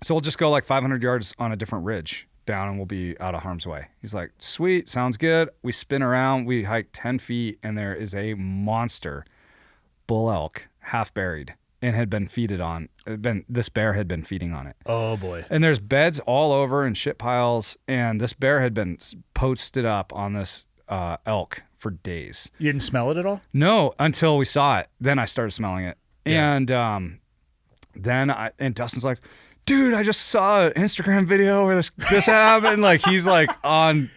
Speaker 3: So we'll just go 500 yards on a different ridge down, and we'll be out of harm's way. He's like, sweet, sounds good. We spin around. We hike 10 feet, and there is a monster bull elk, half buried, and had been feeded on. This bear had been feeding on it.
Speaker 1: Oh, boy.
Speaker 3: And there's beds all over and shit piles, and this bear had been posted up on this elk for days.
Speaker 1: You didn't smell it at all?
Speaker 3: No, until we saw it. Then I started smelling it. Yeah. And Dustin's like, dude, I just saw an Instagram video where this happened. He's on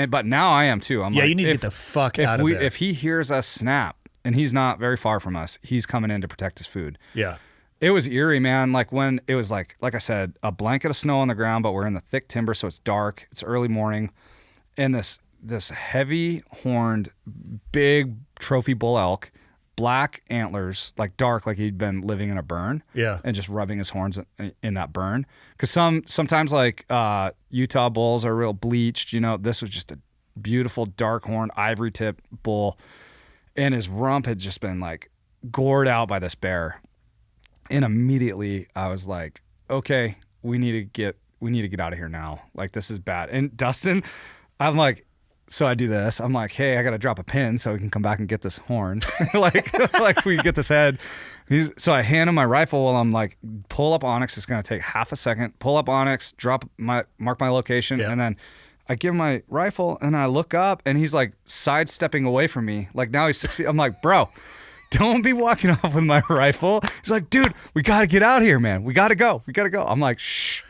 Speaker 3: but now I am too. I'm
Speaker 1: you need to get the fuck out of there.
Speaker 3: If he hears us snap, and he's not very far from us, he's coming in to protect his food.
Speaker 1: Yeah.
Speaker 3: It was eerie, man. When it was like I said, a blanket of snow on the ground, but we're in the thick timber, so it's dark. It's early morning, and this heavy horned, big trophy bull elk, black antlers, dark, like he'd been living in a burn. Yeah. And just rubbing his horns in that burn. Because sometimes Utah bulls are real bleached. This was just a beautiful dark horned ivory tip bull, and his rump had just been gored out by this bear. And immediately I was like, okay, we need to get out of here now. This is bad. And Dustin, I'm like, so I do this. I'm like, hey, I got to drop a pin so we can come back and get this horn. We get this head. So I hand him my rifle while I'm pull up Onyx. It's going to take half a second. Pull up Onyx, mark my location. Yeah. And then I give him my rifle and I look up and he's sidestepping away from me. Now he's 6 feet. I'm like, bro, don't be walking off with my rifle. He's like, dude, we got to get out of here, man. We got to go. I'm like, shh.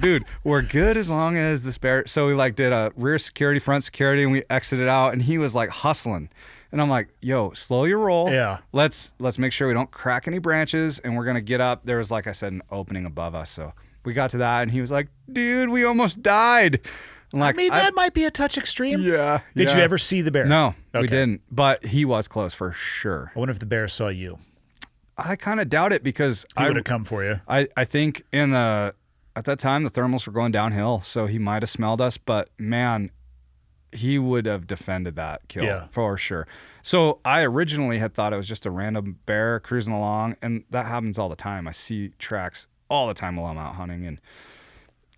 Speaker 3: Dude, we're good as long as this bear. So we did a rear security, front security, and we exited out, and he was hustling. And I'm like, yo, slow your roll. Yeah. Let's make sure we don't crack any branches, and we're gonna get up. There was, I said, an opening above us. So we got to that, and he was like, dude, we almost died. I'm like,
Speaker 1: that might be a touch extreme.
Speaker 3: Yeah.
Speaker 1: Did you ever see the bear?
Speaker 3: No, we didn't. But he was close for sure.
Speaker 1: I wonder if the bear saw you.
Speaker 3: I kind of doubt it because
Speaker 1: he would have come for you.
Speaker 3: I think at that time, the thermals were going downhill, so he might have smelled us, but man, he would have defended that kill for sure. So I originally had thought it was just a random bear cruising along, and that happens all the time. I see tracks all the time while I'm out hunting, and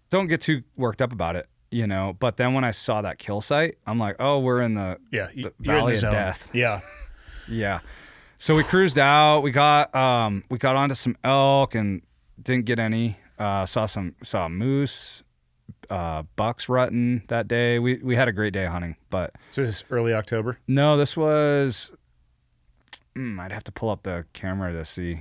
Speaker 3: don't get too worked up about it. you know. But then when I saw that kill site, I'm like, oh, we're in the
Speaker 1: you're in
Speaker 3: Valley
Speaker 1: the
Speaker 3: of
Speaker 1: zone.
Speaker 3: Death.
Speaker 1: Yeah.
Speaker 3: Yeah. So we cruised out. We got onto some elk and didn't get any. Saw moose, bucks rutting that day. We had a great day hunting, but
Speaker 1: So this is early October?
Speaker 3: no, this was I'd have to pull up the camera to see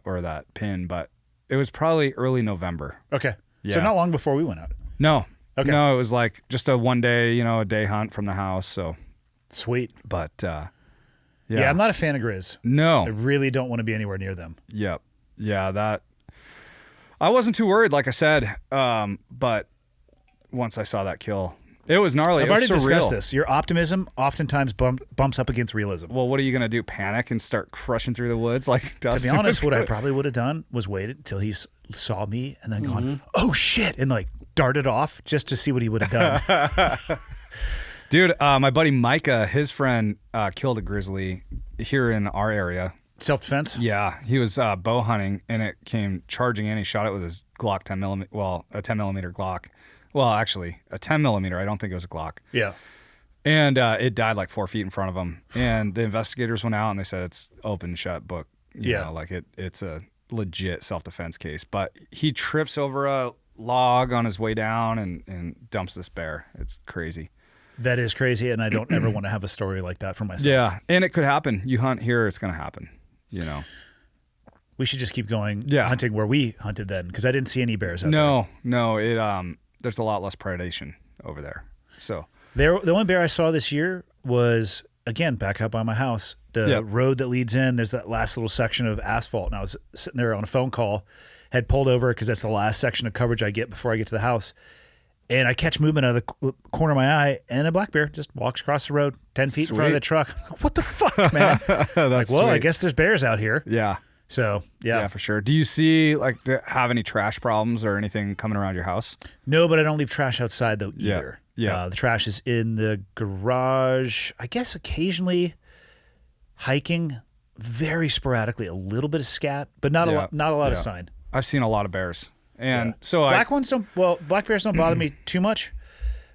Speaker 3: or that pin, but it was probably early November.
Speaker 1: Okay.
Speaker 3: Yeah.
Speaker 1: So not long before we went out.
Speaker 3: No.
Speaker 1: Okay.
Speaker 3: No, it was like just a one day, a day hunt from the house. So,
Speaker 1: Sweet.
Speaker 3: but
Speaker 1: Yeah, I'm not a fan of Grizz. I
Speaker 3: No.
Speaker 1: really don't want to be anywhere near them.
Speaker 3: Yep. Yeah, that I wasn't too worried, like I said. But once I saw that kill, it was gnarly.
Speaker 1: I've
Speaker 3: It was
Speaker 1: already
Speaker 3: surreal.
Speaker 1: discussed this. Your optimism oftentimes bumps up against realism.
Speaker 3: Well, what are you gonna do? Panic and start crushing through the woods like
Speaker 1: To
Speaker 3: Dustin?
Speaker 1: be honest, what I probably would have done was waited until he saw me and then gone, oh shit, and like darted off just to see what he would have done.
Speaker 3: Dude, my buddy Micah, his friend killed a grizzly here in our area.
Speaker 1: Self-defense?
Speaker 3: Yeah, he was bow hunting and it came charging in. He shot it with his Glock 10 millimeter. Well, a 10 millimeter Glock. Well, actually, a 10 millimeter. I don't think it was a Glock.
Speaker 1: Yeah.
Speaker 3: And it died like 4 feet in front of him. And the investigators went out and they said it's open shut book. You know, like it's a legit self-defense case. But he trips over a log on his way down and dumps this bear. It's crazy.
Speaker 1: That is crazy, and I don't ever want to have a story like that for myself.
Speaker 3: Yeah, and it could happen. You hunt here, it's going to happen,
Speaker 1: We should just keep going
Speaker 3: Yeah.
Speaker 1: hunting where we hunted then, because I didn't see any bears out there.
Speaker 3: No, it there's a lot less predation over there. So
Speaker 1: The only bear I saw this year was, again, back up by my house. The
Speaker 3: Yep.
Speaker 1: road that leads in, there's that last little section of asphalt, and I was sitting there on a phone call, had pulled over because that's the last section of coverage I get before I get to the house. And I catch movement out of the corner of my eye, and a black bear just walks across the road 10 feet in front of the truck. What the fuck, man?
Speaker 3: that's
Speaker 1: I
Speaker 3: sweet.
Speaker 1: guess there's bears out here.
Speaker 3: Yeah.
Speaker 1: So, yeah.
Speaker 3: For sure. Do you see have any trash problems or anything coming around your house?
Speaker 1: No, but I don't leave trash outside, though, either.
Speaker 3: Yeah.
Speaker 1: The trash is in the garage. I guess occasionally hiking, very sporadically, a little bit of scat, but not a lot of sign.
Speaker 3: I've seen a lot of bears. And so
Speaker 1: black bears don't bother me too much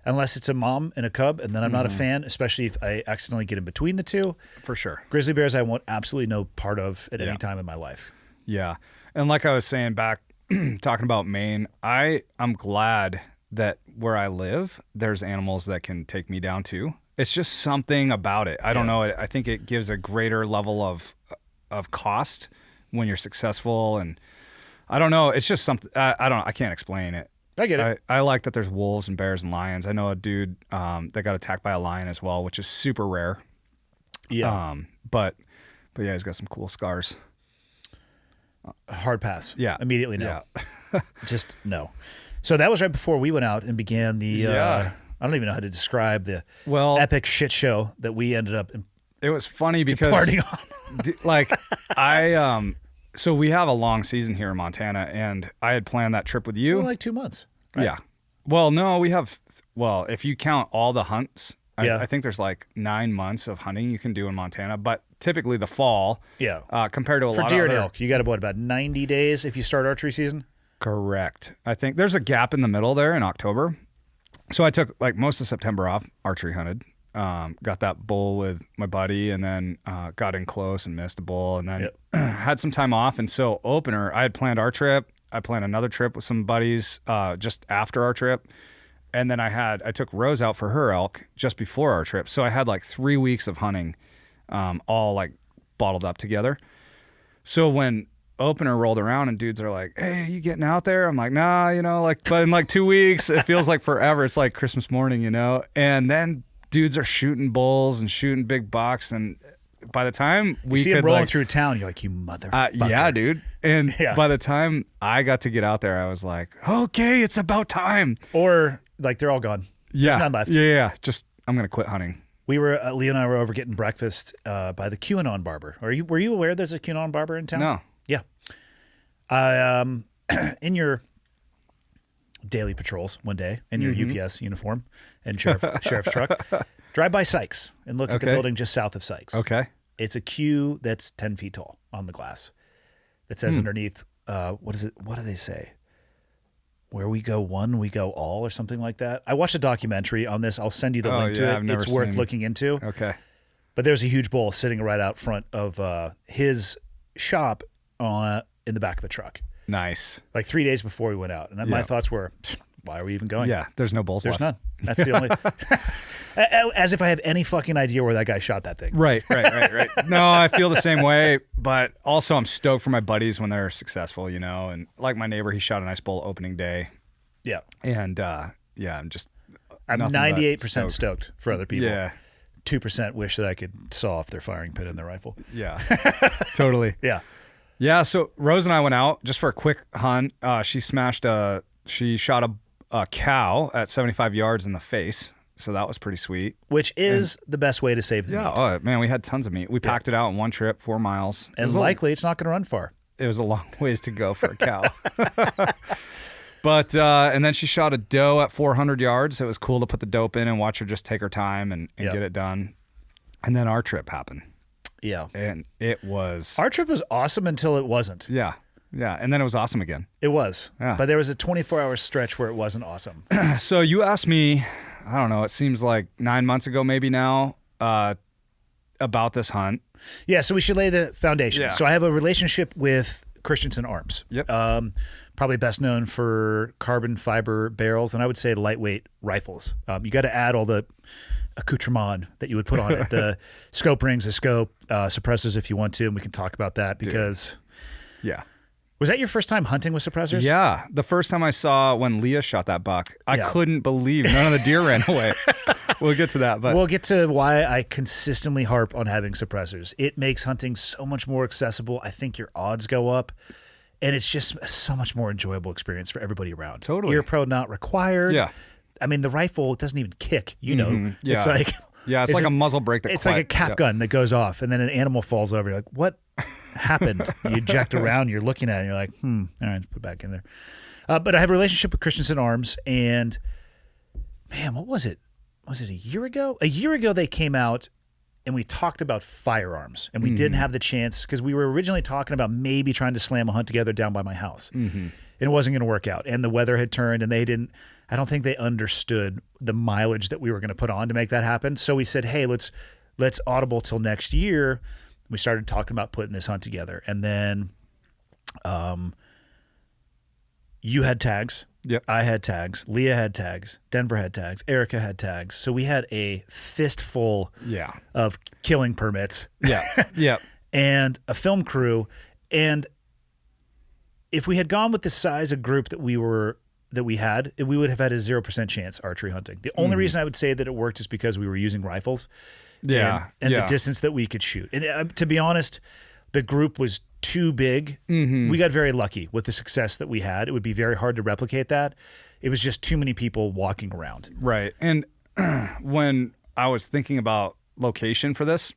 Speaker 1: unless it's a mom and a cub, and then I'm not a fan, especially if I accidentally get in between the two.
Speaker 3: For sure.
Speaker 1: Grizzly bears I want absolutely no part of at any time in my life.
Speaker 3: Yeah. And like I was saying back talking about Maine, I'm glad that where I live, there's animals that can take me down too. It's just something about it. I don't know. I think it gives a greater level of cost when you're successful, and I don't know. It's just something. I can't explain it.
Speaker 1: I get it.
Speaker 3: I like that there's wolves and bears and lions. I know a dude that got attacked by a lion as well, which is super rare.
Speaker 1: Yeah.
Speaker 3: But yeah, he's got some cool scars.
Speaker 1: Hard pass.
Speaker 3: Yeah.
Speaker 1: Immediately no.
Speaker 3: Yeah.
Speaker 1: Just no. So that was right before we went out and began the,
Speaker 3: Yeah.
Speaker 1: I don't even know how to describe the
Speaker 3: Well,
Speaker 1: epic shit show that we ended up
Speaker 3: it was funny because
Speaker 1: departing on.
Speaker 3: So we have a long season here in Montana, and I had planned that trip with
Speaker 1: It's
Speaker 3: you.
Speaker 1: only like 2 months. Right?
Speaker 3: Yeah. Well, no, we have. Well, if you count all the hunts,
Speaker 1: Yeah.
Speaker 3: I think there's like 9 months of hunting you can do in Montana. But typically the fall,
Speaker 1: Yeah.
Speaker 3: compared to a
Speaker 1: For
Speaker 3: lot
Speaker 1: deer
Speaker 3: of
Speaker 1: and
Speaker 3: other,
Speaker 1: elk, you got about 90 days if you start archery season.
Speaker 3: correct. I think there's a gap in the middle there in October. So I took like most of September off, archery hunted. Got that bull with my buddy, and then got in close and missed a bull, and then had some time off. And so opener, I had planned our trip. I planned another trip with some buddies just after our trip, and then I took Rose out for her elk just before our trip. So I had like 3 weeks of hunting, all like bottled up together. So when opener rolled around and dudes are like, "Hey, you getting out there?" I'm like, "Nah, but in like 2 weeks, it feels like forever. It's like Christmas morning, And then dudes are shooting bulls and shooting big bucks, and by the time we
Speaker 1: see
Speaker 3: could
Speaker 1: him rolling through town, you're like, you motherfucker.
Speaker 3: yeah, dude. And
Speaker 1: Yeah.
Speaker 3: by the time I got to get out there, I was like, okay, it's about time.
Speaker 1: Or like they're all gone.
Speaker 3: Yeah,
Speaker 1: There's none left.
Speaker 3: yeah. Just I'm gonna quit hunting.
Speaker 1: We were Leo and I were over getting breakfast by the QAnon barber. Were you aware there's a QAnon barber in town?
Speaker 3: No.
Speaker 1: Yeah. In your daily patrols one day in your UPS uniform and sheriff's truck, drive by Sykes and look at the
Speaker 3: Okay.
Speaker 1: building just south of Sykes.
Speaker 3: Okay.
Speaker 1: It's a Q that's 10 feet tall on the glass that says underneath, what is it? What do they say? Where we go one, we go all, or something like that. I watched a documentary on this. I'll send you the link to it.
Speaker 3: I've never
Speaker 1: It's worth
Speaker 3: seen-
Speaker 1: looking into.
Speaker 3: Okay.
Speaker 1: But there's a huge bull sitting right out front of his shop in the back of a truck,
Speaker 3: Nice.
Speaker 1: like 3 days before we went out. And then my thoughts were, why are we even going?
Speaker 3: Yeah, there's no bulls
Speaker 1: There's
Speaker 3: left.
Speaker 1: none. That's the only. As if I have any fucking idea where that guy shot that thing.
Speaker 3: Right. No, I feel the same way, but also I'm stoked for my buddies when they're successful, you know. And like my neighbor, he shot a nice bull opening day,
Speaker 1: Yeah.
Speaker 3: and I'm
Speaker 1: I'm
Speaker 3: nothing but
Speaker 1: 98% stoked for other people.
Speaker 3: Yeah,
Speaker 1: 2% wish that I could saw off their firing pin in their rifle.
Speaker 3: yeah, totally.
Speaker 1: Yeah.
Speaker 3: Yeah. So Rose and I went out just for a quick hunt. She shot a cow at 75 yards in the face. So that was pretty sweet.
Speaker 1: Which is the best way to save the meat.
Speaker 3: Oh man, we had tons of meat. We packed it out in one trip, 4 miles.
Speaker 1: And likely it's not going to run far.
Speaker 3: It was a long ways to go for a cow. But and then she shot a doe at 400 yards. It was cool to put the dope in and watch her just take her time and get it done. And then our trip happened.
Speaker 1: Yeah.
Speaker 3: And it was...
Speaker 1: Our trip was awesome until it wasn't.
Speaker 3: Yeah. And then it was awesome again.
Speaker 1: It was.
Speaker 3: Yeah.
Speaker 1: But there was a 24-hour stretch where it wasn't awesome.
Speaker 3: So you asked me, I don't know, it seems like 9 months ago maybe now, about this hunt.
Speaker 1: Yeah, so we should lay the foundation.
Speaker 3: Yeah.
Speaker 1: So I have a relationship with Christensen Arms.
Speaker 3: Yep.
Speaker 1: Probably best known for carbon fiber barrels, and I would say lightweight rifles. You got to add all the accoutrement that you would put on it. The scope rings, the scope, suppressors if you want to, and we can talk about that because...
Speaker 3: Yeah.
Speaker 1: Was that your first time hunting with suppressors?
Speaker 3: Yeah. The first time I saw when Leah shot that buck, I
Speaker 1: Yeah.
Speaker 3: couldn't believe none of the deer ran away. We'll get to that. But
Speaker 1: We'll get to why I consistently harp on having suppressors. It makes hunting so much more accessible. I think your odds go up, and it's just a so much more enjoyable experience for everybody around.
Speaker 3: Totally.
Speaker 1: Ear pro not required.
Speaker 3: Yeah.
Speaker 1: I mean, the rifle doesn't even kick, you know.
Speaker 3: Yeah.
Speaker 1: It's like...
Speaker 3: yeah, it's like a muzzle brake that
Speaker 1: It's like a cap gun that goes off, and then an animal falls over. You're like, what happened? You eject around, you're looking at it, and you're like, all right, put it back in there. But I have a relationship with Christensen Arms, and man, what was it? Was it a year ago? A year ago, they came out, and we talked about firearms, and we didn't have the chance, because we were originally talking about maybe trying to slam a hunt together down by my house. And it wasn't going to work out, and the weather had turned, and they didn't... I don't think they understood the mileage that we were going to put on to make that happen. So we said, hey, let's audible till next year. We started talking about putting this hunt together. And then you had tags.
Speaker 3: Yep.
Speaker 1: I had tags. Leah had tags. Denver had tags. Erica had tags. So we had a fistful of killing permits.
Speaker 3: Yeah. Yeah.
Speaker 1: And a film crew. And if we had gone with the size of group that we had, we would have had a 0% chance archery hunting. The only reason I would say that it worked is because we were using rifles.
Speaker 3: Yeah.
Speaker 1: And the distance that we could shoot. And to be honest, the group was too big. We got very lucky with the success that we had. It would be very hard to replicate that. It was just too many people walking around.
Speaker 3: Right. And when I was thinking about location for this,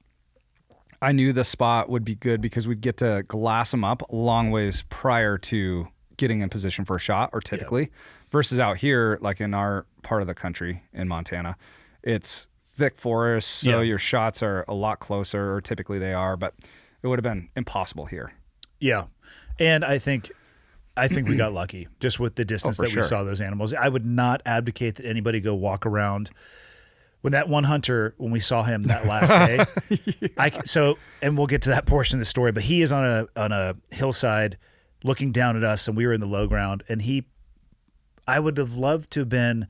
Speaker 3: I knew the spot would be good because we'd get to glass them up a long ways prior to getting in position for a shot, or typically, versus out here, like in our part of the country in Montana, it's thick forest, so your shots are a lot closer, or typically they are, but it would have been impossible here.
Speaker 1: Yeah. And I think we got lucky just with the distance that we saw those animals. I would not advocate that anybody go walk around. When that one hunter, when we saw him that last day, and we'll get to that portion of the story, but he is on a hillside looking down at us, and we were in the low ground, and I would have loved to have been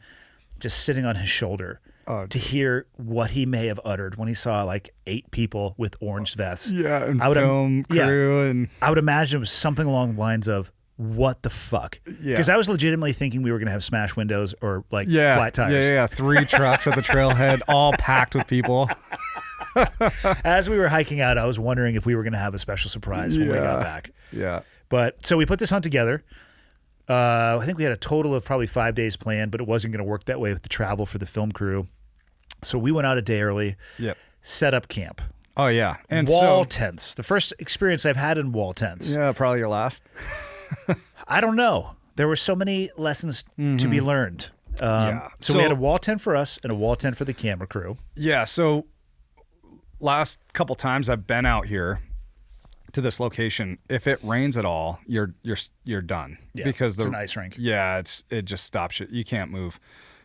Speaker 1: just sitting on his shoulder to hear what he may have uttered when he saw like 8 people with orange vests.
Speaker 3: Yeah, and
Speaker 1: film
Speaker 3: crew. And
Speaker 1: I would imagine it was something along the lines of, what the fuck? Because I was legitimately thinking we were going to have smash windows or like flat tires.
Speaker 3: Yeah. 3 trucks at the trailhead, all packed with people.
Speaker 1: As we were hiking out, I was wondering if we were going to have a special surprise when we got back.
Speaker 3: Yeah.
Speaker 1: But so we put this hunt together. I think we had a total of probably 5 days planned, but it wasn't going to work that way with the travel for the film crew. So we went out a day early, set up camp.
Speaker 3: Oh, yeah. And
Speaker 1: wall tents. The first experience I've had in wall tents.
Speaker 3: Yeah, probably your last.
Speaker 1: I don't know. There were so many lessons to be learned. So we had a wall tent for us and a wall tent for the camera crew.
Speaker 3: Yeah, so last couple times I've been out here, to this location. If it rains at all, you're done.
Speaker 1: Yeah,
Speaker 3: because
Speaker 1: it's an ice rink.
Speaker 3: Yeah, it just stops you. You can't move.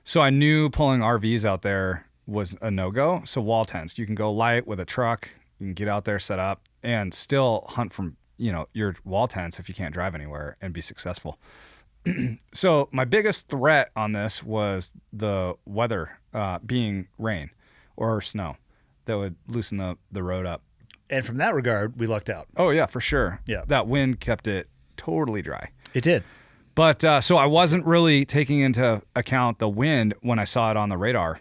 Speaker 3: So I knew pulling RVs out there was a no-go. So wall tents, you can go light with a truck. You can get out there, set up, and still hunt from, your wall tents if you can't drive anywhere and be successful. So my biggest threat on this was the weather being rain or snow that would loosen the road up.
Speaker 1: And from that regard, we lucked out.
Speaker 3: Oh, yeah, for sure.
Speaker 1: Yeah.
Speaker 3: That wind kept it totally dry.
Speaker 1: It did.
Speaker 3: But so I wasn't really taking into account the wind when I saw it on the radar.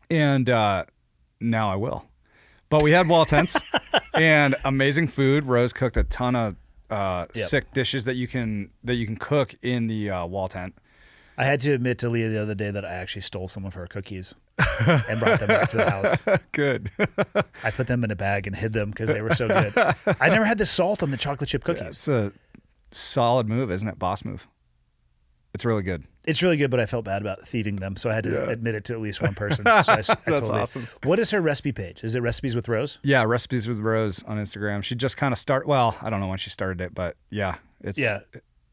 Speaker 3: And now I will. But we had wall tents and amazing food. Rose cooked a ton of sick dishes that you can cook in the wall tent.
Speaker 1: I had to admit to Leah the other day that I actually stole some of her cookies and brought them back to the house.
Speaker 3: Good.
Speaker 1: I put them in a bag and hid them because they were so good. I never had the salt on the chocolate chip cookies.
Speaker 3: Yeah, it's a solid move, isn't it? Boss move. It's really good.
Speaker 1: It's really good, but I felt bad about thieving them, so I had to admit it to at least one person. So I
Speaker 3: That's awesome.
Speaker 1: What is her recipe page? Is it Recipes with Rose?
Speaker 3: Yeah, Recipes with Rose on Instagram. She just kind of I don't know when she started it, but yeah.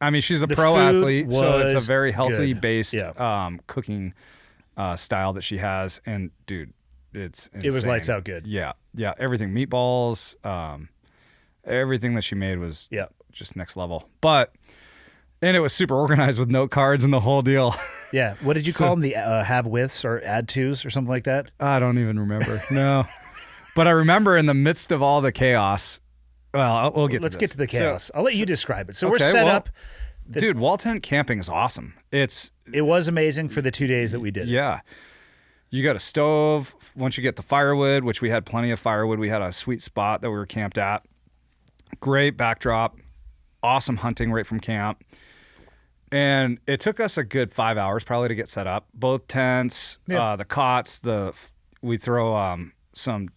Speaker 3: I mean, she's a pro athlete, so it's a very healthy based cooking style that she has. And dude, it's insane.
Speaker 1: It was lights out good.
Speaker 3: Yeah. Yeah. Everything, meatballs, everything that she made was just next level. And it was super organized with note cards and the whole deal.
Speaker 1: Yeah. What did you call them? The have withs or add tos or something like that?
Speaker 3: I don't even remember. No. But I remember in the midst of all the chaos, well, we'll get to this.
Speaker 1: Let's get to the chaos. I'll let you describe it. So we're set up.
Speaker 3: Dude, wall tent camping is awesome. It
Speaker 1: was amazing for the 2 days that we did.
Speaker 3: Yeah. You got a stove. Once you get the firewood, which we had plenty of firewood, we had a sweet spot that we were camped at. Great backdrop. Awesome hunting right from camp. And it took us a good 5 hours probably to get set up. Both tents, the cots, we throw some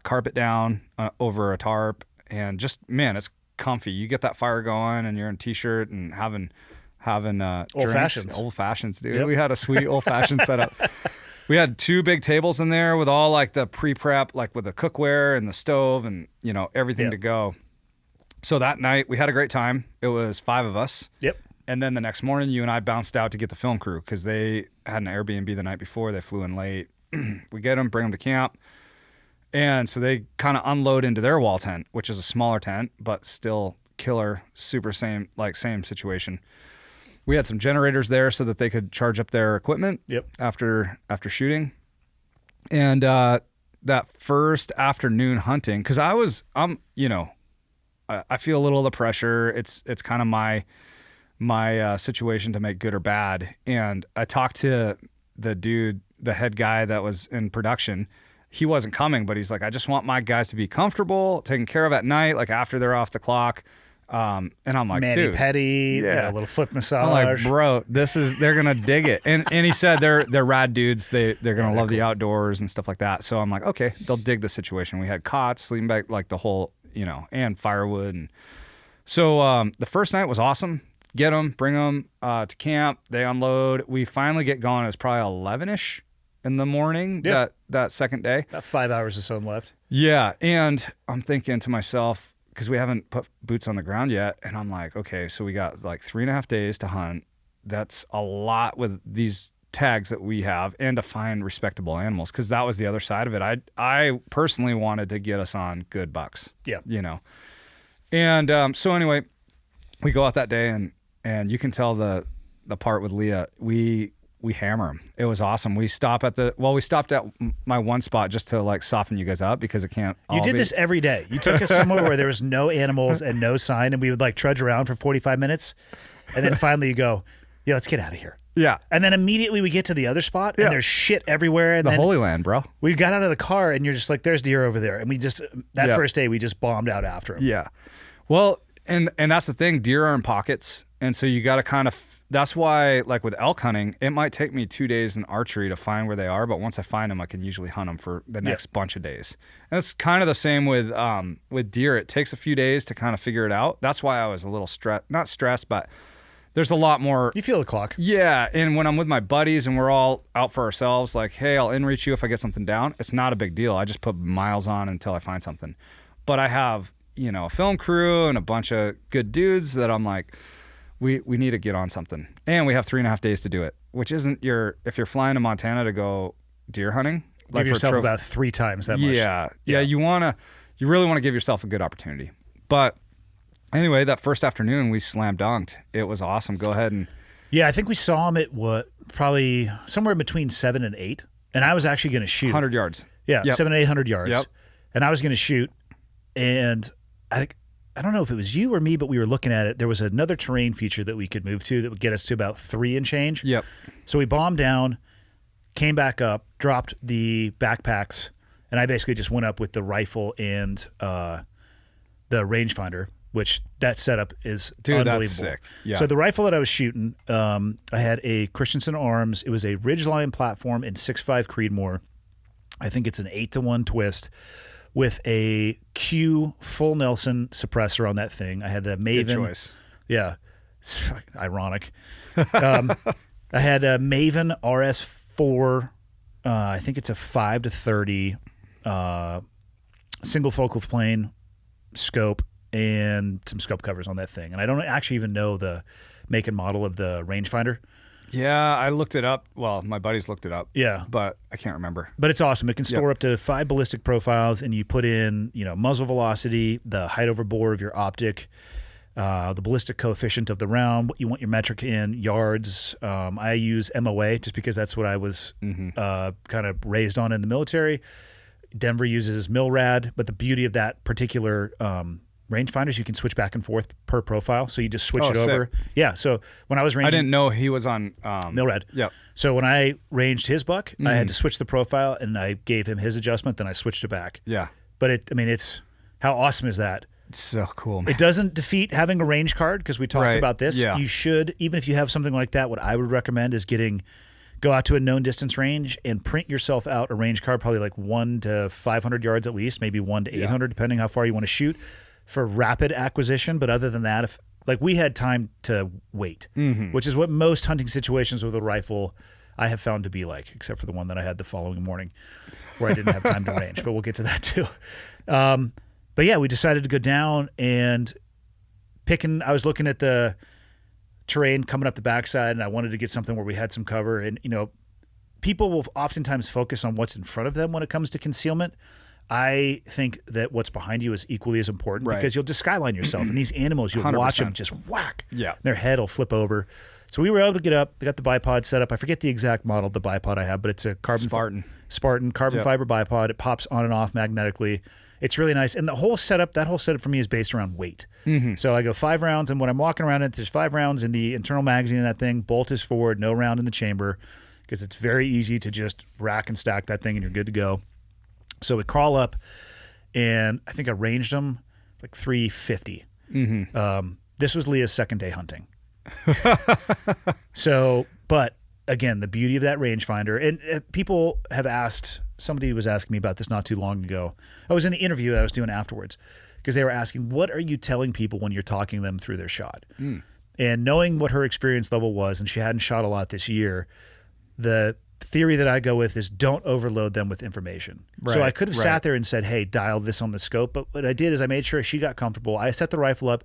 Speaker 3: carpet down over a tarp, and just, man, it's comfy. You get that fire going and you're in a t-shirt and having
Speaker 1: old
Speaker 3: fashions, dude. Yep. We had a sweet old fashioned setup. We had 2 big tables in there with all like the pre-prep, like with the cookware and the stove and everything to go. So that night we had a great time. It was 5 of us.
Speaker 1: Yep.
Speaker 3: And then the next morning you and I bounced out to get the film crew because they had an Airbnb the night before. They flew in late. We get them, bring them to camp. And so they kind of unload into their wall tent, which is a smaller tent, but still killer, super same situation. We had some generators there so that they could charge up their equipment after shooting. And that first afternoon hunting, because I feel a little of the pressure. It's kind of my situation to make good or bad. And I talked to the head guy that was in production. He wasn't coming, but he's like, I just want my guys to be comfortable, taken care of at night, like after they're off the clock. And I'm like,
Speaker 1: Manny
Speaker 3: dude,
Speaker 1: petty, a little foot massage.
Speaker 3: I'm like, bro, they're gonna dig it. And he said they're rad dudes. They're gonna love the outdoors and stuff like that. So I'm like, okay, they'll dig the situation. We had cots, sleeping bag, like the whole, and firewood. And so the first night was awesome. Get them, bring them to camp. They unload. We finally get going. It's probably 11ish in the morning.
Speaker 1: Yeah.
Speaker 3: That second day.
Speaker 1: About 5 hours or so left.
Speaker 3: Yeah, and I'm thinking to myself, because we haven't put boots on the ground yet, and I'm like, okay, so we got like 3.5 days to hunt. That's a lot with these tags that we have, and to find respectable animals, because that was the other side of it. I personally wanted to get us on good bucks.
Speaker 1: Yeah.
Speaker 3: And so anyway, we go out that day, and you can tell the part with Leah, we hammer them. It was awesome. We stopped at my one spot just to like soften you guys up because it can't.
Speaker 1: You did this every day. You took us somewhere where there was no animals and no sign, and we would like trudge around for 45 minutes, and then finally you go, yeah, let's get out of here.
Speaker 3: Yeah.
Speaker 1: And then immediately we get to the other spot, and there's shit everywhere. And
Speaker 3: the
Speaker 1: then
Speaker 3: Holy Land, bro.
Speaker 1: We got out of the car, and you're just like, there's deer over there, and we just first day we just bombed out after them.
Speaker 3: Yeah. Well, and that's the thing. Deer are in pockets, and so you got to kind of. That's why, like with elk hunting, it might take me 2 days in archery to find where they are, but once I find them, I can usually hunt them for the next bunch of days. And it's kind of the same with deer. It takes a few days to kind of figure it out. That's why I was a little not stressed, but there's a lot more.
Speaker 1: You feel the clock.
Speaker 3: Yeah, and when I'm with my buddies and we're all out for ourselves, like, hey, I'll in-reach you if I get something down. It's not a big deal. I just put miles on until I find something. But I have a film crew and a bunch of good dudes that I'm like, we need to get on something. And we have 3.5 days to do it, which isn't if you're flying to Montana to go deer hunting.
Speaker 1: Give yourself about 3 times that much.
Speaker 3: Yeah. You really want to give yourself a good opportunity. But anyway, that first afternoon we slam dunked. It was awesome. Go ahead and.
Speaker 1: Yeah, I think we saw him at probably somewhere between 7 and 8. And I was actually going to shoot
Speaker 3: 100 yards.
Speaker 1: Yeah,
Speaker 3: yep.
Speaker 1: 700 to 800 yards.
Speaker 3: Yep.
Speaker 1: And I was going to shoot, and I don't know if it was you or me, but we were looking at it. There was another terrain feature that we could move to that would get us to about 3 and change.
Speaker 3: Yep.
Speaker 1: So we bombed down, came back up, dropped the backpacks, and I basically just went up with the rifle and the rangefinder, which that setup is unbelievable.
Speaker 3: That's sick. Yeah.
Speaker 1: So the rifle that I was shooting, I had a Christensen Arms. It was a Ridgeline platform in 6.5 Creedmoor. I think it's an 8-to-1 twist with a Q full Nelson suppressor on that thing. I had the Maven.
Speaker 3: Good choice.
Speaker 1: Yeah. It's ironic. I had a Maven RS4. I think it's a 5-to-30 single focal plane scope and some scope covers on that thing. And I don't actually even know the make and model of the rangefinder.
Speaker 3: Yeah, I looked it up. Well, my buddies looked it up.
Speaker 1: Yeah.
Speaker 3: But I can't remember.
Speaker 1: But it's awesome. It can store up to 5 ballistic profiles, and you put in, muzzle velocity, the height over bore of your optic, the ballistic coefficient of the round, what you want your metric in, yards. I use MOA just because that's what I was kind of raised on in the military. Denver uses MILRAD, but the beauty of that particular rangefinders, you can switch back and forth per profile, so you just switch it over.
Speaker 3: Sick.
Speaker 1: Yeah, so when I was ranging,
Speaker 3: I didn't know he was on
Speaker 1: MILRAD.
Speaker 3: Yep.
Speaker 1: So when I ranged his buck, I had to switch the profile, and I gave him his adjustment, then I switched it back.
Speaker 3: Yeah.
Speaker 1: But it's how awesome is that?
Speaker 3: It's so cool, man.
Speaker 1: It doesn't defeat having a range card, because we talked about this.
Speaker 3: Yeah.
Speaker 1: You should, even if you have something like that, what I would recommend is go out to a known distance range and print yourself out a range card, probably like 1 to 500 yards at least, maybe 1 to 800, depending how far you want to shoot, for rapid acquisition. But other than that, if we had time to wait, which is what most hunting situations with a rifle I have found to be like, except for the one that I had the following morning where I didn't have time to range, but we'll get to that too. But yeah, we decided to go down and I was looking at the terrain coming up the backside, and I wanted to get something where we had some cover. And, people will oftentimes focus on what's in front of them when it comes to concealment. I think that what's behind you is equally as important, because you'll just skyline yourself, and these animals, you'll
Speaker 3: 100%.
Speaker 1: watch them just whack.
Speaker 3: Yeah.
Speaker 1: Their head will flip over. So we were able to get up. I got the bipod set up. I forget the exact model of the bipod I have, but it's a Spartan carbon fiber bipod. It pops on and off magnetically. It's really nice. And that whole setup for me is based around weight. So I go 5 rounds, and when I'm walking around it, there's 5 rounds in the internal magazine of that thing. Bolt is forward, no round in the chamber, because it's very easy to just rack and stack that thing, and you're good to go. So we crawl up, and I think I ranged them like 350. This was Leah's second day hunting. But again, the beauty of that rangefinder, and people have asked, somebody was asking me about this not too long ago. I was in the interview that I was doing afterwards, because they were asking, what are you telling people when you're talking them through their shot? And knowing what her experience level was, and she hadn't shot a lot this year, the theory that I go with is don't overload them with information. So I could have sat there and said, hey, dial this on the scope. But what I did is I made sure she got comfortable. I set the rifle up,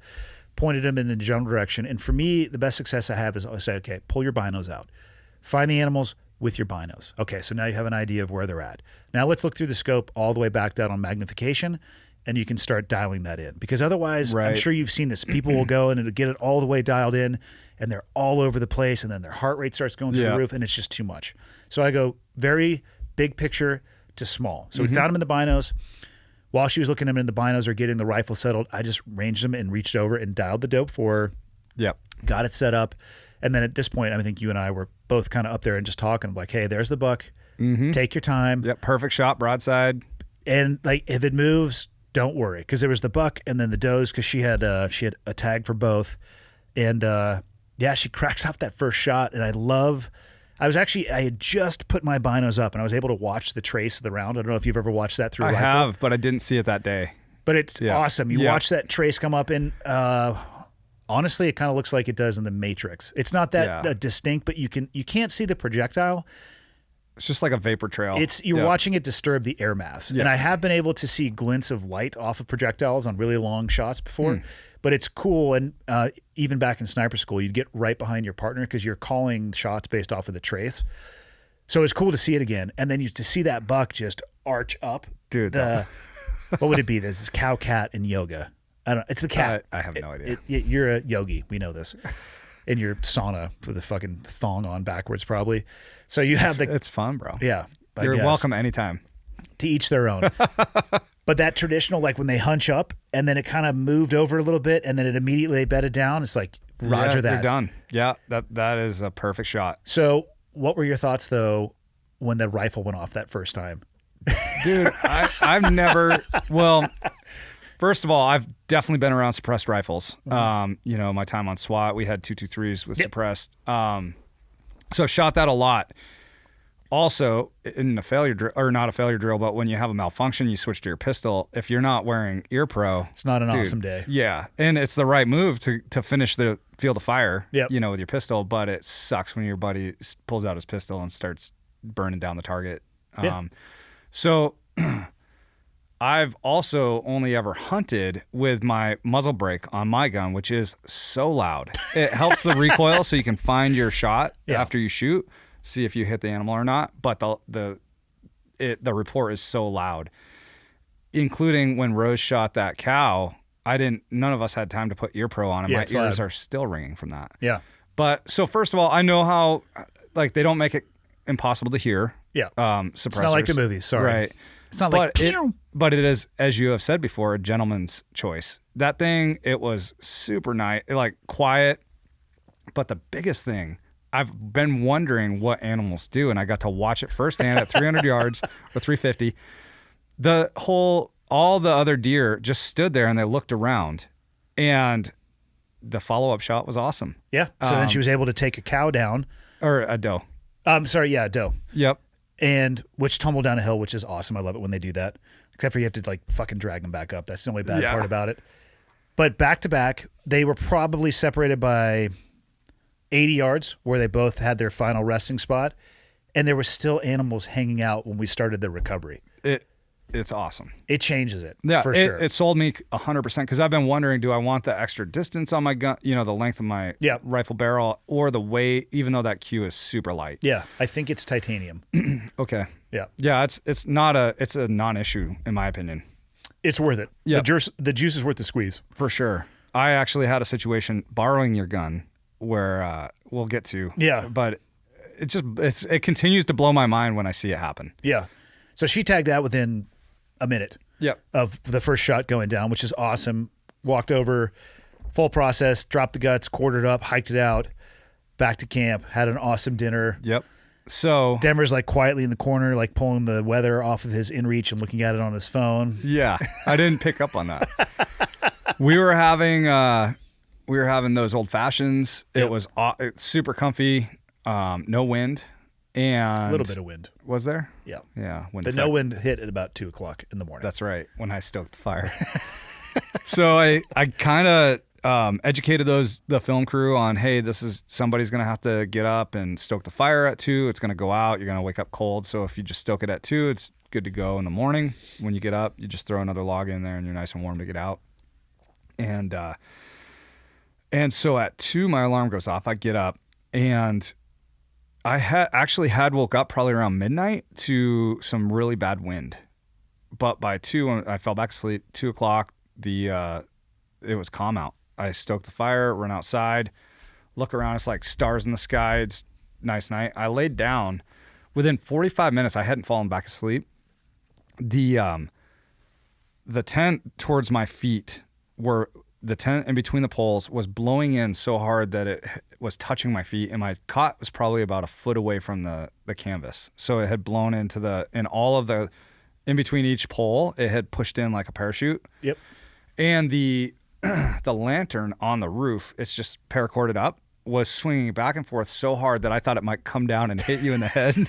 Speaker 1: pointed him in the general direction. And for me, the best success I have is I say, okay, pull your binos out. Find the animals with your binos. Okay, so now you have an idea of where they're at. Now let's look through the scope all the way back down on magnification, and you can start dialing that in. Because otherwise, I'm sure you've seen this. People will go and it'll get it all the way dialed in, and they're all over the place, and then their heart rate starts going through the roof, and it's just too much. So I go very big picture to small. So we found them in the binos. While she was looking at them in the binos or getting the rifle settled, I just ranged them and reached over and dialed the dope for her.
Speaker 3: Yep.
Speaker 1: Got it set up. And then at this point, I think you and I were both kind of up there and just talking like, hey, there's the buck. Take your time.
Speaker 3: Yep. Perfect shot, broadside.
Speaker 1: And like, if it moves, don't worry. Because there was the buck and then the does, because she had a tag for both. And she cracks off that first shot. And I had just put my binos up, and I was able to watch the trace of the round. I don't know if you've ever watched that through a rifle.
Speaker 3: I have, but I didn't see it that day.
Speaker 1: But it's awesome. You watch that trace come up, and honestly, it kind of looks like it does in the Matrix. It's not that distinct, but you can't see the projectile.
Speaker 3: It's just like a vapor trail.
Speaker 1: You're watching it disturb the air mass.
Speaker 3: Yeah.
Speaker 1: And I have been able to see glints of light off of projectiles on really long shots before. But it's cool. And even back in sniper school, you'd get right behind your partner because you're calling shots based off of the trace. So it's cool to see it again. And then to see that buck just arch up.
Speaker 3: Dude.
Speaker 1: What would it be? This is cow, cat, and yoga. I don't. It's the cat.
Speaker 3: I have no idea.
Speaker 1: You're a yogi. We know this. In your sauna with the fucking thong on backwards, probably. So you have
Speaker 3: It's fun, bro.
Speaker 1: Yeah.
Speaker 3: You're welcome anytime.
Speaker 1: To each their own. But that traditional, like when they hunch up and then it kind of moved over a little bit and then it immediately bedded down. It's like, roger that.
Speaker 3: You're done. Yeah, that is a perfect shot.
Speaker 1: So what were your thoughts, though, when the rifle went off that first time?
Speaker 3: Dude, I've never, well, first of all, I've definitely been around suppressed rifles. My time on SWAT, we had 223s with suppressed. So I've shot that a lot. Also, in a failure drill, or not a failure drill, but when you have a malfunction, you switch to your pistol. If you're not wearing ear pro,
Speaker 1: it's not an awesome day.
Speaker 3: Yeah, and it's the right move to finish the field of fire.
Speaker 1: Yep.
Speaker 3: With your pistol, but it sucks when your buddy pulls out his pistol and starts burning down the target. So I've also only ever hunted with my muzzle brake on my gun, which is so loud. It helps the recoil so you can find your shot after you shoot. See if you hit the animal or not, but the report is so loud. Including when Rose shot that cow, none of us had time to put ear pro on, and my ears are still ringing from that.
Speaker 1: Yeah.
Speaker 3: But so first of all, I know how they don't make it impossible to hear.
Speaker 1: Yeah.
Speaker 3: Suppressors.
Speaker 1: It's not like the movies. Sorry.
Speaker 3: Right.
Speaker 1: It's not like.
Speaker 3: But it is, as you have said before, a gentleman's choice. That thing, it was super nice, like quiet. But the biggest thing, I've been wondering what animals do, and I got to watch it firsthand at 300 yards or 350. All the other deer just stood there and they looked around, and the follow-up shot was awesome.
Speaker 1: Yeah. So then she was able to take a cow down.
Speaker 3: Or a doe.
Speaker 1: A doe.
Speaker 3: Yep.
Speaker 1: And which tumbled down a hill, which is awesome. I love it when they do that. Except for you have to fucking drag them back up. That's the only bad part about it. But back to back, they were probably separated by 80 yards where they both had their final resting spot, and there were still animals hanging out when we started the recovery.
Speaker 3: It's awesome.
Speaker 1: It changes it, for
Speaker 3: sure.
Speaker 1: sure.
Speaker 3: It sold me 100% because I've been wondering, do I want the extra distance on my gun, the length of my rifle barrel, or the weight, even though that cue is super light.
Speaker 1: Yeah, I think it's titanium.
Speaker 3: Okay.
Speaker 1: Yeah.
Speaker 3: Yeah, it's a non-issue in my opinion.
Speaker 1: It's worth it.
Speaker 3: Yep.
Speaker 1: The juice is worth the squeeze.
Speaker 3: For sure. I actually had a situation borrowing your gun where we'll get to.
Speaker 1: Yeah.
Speaker 3: But it continues to blow my mind when I see it happen.
Speaker 1: Yeah. So she tagged out within a minute of the first shot going down, which is awesome. Walked over, full process, dropped the guts, quartered up, hiked it out, back to camp, had an awesome dinner.
Speaker 3: Yep. So
Speaker 1: Denver's quietly in the corner, pulling the weather off of his inReach and looking at it on his phone.
Speaker 3: Yeah. I didn't pick up on that. We were having those old fashions. It was super comfy, no wind, and
Speaker 1: a little bit of wind.
Speaker 3: Was there?
Speaker 1: Yeah.
Speaker 3: Yeah.
Speaker 1: No wind hit at about 2:00 in the morning.
Speaker 3: That's right. When I stoked the fire. So I kind of educated the film crew on, hey, somebody's going to have to get up and stoke the fire at 2. It's going to go out. You're going to wake up cold. So if you just stoke it at 2, it's good to go in the morning. When you get up, you just throw another log in there and you're nice and warm to get out. And so at 2, my alarm goes off. I get up, and I had woke up probably around midnight to some really bad wind. But by 2, I fell back asleep. 2:00, it was calm out. I stoked the fire, run outside, look around. It's like stars in the sky. It's a nice night. I laid down. Within 45 minutes, I hadn't fallen back asleep. The tent towards my feet the tent in between the poles was blowing in so hard that it was touching my feet, and my cot was probably about a foot away from the canvas. So it had blown in all of the, in between each pole, it had pushed in like a parachute.
Speaker 1: Yep.
Speaker 3: And the lantern on the roof, it's just paracorded up, was swinging back and forth so hard that I thought it might come down and hit you in the head.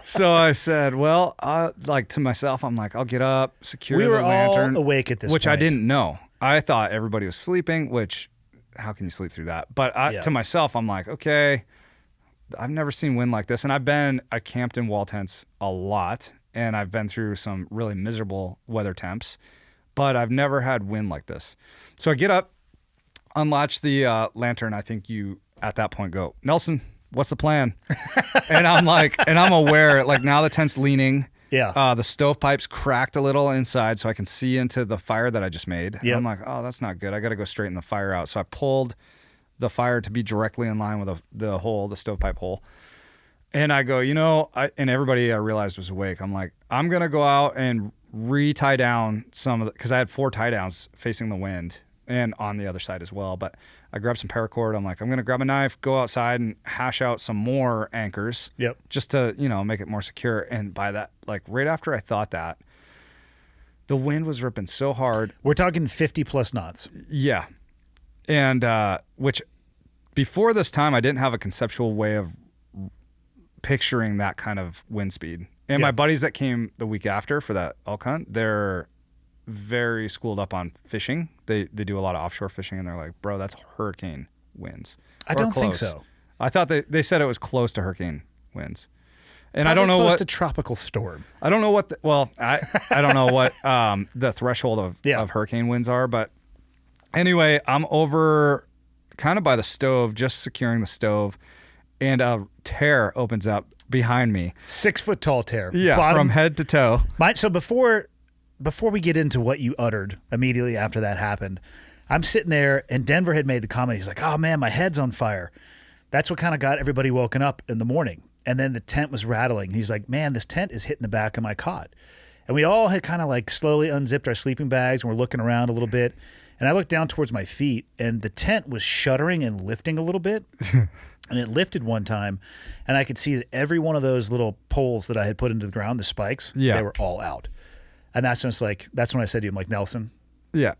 Speaker 3: So I said, well, to myself, I'm like, I'll get up, secure the lantern.
Speaker 1: We were all awake at this
Speaker 3: which
Speaker 1: point.
Speaker 3: I didn't know. I thought everybody was sleeping, which how can you sleep through that? But to myself, I'm like, okay, I've never seen wind like this. And I camped in wall tents a lot, and I've been through some really miserable weather temps, but I've never had wind like this. So I get up, unlatch the lantern. I think you at that point go, Nelson, what's the plan? And I'm like, and I'm aware, like now the tent's leaning.
Speaker 1: Yeah.
Speaker 3: The stovepipe's cracked a little inside so I can see into the fire that I just made.
Speaker 1: Yep.
Speaker 3: I'm like, oh, that's not good. I got to go straighten the fire out. So I pulled the fire to be directly in line with the stovepipe hole. And I go, and everybody I realized was awake. I'm like, I'm going to go out and re-tie down some of the, because I had 4 tie downs facing the wind and on the other side as well. But I grabbed some paracord. I'm like, I'm going to grab a knife, go outside and hash out some more anchors.
Speaker 1: Yep.
Speaker 3: Just to, make it more secure. And by that, like right after I thought that, the wind was ripping so hard.
Speaker 1: We're talking 50 plus knots.
Speaker 3: Yeah. And which before this time, I didn't have a conceptual way of picturing that kind of wind speed. And my buddies that came the week after for that elk hunt, they're very schooled up on fishing. They do a lot of offshore fishing, and they're like, bro, that's hurricane winds.
Speaker 1: I don't think so.
Speaker 3: I thought they said it was close to hurricane winds. And
Speaker 1: Probably
Speaker 3: I don't know
Speaker 1: close
Speaker 3: what
Speaker 1: to tropical storm.
Speaker 3: I don't know what I don't know what the threshold of hurricane winds are, but anyway, I'm over kind of by the stove, just securing the stove, and a tear opens up behind me.
Speaker 1: 6 foot tall tear.
Speaker 3: Yeah, from head to toe.
Speaker 1: So before we get into what you uttered immediately after that happened, I'm sitting there and Denver had made the comment. He's like, oh man, my head's on fire. That's what kind of got everybody woken up in the morning. And then the tent was rattling. He's like, man, this tent is hitting the back of my cot. And we all had kind of like slowly unzipped our sleeping bags and we're looking around a little bit. And I looked down towards my feet and the tent was shuddering and lifting a little bit. And it lifted one time and I could see that every one of those little poles that I had put into the ground, the spikes, they were all out. And that's when I said to you, I'm like, Nelson,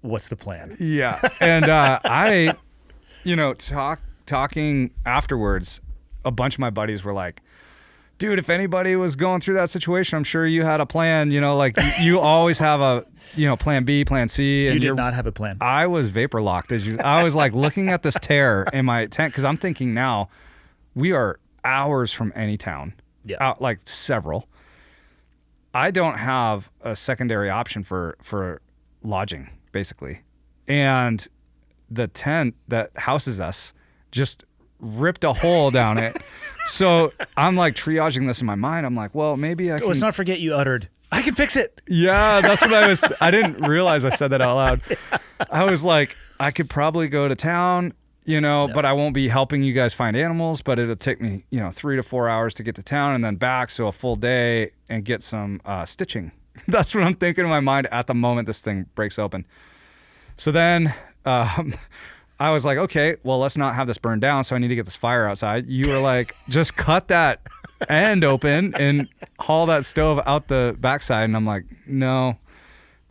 Speaker 1: what's the plan?
Speaker 3: Yeah. And I, talking afterwards, a bunch of my buddies were like, dude, if anybody was going through that situation, I'm sure you had a plan, like you always have a, plan B, plan C. And
Speaker 1: you did not have a plan.
Speaker 3: I was vapor locked. I was like looking at this tear in my tent because I'm thinking now we are hours from any town.
Speaker 1: Yeah.
Speaker 3: Like several. I don't have a secondary option for lodging, basically. And the tent that houses us just ripped a hole down it. So I'm like triaging this in my mind. I'm like, well, maybe I can.
Speaker 1: Let's not forget you uttered, I can fix it.
Speaker 3: Yeah, that's what I didn't realize I said that out loud. I was like, I could probably go to town, but I won't be helping you guys find animals, but it'll take me, 3 to 4 hours to get to town and then back. So a full day and get some stitching. That's what I'm thinking in my mind at the moment this thing breaks open. So then I was like, okay, well, let's not have this burn down. So I need to get this fire outside. You were like, just cut that end open and haul that stove out the backside. And I'm like, no.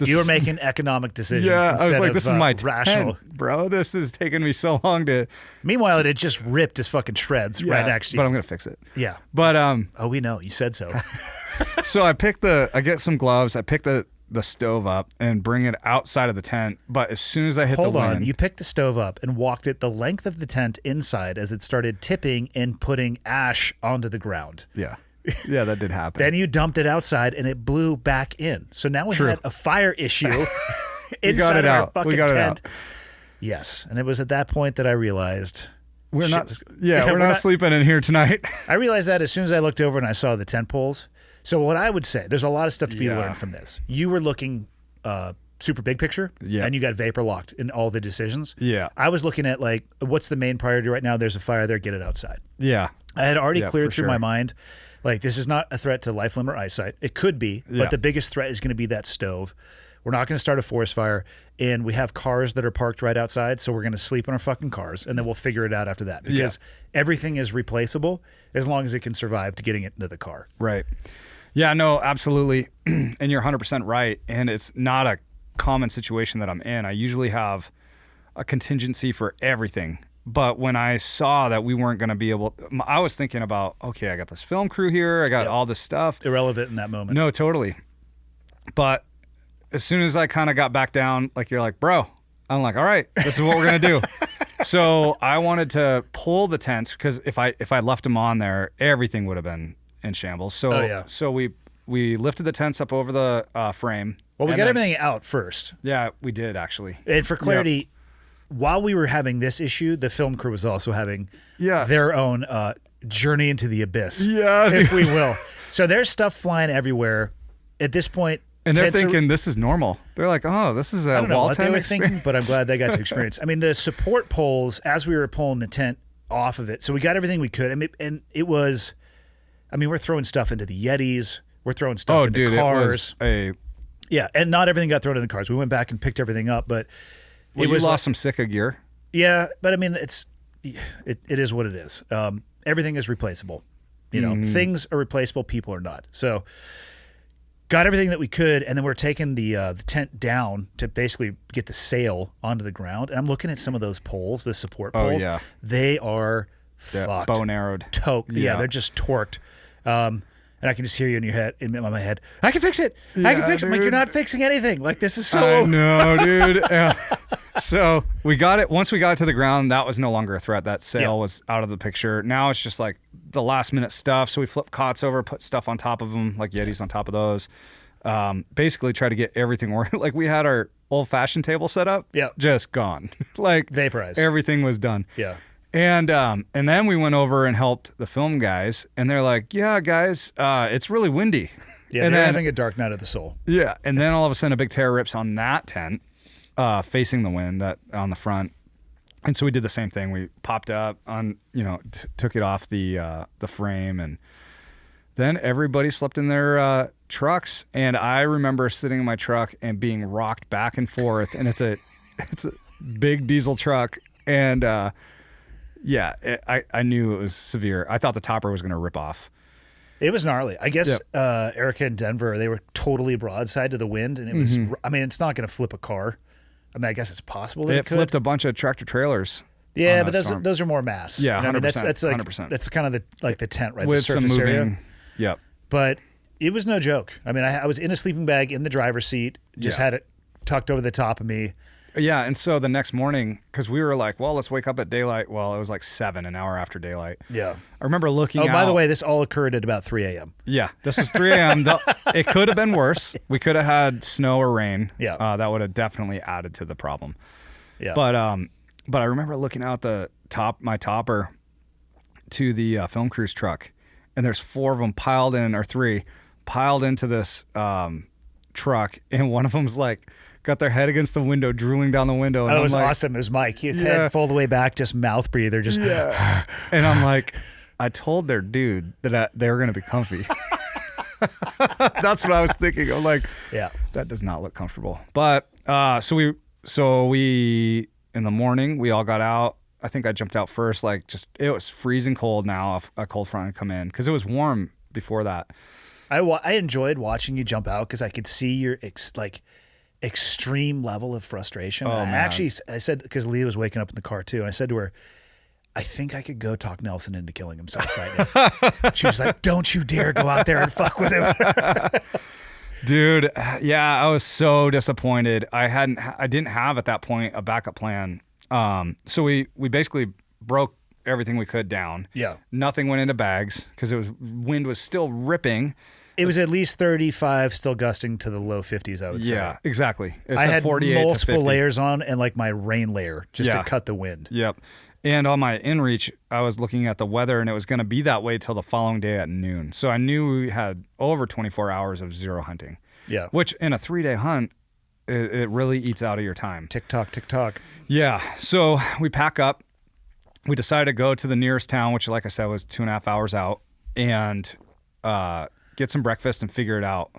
Speaker 1: You were making economic decisions.
Speaker 3: Yeah,
Speaker 1: instead
Speaker 3: I was like,
Speaker 1: of,
Speaker 3: this is my
Speaker 1: rational.
Speaker 3: tent, bro. This is taking me so long to.
Speaker 1: Meanwhile, it had just ripped his fucking shreds right next to you.
Speaker 3: But I'm gonna fix it.
Speaker 1: Yeah.
Speaker 3: But
Speaker 1: oh, we know. You said so.
Speaker 3: So I get some gloves. I pick the stove up and bring it outside of the tent. But as soon as I hit the wind,
Speaker 1: hold on, you picked the stove up and walked it the length of the tent inside as it started tipping and putting ash onto the ground.
Speaker 3: Yeah. Yeah, that did happen.
Speaker 1: Then you dumped it outside and it blew back in. So now we had a fire issue inside of our fucking tent. Yes. And it was at that point that I realized
Speaker 3: we're not sleeping in here tonight.
Speaker 1: I realized that as soon as I looked over and I saw the tent poles. So what I would say, there's a lot of stuff to be learned from this. You were looking super big picture and you got vapor locked in all the decisions.
Speaker 3: Yeah.
Speaker 1: I was looking at like, what's the main priority right now? There's a fire there, get it outside.
Speaker 3: Yeah.
Speaker 1: I had already cleared through my mind. Like, this is not a threat to life, limb, or eyesight. It could be, but the biggest threat is going to be that stove. We're not going to start a forest fire, and we have cars that are parked right outside, so we're going to sleep in our fucking cars, and then we'll figure it out after that. Because everything is replaceable as long as it can survive to getting it into the car.
Speaker 3: Right. Yeah, no, absolutely. And you're 100% right. And it's not a common situation that I'm in. I usually have a contingency for everything. But when I saw that we weren't going to be able, I was thinking about, okay, I got this film crew here. I got all this stuff.
Speaker 1: Irrelevant in that moment.
Speaker 3: No, totally. But as soon as I kind of got back down, like you're like, bro, I'm like, all right, this is what we're going to do. So I wanted to pull the tents because if I left them on there, everything would have been in shambles. So so we lifted the tents up over the frame.
Speaker 1: Well, we got everything out first.
Speaker 3: Yeah, we did actually.
Speaker 1: And for clarity, while we were having this issue, the film crew was also having their own journey into the abyss, if we will. So there's stuff flying everywhere. At this point,
Speaker 3: and they're thinking this is normal. They're like, oh, this is a
Speaker 1: I don't know what they were
Speaker 3: experience.
Speaker 1: thinking, but I'm glad they got to experience. I mean, the support poles, as we were pulling the tent off of it, so we got everything we could. I mean, and it was, I mean, we're throwing stuff into the Yetis. We're throwing stuff into cars. Yeah, and not everything got thrown in the cars. We went back and picked everything up, but
Speaker 3: it was lost some Sika gear.
Speaker 1: Yeah, but I mean, it is what it is. Everything is replaceable. You know, things are replaceable. People are not. So got everything that we could, and then we're taking the tent down to basically get the sail onto the ground. And I'm looking at some of those poles, the support poles.
Speaker 3: Oh, yeah.
Speaker 1: They are fucked.
Speaker 3: Bow and arrowed.
Speaker 1: Yeah, they're just torqued. And I can just hear you in your head, in my head. I can fix it. I can fix it. I'm like, you're not fixing anything. Like, this is so.
Speaker 3: I know, dude. Yeah. So we got it. Once we got it to the ground, that was no longer a threat. That sail was out of the picture. Now it's just like the last minute stuff. So we flipped cots over, put stuff on top of them, like Yetis on top of those. Basically try to get everything working. Like we had our old fashioned table set up. Yeah. Just gone. Like
Speaker 1: vaporized.
Speaker 3: Everything was done.
Speaker 1: Yeah.
Speaker 3: And then we went over and helped the film guys, and they're like, "Yeah, guys, it's really windy."
Speaker 1: Yeah,
Speaker 3: and
Speaker 1: they're having a dark night of the soul.
Speaker 3: Yeah, and then all of a sudden, a big tear rips on that tent, facing the wind that on the front, and so we did the same thing. We popped up on, took it off the frame, and then everybody slept in their trucks. And I remember sitting in my truck and being rocked back and forth, and it's a big diesel truck, and yeah, I knew it was severe. I thought the topper was going to rip off.
Speaker 1: It was gnarly. I guess Erica and Denver, they were totally broadside to the wind, and it was. I mean, it's not going to flip a car. I mean, I guess it's possible that it could.
Speaker 3: Flipped a bunch of tractor trailers.
Speaker 1: Yeah, but those are more mass.
Speaker 3: Yeah, 100%.
Speaker 1: I mean, that's like
Speaker 3: 100%.
Speaker 1: That's kind of the tent, right?
Speaker 3: With
Speaker 1: the surface
Speaker 3: some moving.
Speaker 1: area.
Speaker 3: Yep.
Speaker 1: But it was no joke. I mean, I was in a sleeping bag in the driver's seat, just had it tucked over the top of me.
Speaker 3: Yeah, and so the next morning, because we were like, well, let's wake up at daylight. Well, it was like 7, an hour after daylight.
Speaker 1: Yeah.
Speaker 3: I remember looking out.
Speaker 1: Oh, by the way, this all occurred at about 3 a.m.
Speaker 3: Yeah, this was 3 a.m. It could have been worse. We could have had snow or rain.
Speaker 1: Yeah.
Speaker 3: That would have definitely added to the problem.
Speaker 1: Yeah.
Speaker 3: But I remember looking out my topper to the film crew's truck, and there's 4 of them piled in, or 3 piled into this truck, and one of them's like, got their head against the window, drooling down the window. And
Speaker 1: it was awesome. It was Mike. His head full the way back, just mouth breather, just.
Speaker 3: Yeah. And I'm like, I told their dude that they were going to be comfy. That's what I was thinking. I'm like, that does not look comfortable. But so we in the morning we all got out. I think I jumped out first. Like it was freezing cold now. A cold front had come in because it was warm before that.
Speaker 1: I enjoyed watching you jump out because I could see your extreme level of frustration. I said, because Leah was waking up in the car too, and I said to her, I think I could go talk Nelson into killing himself right now. She was like, don't you dare go out there and fuck with him.
Speaker 3: Dude, yeah, I was so disappointed. I didn't have at that point a backup plan. So we basically broke everything we could down. Yeah. Nothing went into bags because wind was still ripping. It was
Speaker 1: at least 35, still gusting to the low 50s, I would say.
Speaker 3: Yeah, exactly.
Speaker 1: I had multiple layers on and like my rain layer just to cut the wind.
Speaker 3: Yep. And on my inReach, I was looking at the weather, and it was going to be that way till the following day at noon. So I knew we had over 24 hours of zero hunting. Yeah. Which in a 3-day hunt, it really eats out of your time.
Speaker 1: Tick tock, tick tock.
Speaker 3: Yeah. So we pack up. We decided to go to the nearest town, which, like I said, was 2.5 hours out, and get some breakfast and figure it out.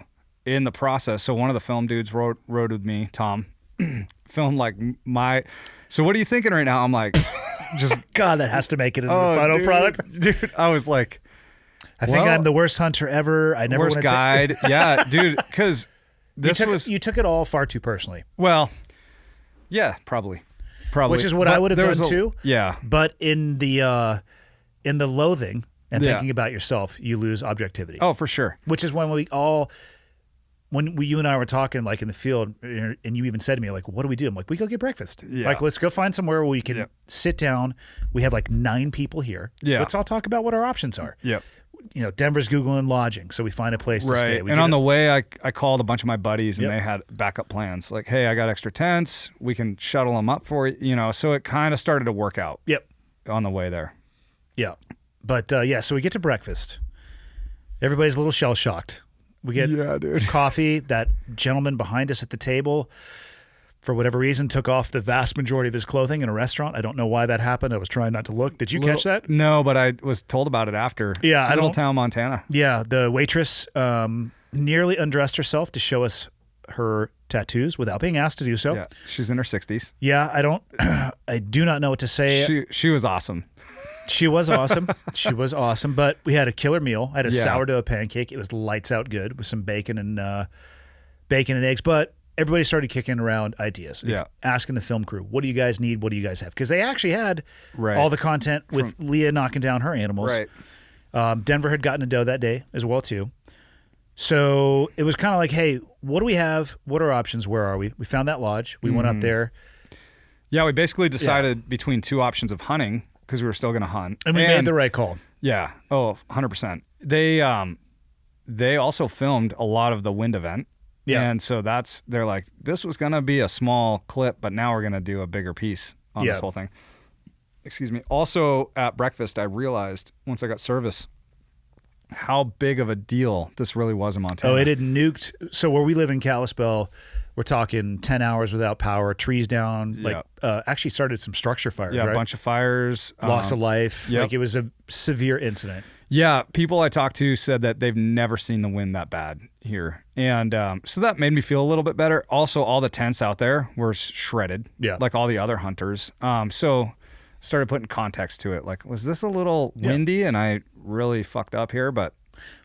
Speaker 3: In the process, so one of the film dudes rode with me, Tom, filmed like so what are you thinking right now? I'm like, just
Speaker 1: God, that has to make it into the final product.
Speaker 3: Dude, I was like,
Speaker 1: I think I'm the worst hunter ever. I never
Speaker 3: worst guide. Yeah, dude, because
Speaker 1: you took it all far too personally.
Speaker 3: Well, yeah, probably.
Speaker 1: Which is what I would have done too.
Speaker 3: Yeah.
Speaker 1: But in the loathing and thinking about yourself, you lose objectivity.
Speaker 3: Oh, for sure.
Speaker 1: Which is when we all you and I were talking like in the field, and you even said to me like, "What do we do?" I'm like, "We go get breakfast. Like, let's go find somewhere where we can sit down. We have like 9 people here. Let's all talk about what our options are. Denver's Googling lodging, so we find a place to stay.
Speaker 3: And on the way, I called a bunch of my buddies, and they had backup plans. Like, hey, I got extra tents. We can shuttle them up for you. So it kind of started to work out. On the way there.
Speaker 1: But so we get to breakfast. Everybody's a little shell shocked. We get coffee. That gentleman behind us at the table, for whatever reason, took off the vast majority of his clothing in a restaurant. I don't know why that happened. I was trying not to look. Did you catch that?
Speaker 3: No, but I was told about it after. Little town, Montana. Yeah, the waitress
Speaker 1: nearly undressed herself to show us her tattoos without being asked to do so.
Speaker 3: Yeah, she's in her 60s.
Speaker 1: Yeah, I do not know what to say.
Speaker 3: She was awesome.
Speaker 1: She was awesome. But we had a killer meal. I had a sourdough pancake. It was lights out good with some bacon and eggs. But everybody started kicking around ideas. Asking the film crew, what do you guys need? What do you guys have? Because they actually had all the content with Leah knocking down her animals. Denver had gotten a doe that day as well too. So it was kind of like, hey, what do we have? What are our options? Where are we? We found that lodge. We went up there.
Speaker 3: Yeah, we basically decided between 2 options of hunting, because we were still going to hunt.
Speaker 1: And we made the right call.
Speaker 3: Yeah. Oh, 100%. They also filmed a lot of the wind event. Yeah. And so they're like, this was going to be a small clip, but now we're going to do a bigger piece on this whole thing. Excuse me. Also, at breakfast, I realized once I got service how big of a deal this really was in Montana.
Speaker 1: Oh, it had nuked. So where we live in Kalispell, we're talking 10 hours without power, trees down, actually started some structure fires,
Speaker 3: a bunch of fires.
Speaker 1: Loss of life. Like, it was a severe incident.
Speaker 3: Yeah, people I talked to said that they've never seen the wind that bad here. And so that made me feel a little bit better. Also, all the tents out there were shredded, like all the other hunters. So started putting context to it. Like, was this a little windy and I really fucked up here? But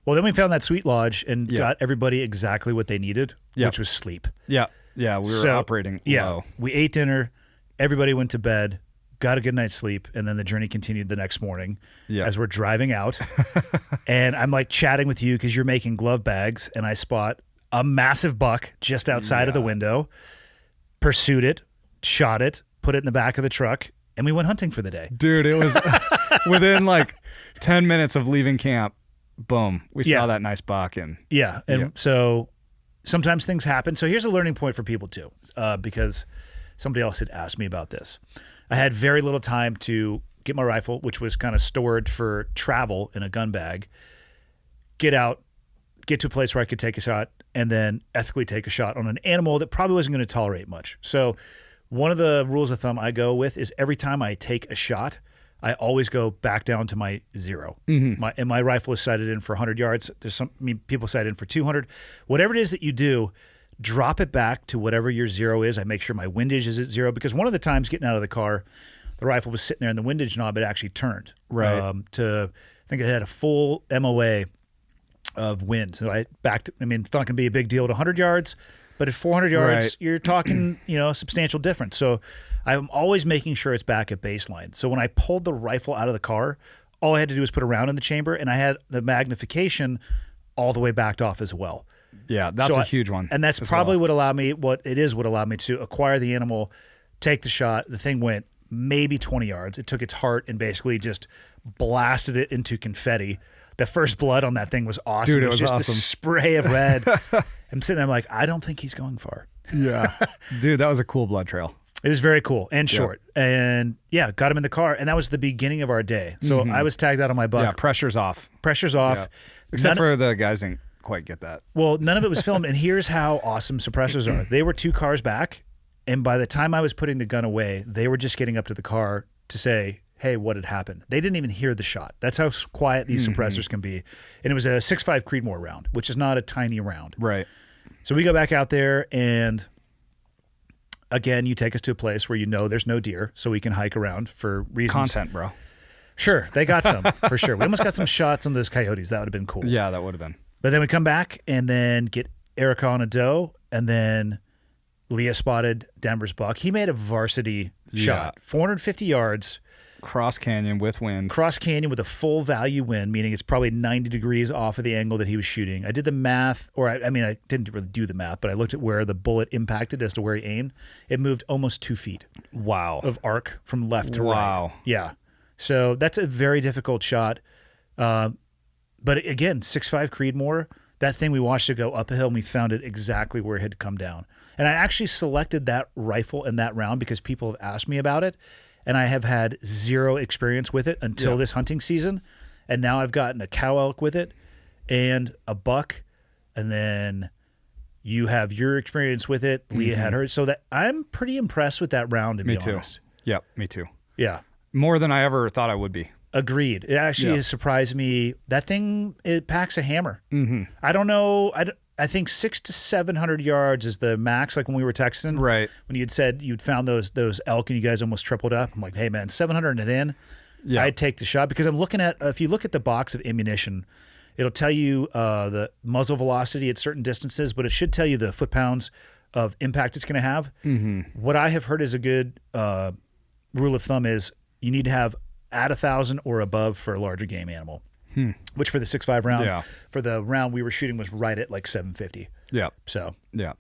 Speaker 1: well, then we found that sweet lodge and got everybody exactly what they needed, which was sleep.
Speaker 3: Yeah, we were operating low.
Speaker 1: We ate dinner, everybody went to bed, got a good night's sleep, and then the journey continued the next morning as we're driving out. And I'm like chatting with you because you're making glove bags, and I spot a massive buck just outside of the window, pursued it, shot it, put it in the back of the truck, and we went hunting for the day.
Speaker 3: Dude, it was within like 10 minutes of leaving camp. Boom. We saw that nice buck. And
Speaker 1: so sometimes things happen. So here's a learning point for people too, because somebody else had asked me about this. I had very little time to get my rifle, which was kind of stored for travel in a gun bag, get out, get to a place where I could take a shot, and then ethically take a shot on an animal that probably wasn't going to tolerate much. So one of the rules of thumb I go with is every time I take a shot, I always go back down to my 0. Mm-hmm. My rifle is sighted in for 100 yards. People sight in for 200. Whatever it is that you do, drop it back to whatever your 0 is. I make sure my windage is at 0, because one of the times getting out of the car, the rifle was sitting there and the windage knob had actually turned.
Speaker 3: Right.
Speaker 1: I think it had a full MOA of wind. So I backed. I mean, it's not going to be a big deal at 100 yards, but at 400 yards, you're talking, a substantial difference. So I'm always making sure it's back at baseline. So when I pulled the rifle out of the car, all I had to do was put a round in the chamber, and I had the magnification all the way backed off as well.
Speaker 3: Yeah, that's a huge one.
Speaker 1: And that's probably what allowed me to acquire the animal, take the shot. The thing went maybe 20 yards. It took its heart and basically just blasted it into confetti. The first blood on that thing was awesome.
Speaker 3: Dude,
Speaker 1: it was just
Speaker 3: awesome.
Speaker 1: A spray of red. I'm sitting there, I'm like, I don't think he's going far.
Speaker 3: Yeah. Dude, that was a cool blood trail.
Speaker 1: It was very cool and short. And got him in the car. And that was the beginning of our day. So I was tagged out on my buck.
Speaker 3: Yeah, pressure's off.
Speaker 1: Yeah.
Speaker 3: Except for the guys didn't quite get that.
Speaker 1: Well, none of it was filmed. And here's how awesome suppressors are. They were 2 cars back. And by the time I was putting the gun away, they were just getting up to the car to say, hey, what had happened? They didn't even hear the shot. That's how quiet these suppressors can be. And it was a 6.5 Creedmoor round, which is not a tiny round.
Speaker 3: Right.
Speaker 1: So we go back out there, and again, you take us to a place where there's no deer, so we can hike around for reasons.
Speaker 3: Content, bro.
Speaker 1: Sure, they got some, for sure. We almost got some shots on those coyotes. That would have been cool.
Speaker 3: Yeah, that would have been.
Speaker 1: But then we come back and then get Erica on a doe, and then Leah spotted Denver's buck. He made a varsity shot, 450 yards.
Speaker 3: Cross canyon with wind.
Speaker 1: Cross canyon with a full value wind, meaning it's probably 90 degrees off of the angle that he was shooting. I did the math, or I mean, I didn't really do the math, but I looked at where the bullet impacted as to where he aimed. It moved almost 2 feet.
Speaker 3: Wow.
Speaker 1: Of arc from left to right.
Speaker 3: Wow.
Speaker 1: Yeah. So that's a very difficult shot. But again, 6.5 Creedmoor, that thing, we watched it go up a hill and we found it exactly where it had come down. And I actually selected that rifle and that round because people have asked me about it. And I have had zero experience with it until this hunting season. And now I've gotten a cow elk with it and a buck. And then you have your experience with it. Leah had hers. So that I'm pretty impressed with that round, to be honest.
Speaker 3: Yep, me too.
Speaker 1: Yeah.
Speaker 3: More than I ever thought I would be.
Speaker 1: Agreed. It actually has surprised me. That thing, it packs a hammer. Mm-hmm. I don't know. I think 600 to 700 yards is the max, like when we were texting.
Speaker 3: Right.
Speaker 1: When you had said you'd found those elk and you guys almost tripled up. I'm like, hey, man, 700 and in, I'd take the shot. Because I'm looking at, if you look at the box of ammunition, it'll tell you the muzzle velocity at certain distances, but it should tell you the foot-pounds of impact it's going to have. Mm-hmm. What I have heard is a good rule of thumb is you need to have at 1,000 or above for a larger game animal. Which for the 6.5 round, for the round we were shooting was right at like 750.
Speaker 3: Yeah.
Speaker 1: So.
Speaker 3: Yeah.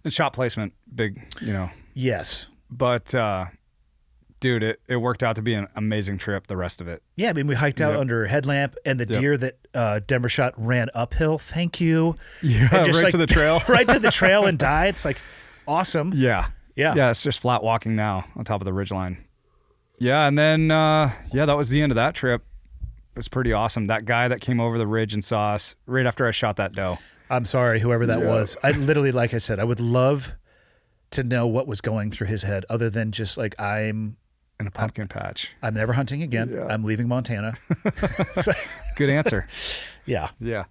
Speaker 3: And shot placement, big,
Speaker 1: Yes.
Speaker 3: But, dude, it worked out to be an amazing trip, the rest of it.
Speaker 1: Yeah, I mean, we hiked out under a headlamp, and the deer that Denver shot ran uphill. Thank you.
Speaker 3: Yeah,
Speaker 1: and just
Speaker 3: right to the trail.
Speaker 1: Right to the trail and died. It's like awesome.
Speaker 3: Yeah.
Speaker 1: Yeah.
Speaker 3: Yeah, it's just flat walking now on top of the ridgeline. Yeah, and then, that was the end of that trip. It was pretty awesome. That guy that came over the ridge and saw us right after I shot that doe.
Speaker 1: I'm sorry, whoever that was. I literally, like I said, I would love to know what was going through his head other than just like, I'm
Speaker 3: in a pumpkin patch.
Speaker 1: I'm never hunting again.
Speaker 3: Yeah.
Speaker 1: I'm leaving Montana.
Speaker 3: Good answer.
Speaker 1: Yeah.
Speaker 3: Yeah.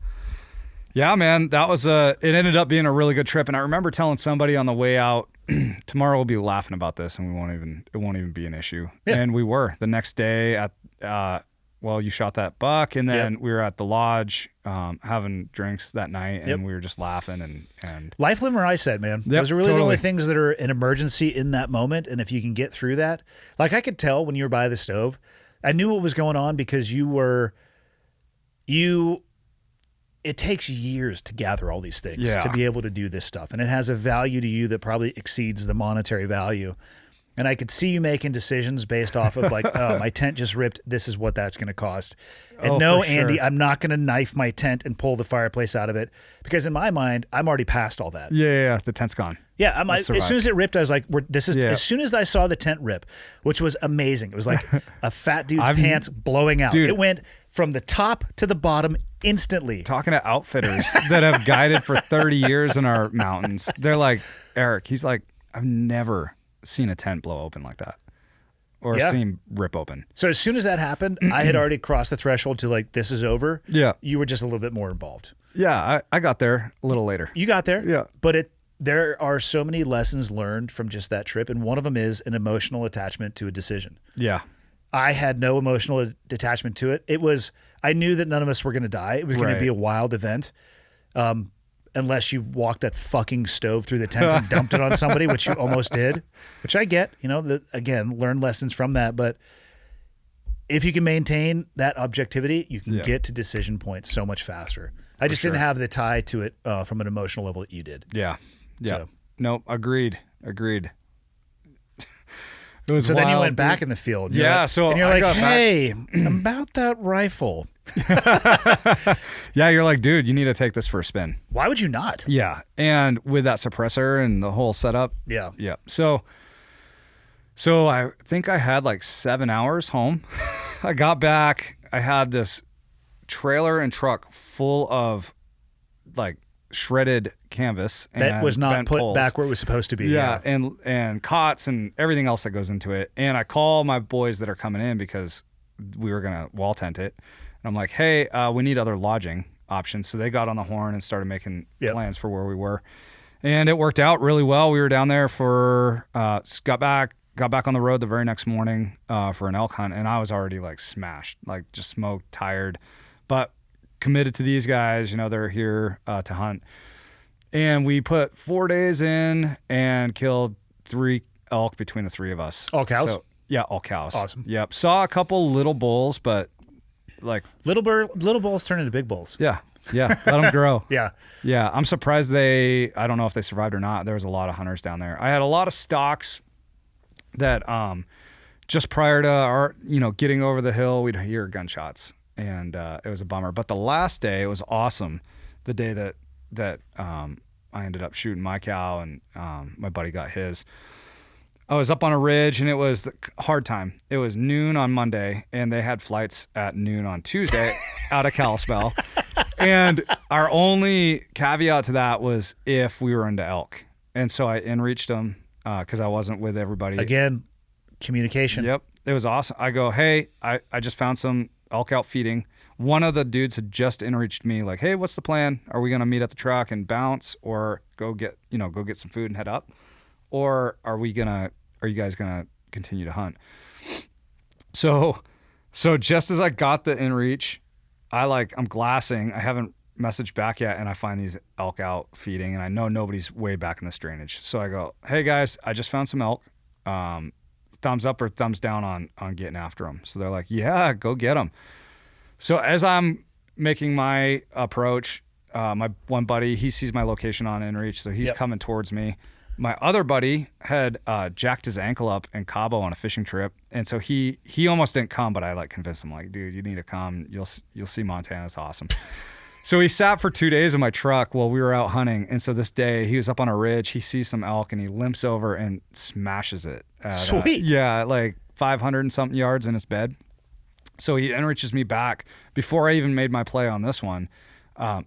Speaker 3: Yeah, man. That was it ended up being a really good trip. And I remember telling somebody on the way out, tomorrow we'll be laughing about this and it won't even be an issue. Yeah. And we were the next day at, you shot that buck, and then we were at the lodge having drinks that night, and we were just laughing and
Speaker 1: life, limb, or eye set, man. Those are really the only things that are an emergency in that moment, and if you can get through that, like I could tell when you were by the stove, I knew what was going on because it takes years to gather all these things to be able to do this stuff, and it has a value to you that probably exceeds the monetary value. And I could see you making decisions based off of like, oh, my tent just ripped. This is what that's going to cost. And no, Andy, I'm not going to knife my tent and pull the fireplace out of it because in my mind, I'm already past all that.
Speaker 3: Yeah. The tent's gone.
Speaker 1: Yeah. I'm like, as soon as it ripped, I was like, as soon as I saw the tent rip, which was amazing. It was like a fat dude's pants blowing out. Dude, it went from the top to the bottom instantly.
Speaker 3: Talking to outfitters that have guided for 30 years in our mountains. They're like, Eric, he's like, I've never seen a tent blow open like that or seen rip open.
Speaker 1: So as soon as that happened, I had already crossed the threshold to like, this is over.
Speaker 3: Yeah.
Speaker 1: You were just a little bit more involved.
Speaker 3: Yeah. I got there a little later.
Speaker 1: You got there.
Speaker 3: Yeah.
Speaker 1: But there are so many lessons learned from just that trip. And one of them is an emotional attachment to a decision.
Speaker 3: Yeah.
Speaker 1: I had no emotional attachment to it. I knew that none of us were going to die. It was going to be a wild event. Unless you walked that fucking stove through the tent and dumped it on somebody, which you almost did, which I get, again, learn lessons from that. But if you can maintain that objectivity, you can get to decision points so much faster. I just didn't have the tie to it from an emotional level that you did.
Speaker 3: Yeah. Yeah.
Speaker 1: So.
Speaker 3: No, agreed. It was
Speaker 1: so
Speaker 3: wild,
Speaker 1: then you went back in the field.
Speaker 3: Yeah.
Speaker 1: And you're like, hey, about that rifle.
Speaker 3: Yeah, you're like, dude, you need to take this for a spin.
Speaker 1: Why would you not?
Speaker 3: Yeah. And with that suppressor and the whole setup.
Speaker 1: Yeah.
Speaker 3: Yeah. So I think I had like 7 hours home. I got back. I had this trailer and truck full of like shredded canvas
Speaker 1: that was not put
Speaker 3: poles.
Speaker 1: Back where it was supposed to be.
Speaker 3: Yeah. And cots and everything else that goes into it. And I call my boys that are coming in because we were going to wall tent it. And I'm like, hey, we need other lodging options. So they got on the horn and started making plans for where we were. And it worked out really well. We were down there for, got back on the road the very next morning for an elk hunt. And I was already like smashed, like just smoked, tired, but committed to these guys. They're here to hunt. And we put 4 days in and killed 3 elk between the 3 of us.
Speaker 1: All cows?
Speaker 3: So, Yeah, all cows.
Speaker 1: Awesome.
Speaker 3: Yep. Saw a couple little bulls, but like
Speaker 1: Little bulls turn into big bulls.
Speaker 3: yeah, let them grow.
Speaker 1: Yeah.
Speaker 3: Yeah, I'm surprised I don't know if they survived or not. There was a lot of hunters down there. I had a lot of stocks that just prior to our, getting over the hill, we'd hear gunshots, and it was a bummer. But the last day, it was awesome. The day that I ended up shooting my cow and my buddy got his. I was up on a ridge, and it was hard time. It was noon on Monday, and they had flights at noon on Tuesday out of Kalispell. And our only caveat to that was if we were into elk. And so I in-reached them because I wasn't with everybody.
Speaker 1: Again, communication.
Speaker 3: Yep. It was awesome. I go, hey, I just found some elk out feeding. One of the dudes had just in-reached me like, hey, what's the plan? Are we going to meet at the truck and bounce, or go get some food and head up? Or are you guys going to continue to hunt? So just as I got the in-reach, I'm glassing. I haven't messaged back yet, and I find these elk out feeding, and I know nobody's way back in this drainage. So I go, hey guys, I just found some elk. Thumbs up or thumbs down on getting after them? So they're like, yeah, go get them. So as I'm making my approach, my one buddy, he sees my location on inReach, so he's coming towards me. My other buddy had jacked his ankle up in Cabo on a fishing trip, and so he almost didn't come, but I convinced him, like, dude, you need to come. You'll see Montana. It's awesome. So he sat for 2 days in my truck while we were out hunting, and so this day he was up on a ridge. He sees some elk, and he limps over and smashes it.
Speaker 1: Sweet.
Speaker 3: Like 500 and something yards in his bed. So he enriches me back before I even made my play on this one.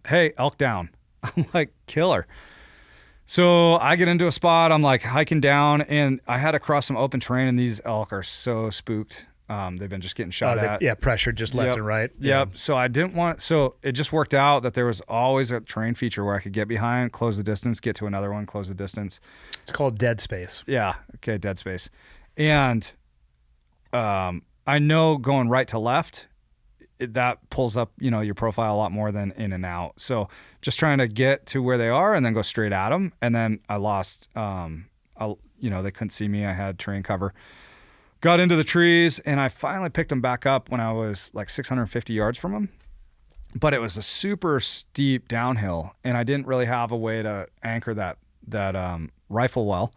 Speaker 3: Hey, elk down. I'm like, killer. So I get into a spot. I'm like hiking down, and I had to cross some open terrain, and these elk are so spooked. They've been just getting shot at.
Speaker 1: Yeah, pressured just left and right.
Speaker 3: Yep. So I didn't want. So it just worked out that there was always a terrain feature where I could get behind, close the distance, get to another one, close the distance.
Speaker 1: It's called dead space.
Speaker 3: Yeah. Okay. Dead space. And I know going right to left, that pulls up, your profile a lot more than in and out. So just trying to get to where they are and then go straight at them. And then I lost, they couldn't see me. I had terrain cover. Got into the trees, and I finally picked them back up when I was like 650 yards from them. But it was a super steep downhill, and I didn't really have a way to anchor that rifle well.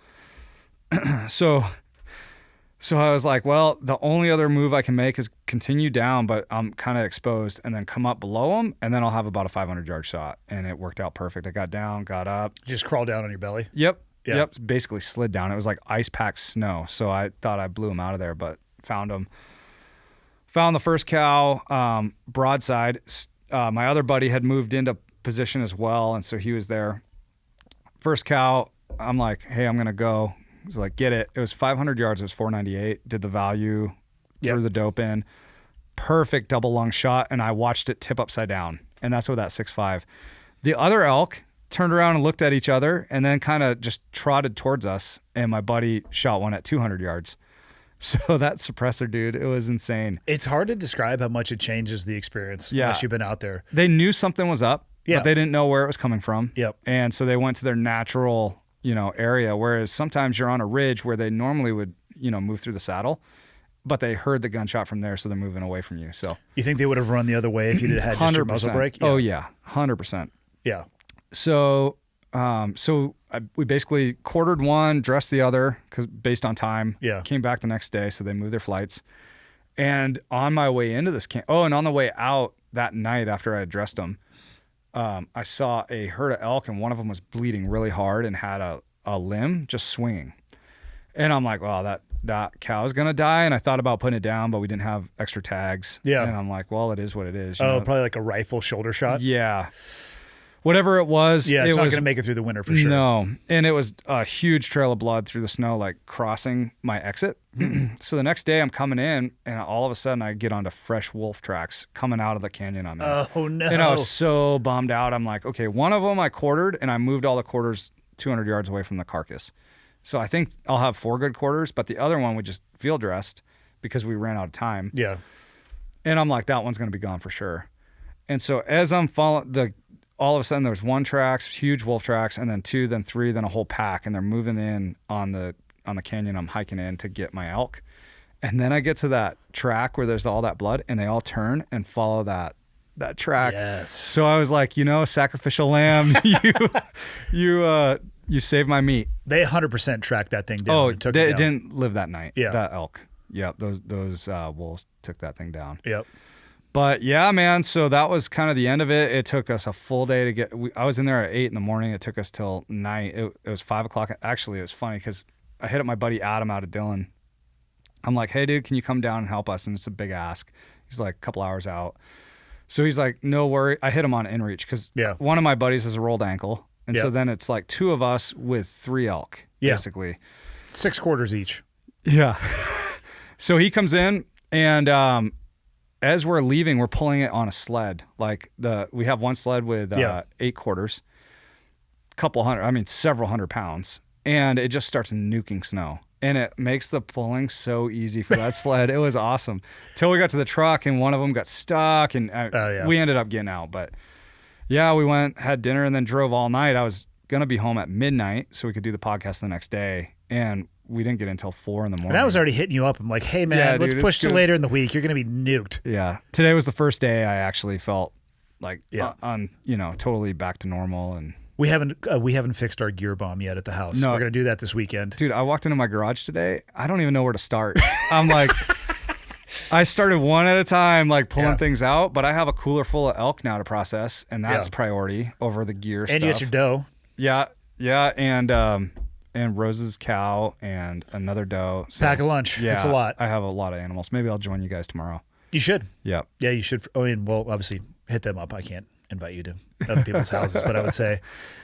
Speaker 3: So I was like, well, the only other move I can make is continue down, but I'm kind of exposed, and then come up below them, and then I'll have about a 500-yard shot. And it worked out perfect. I got down, got up.
Speaker 1: Just crawl down on your belly?
Speaker 3: Yep.
Speaker 1: Yeah.
Speaker 3: Yep. Basically slid down. It was like ice packed snow. So I thought I blew him out of there, but found him. Found the first cow, broadside. My other buddy had moved into position as well, and so he was there. First cow, I'm like, hey, I'm going to go. He's like, get it. It was 500 yards. It was 498. Did the value, threw the dope in. Perfect double lung shot, and I watched it tip upside down, and that's with that 6.5. The other elk turned around and looked at each other, and then kind of just trotted towards us, and my buddy shot one at 200 yards. So that suppressor, dude, it was insane.
Speaker 1: It's hard to describe how much it changes the experience unless you've been out there.
Speaker 3: They knew something was up, but they didn't know where it was coming from.
Speaker 1: Yep.
Speaker 3: And so they went to their natural, area, whereas sometimes you're on a ridge where they normally would, move through the saddle, but they heard the gunshot from there, so they're moving away from you. So
Speaker 1: you think they would have run the other way if you had just your muzzle brake?
Speaker 3: Yeah. Oh, yeah, 100%.
Speaker 1: Yeah.
Speaker 3: So we basically quartered one, dressed the other based on time.
Speaker 1: Yeah.
Speaker 3: Came back the next day, so they moved their flights. And on my way into this camp, and on the way out that night after I had dressed them, I saw a herd of elk, and one of them was bleeding really hard and had a limb just swinging. And I'm like, wow, that cow is gonna die. And I thought about putting it down, but we didn't have extra tags.
Speaker 1: Yeah.
Speaker 3: And I'm like, well, it is what it is.
Speaker 1: Probably like a rifle shoulder shot.
Speaker 3: Yeah. Whatever it was.
Speaker 1: Yeah, it's not going to make it through the winter for sure.
Speaker 3: No. And it was a huge trail of blood through the snow, like crossing my exit. So the next day I'm coming in, and all of a sudden I get onto fresh wolf tracks coming out of the canyon I'm in.
Speaker 1: Oh, no.
Speaker 3: And I was so bummed out. I'm like, okay, one of them I quartered, and I moved all the quarters 200 yards away from the carcass. So I think I'll have 4 good quarters, but the other one we just field dressed because we ran out of time.
Speaker 1: Yeah.
Speaker 3: And I'm like, that one's going to be gone for sure. And so as I'm following all of a sudden there was 1 tracks, huge wolf tracks, and then 2, then 3, then a whole pack, and they're moving in on the canyon I'm hiking in to get my elk. And then I get to that track where there's all that blood, and they all turn and follow that track.
Speaker 1: Yes.
Speaker 3: So I was like, sacrificial lamb, you saved my meat.
Speaker 1: They 100% tracked that thing down.
Speaker 3: Oh,
Speaker 1: and took
Speaker 3: they
Speaker 1: it down.
Speaker 3: didn't live that night.
Speaker 1: Yeah.
Speaker 3: That elk. Yep. Those wolves took that thing down.
Speaker 1: Yep.
Speaker 3: But yeah, man. So that was kind of the end of it. It took us a full day to get. I was in there at 8 a.m. It took us till night. It was 5 o'clock. Actually, it was funny because I hit up my buddy Adam out of Dillon. I'm like, hey, dude, can you come down and help us? And it's a big ask. He's like a couple hours out. So he's like, no worry. I hit him on inReach because one of my buddies has a rolled ankle. And so then it's like 2 of us with 3 elk, basically.
Speaker 1: 6 quarters each.
Speaker 3: Yeah. So he comes in, and as we're leaving, we're pulling it on a sled. Like we have one sled with 8 quarters, several hundred pounds, and it just starts nuking snow. And it makes the pulling so easy for that sled. It was awesome. Till we got to the truck, and one of them got stuck, and we ended up getting out. But yeah, we went, had dinner, and then drove all night. I was going to be home at midnight so we could do the podcast the next day. And we didn't get until 4 a.m.
Speaker 1: And I was already hitting you up. I'm like, hey, man, let's push to later in the week. You're going to be nuked.
Speaker 3: Yeah. Today was the first day I actually felt like, totally back to normal. And
Speaker 1: we haven't fixed our gear bomb yet at the house.
Speaker 3: No.
Speaker 1: We're going to do that this weekend.
Speaker 3: Dude, I walked into my garage today. I don't even know where to start. I'm like, I started one at a time, like pulling things out, but I have a cooler full of elk now to process, and that's priority over the gear stuff.
Speaker 1: And you got your doe.
Speaker 3: Yeah. Yeah. And Rose's cow and another doe. So,
Speaker 1: pack a lunch.
Speaker 3: Yeah,
Speaker 1: it's a lot.
Speaker 3: I have a lot of animals. Maybe I'll join you guys tomorrow.
Speaker 1: You should.
Speaker 3: Yeah.
Speaker 1: Yeah, you should. I mean, well, obviously, hit them up. I can't invite you to other people's houses, but I would say.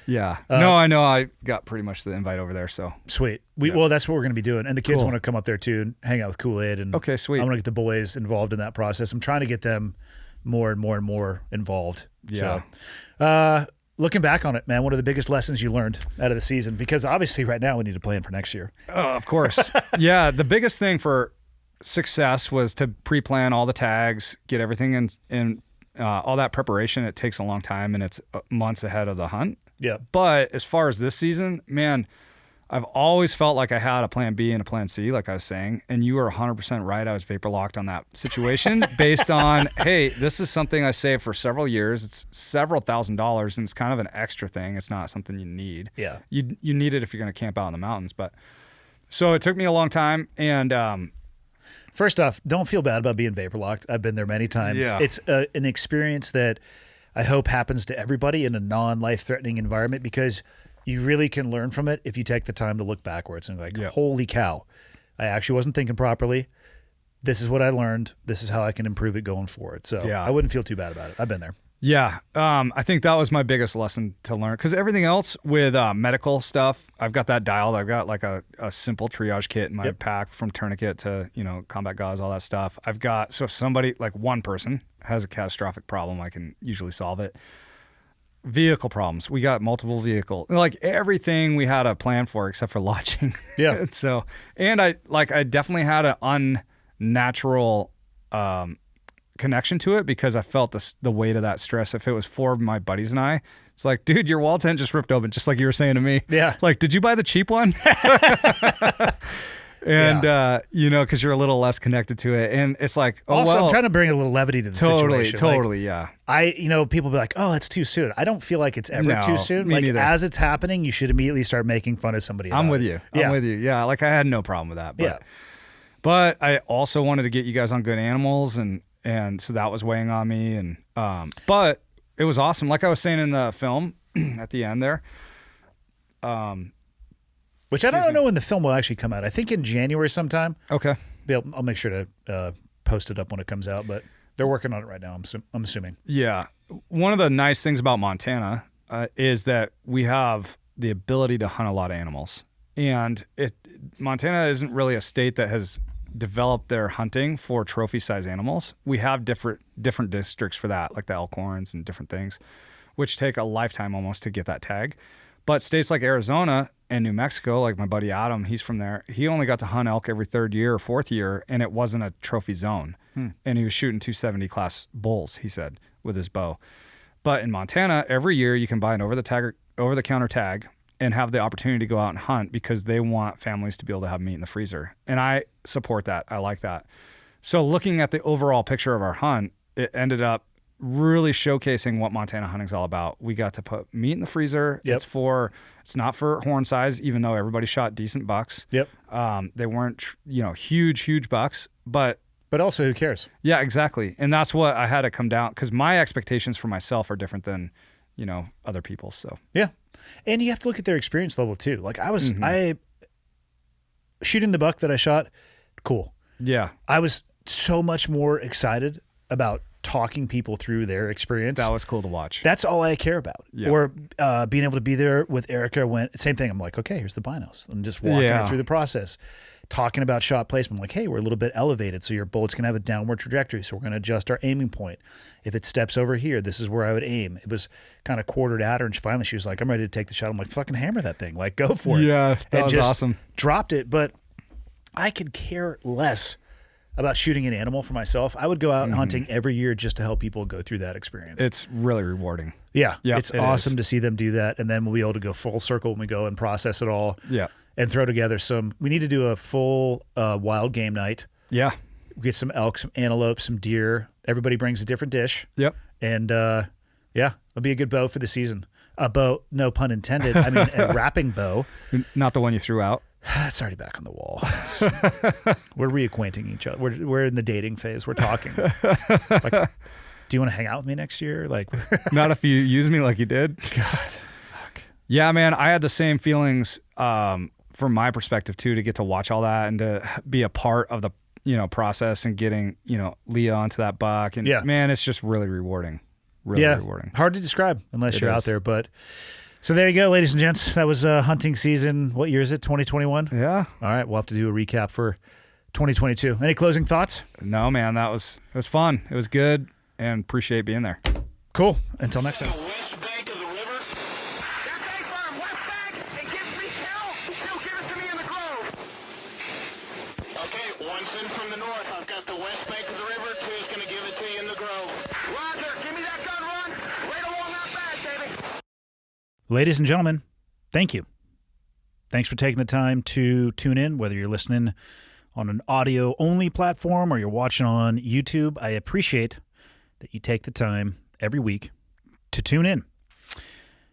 Speaker 3: Yeah. No, I know. I got pretty much the invite over there, so.
Speaker 1: Sweet. Well, that's what we're going to be doing. And the kids want to come up there, too, and hang out with Kool-Aid. And
Speaker 3: okay, sweet.
Speaker 1: I'm going to get the boys involved in that process. I'm trying to get them more and more and more involved.
Speaker 3: Yeah.
Speaker 1: So, looking back on it, man, what are the biggest lessons you learned out of the season? Because obviously right now we need to plan for next year.
Speaker 3: Oh, of course. Yeah, the biggest thing for success was to pre-plan all the tags, get everything in all that preparation. It takes a long time, and it's months ahead of the hunt.
Speaker 1: Yeah.
Speaker 3: But as far as this season, man, I've always felt like I had a plan B and a plan C, like I was saying, and you were 100% right. I was vapor locked on that situation based on, hey, this is something I saved for several years. It's several $1,000s, and it's kind of an extra thing. It's not something you need.
Speaker 1: Yeah.
Speaker 3: You need it if you're going to camp out in the mountains. But so it took me a long time, and
Speaker 1: first off, don't feel bad about being vapor locked. I've been there many times.
Speaker 3: Yeah.
Speaker 1: It's an experience that I hope happens to everybody in a non-life-threatening environment, because you really can learn from it if you take the time to look backwards and like, holy cow, I actually wasn't thinking properly. This is what I learned. This is how I can improve it going forward. So I wouldn't feel too bad about it. I've been there.
Speaker 3: Yeah. I think that was my biggest lesson to learn, because everything else with medical stuff, I've got that dialed. I've got like a simple triage kit in my pack, from tourniquet to, combat gauze, all that stuff. I've got, so if somebody, like one person has a catastrophic problem, I can usually solve it. Vehicle problems. We got multiple vehicle, like everything we had a plan for except for lodging.
Speaker 1: Yeah.
Speaker 3: So, and I definitely had an unnatural connection to it, because I felt the weight of that stress. If it was 4 of my buddies and I, it's like, dude, your wall tent just ripped open, just like you were saying to me.
Speaker 1: Yeah.
Speaker 3: Like, did you buy the cheap one? And, because you're a little less connected to it. And it's like,
Speaker 1: I'm trying to bring a little levity to the situation.
Speaker 3: Totally, yeah.
Speaker 1: People be like, oh, it's too soon. I don't feel like it's ever too soon.
Speaker 3: Me
Speaker 1: like,
Speaker 3: neither.
Speaker 1: As it's happening, you should immediately start making fun of somebody.
Speaker 3: I'm with you.
Speaker 1: Yeah.
Speaker 3: I'm with you. Yeah. Like, I had no problem with that. But, but I also wanted to get you guys on good animals. And so that was weighing on me. And, but it was awesome. Like I was saying in the film at the end there,
Speaker 1: which I don't know when the film will actually come out. I think in January sometime.
Speaker 3: Okay.
Speaker 1: I'll make sure to post it up when it comes out, but they're working on it right now, I'm assuming.
Speaker 3: Yeah. One of the nice things about Montana is that we have the ability to hunt a lot of animals. And Montana isn't really a state that has developed their hunting for trophy size animals. We have different districts for that, like the Elkhorns and different things, which take a lifetime almost to get that tag. But states like Arizona and New Mexico, like my buddy Adam, he's from there. He only got to hunt elk every 3rd year or 4th year, and it wasn't a trophy zone. And he was shooting 270 class bulls, he said, with his bow. But in Montana, every year you can buy an over the counter tag, and have the opportunity to go out and hunt because they want families to be able to have meat in the freezer. And I support that. I like that. So looking at the overall picture of our hunt, it ended up really showcasing what Montana hunting's all about. We got to put meat in the freezer.
Speaker 1: Yep.
Speaker 3: It's not for horn size, even though everybody shot decent bucks.
Speaker 1: Yep.
Speaker 3: They weren't, huge bucks, but
Speaker 1: also who cares?
Speaker 3: yeah, exactly. And that's what I had to come down, because my expectations for myself are different than, other people's. So
Speaker 1: Yeah. And you have to look at their experience level too. Like I shooting the buck that I shot, cool.
Speaker 3: yeah,
Speaker 1: I was so much more excited about talking people through their experience.
Speaker 3: that was cool to watch.
Speaker 1: That's all I care about.
Speaker 3: Yeah.
Speaker 1: Or being able to be there with Erica same thing. I'm like, okay, here's the binos. I'm just walking her through the process. Talking about shot placement, like, hey, we're a little bit elevated, so your bullet's going to have a downward trajectory, so we're going to adjust our aiming point. If it steps over here, this is where I would aim. It was kind of quartered at her, and finally she was like, I'm ready to take the shot. I'm like, fucking hammer that thing. Like, go for it.
Speaker 3: Yeah, that
Speaker 1: and
Speaker 3: was
Speaker 1: just
Speaker 3: awesome.
Speaker 1: dropped it, but I could care less about shooting an animal for myself. I would go out hunting every year just to help people go through that experience.
Speaker 3: It's really rewarding.
Speaker 1: Yeah,
Speaker 3: Yep,
Speaker 1: it's
Speaker 3: it
Speaker 1: awesome
Speaker 3: is.
Speaker 1: to see them do that, and then we'll be able to go full circle when we go and process it all.
Speaker 3: Yeah.
Speaker 1: And throw together we need to do a full wild game night.
Speaker 3: Yeah.
Speaker 1: Get some elk, some antelope, some deer. Everybody brings a different dish.
Speaker 3: Yep.
Speaker 1: And it'll be a good bow for the season. A bow, no pun intended. I mean, a wrapping bow.
Speaker 3: Not the one you threw out.
Speaker 1: It's already back on the wall. We're reacquainting each other. We're in the dating phase. We're talking. Like, do you want to hang out with me next year? Like,
Speaker 3: Not if you use me like you did.
Speaker 1: God, fuck.
Speaker 3: Yeah, man, I had the same feelings from my perspective too, to get to watch all that and to be a part of the process and getting Leah onto that buck. And man, it's just really rewarding. Really rewarding.
Speaker 1: Hard to describe unless you're
Speaker 3: is.
Speaker 1: out there. But so there you go, ladies and gents. That was hunting season. What year is it? 2021.
Speaker 3: Yeah.
Speaker 1: All right, we'll have to do a recap for 2022. Any closing thoughts?
Speaker 3: No, man, it was fun. It was good, and appreciate being there.
Speaker 1: Cool. Until next time.
Speaker 2: The west bank of the river. That bank farm, west bank, and give me hell. Still give it to me in the grove. Okay, one's in from the north. I've got the west bank of the river. Two's gonna give it to you in the grove. Roger, give me that gun run. Right along that bag, baby.
Speaker 1: Ladies and gentlemen, thank you. Thanks for taking the time to tune in, whether you're listening on an audio-only platform or you're watching on YouTube. I appreciate that you take the time every week to tune in.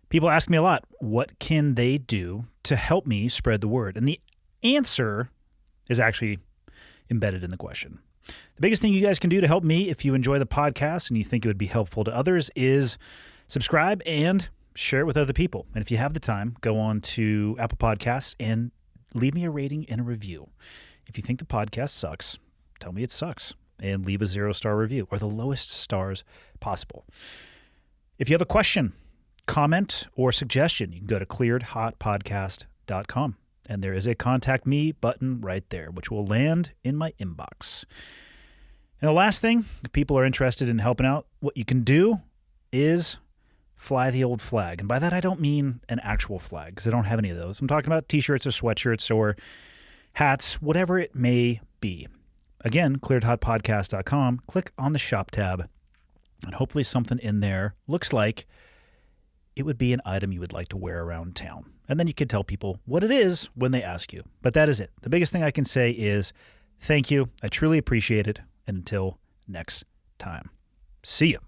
Speaker 1: People ask me a lot, what can they do to help me spread the word? And the answer is actually embedded in the question. The biggest thing you guys can do to help me, if you enjoy the podcast and you think it would be helpful to others, is subscribe and share it with other people. And if you have the time, go on to Apple Podcasts and leave me a rating and a review. If you think the podcast sucks, tell me it sucks and leave a 0-star review or the lowest stars possible. If you have a question, comment, or suggestion, you can go to clearedhotpodcast.com. And there is a contact me button right there, which will land in my inbox. And the last thing, if people are interested in helping out, what you can do is fly the old flag. And by that, I don't mean an actual flag, because I don't have any of those. I'm talking about t-shirts or sweatshirts or hats, whatever it may be. Again, clearedhotpodcast.com. Click on the shop tab, and hopefully something in there looks like it would be an item you would like to wear around town. And then you can tell people what it is when they ask you. But that is it. The biggest thing I can say is thank you. I truly appreciate it. And until next time, see you.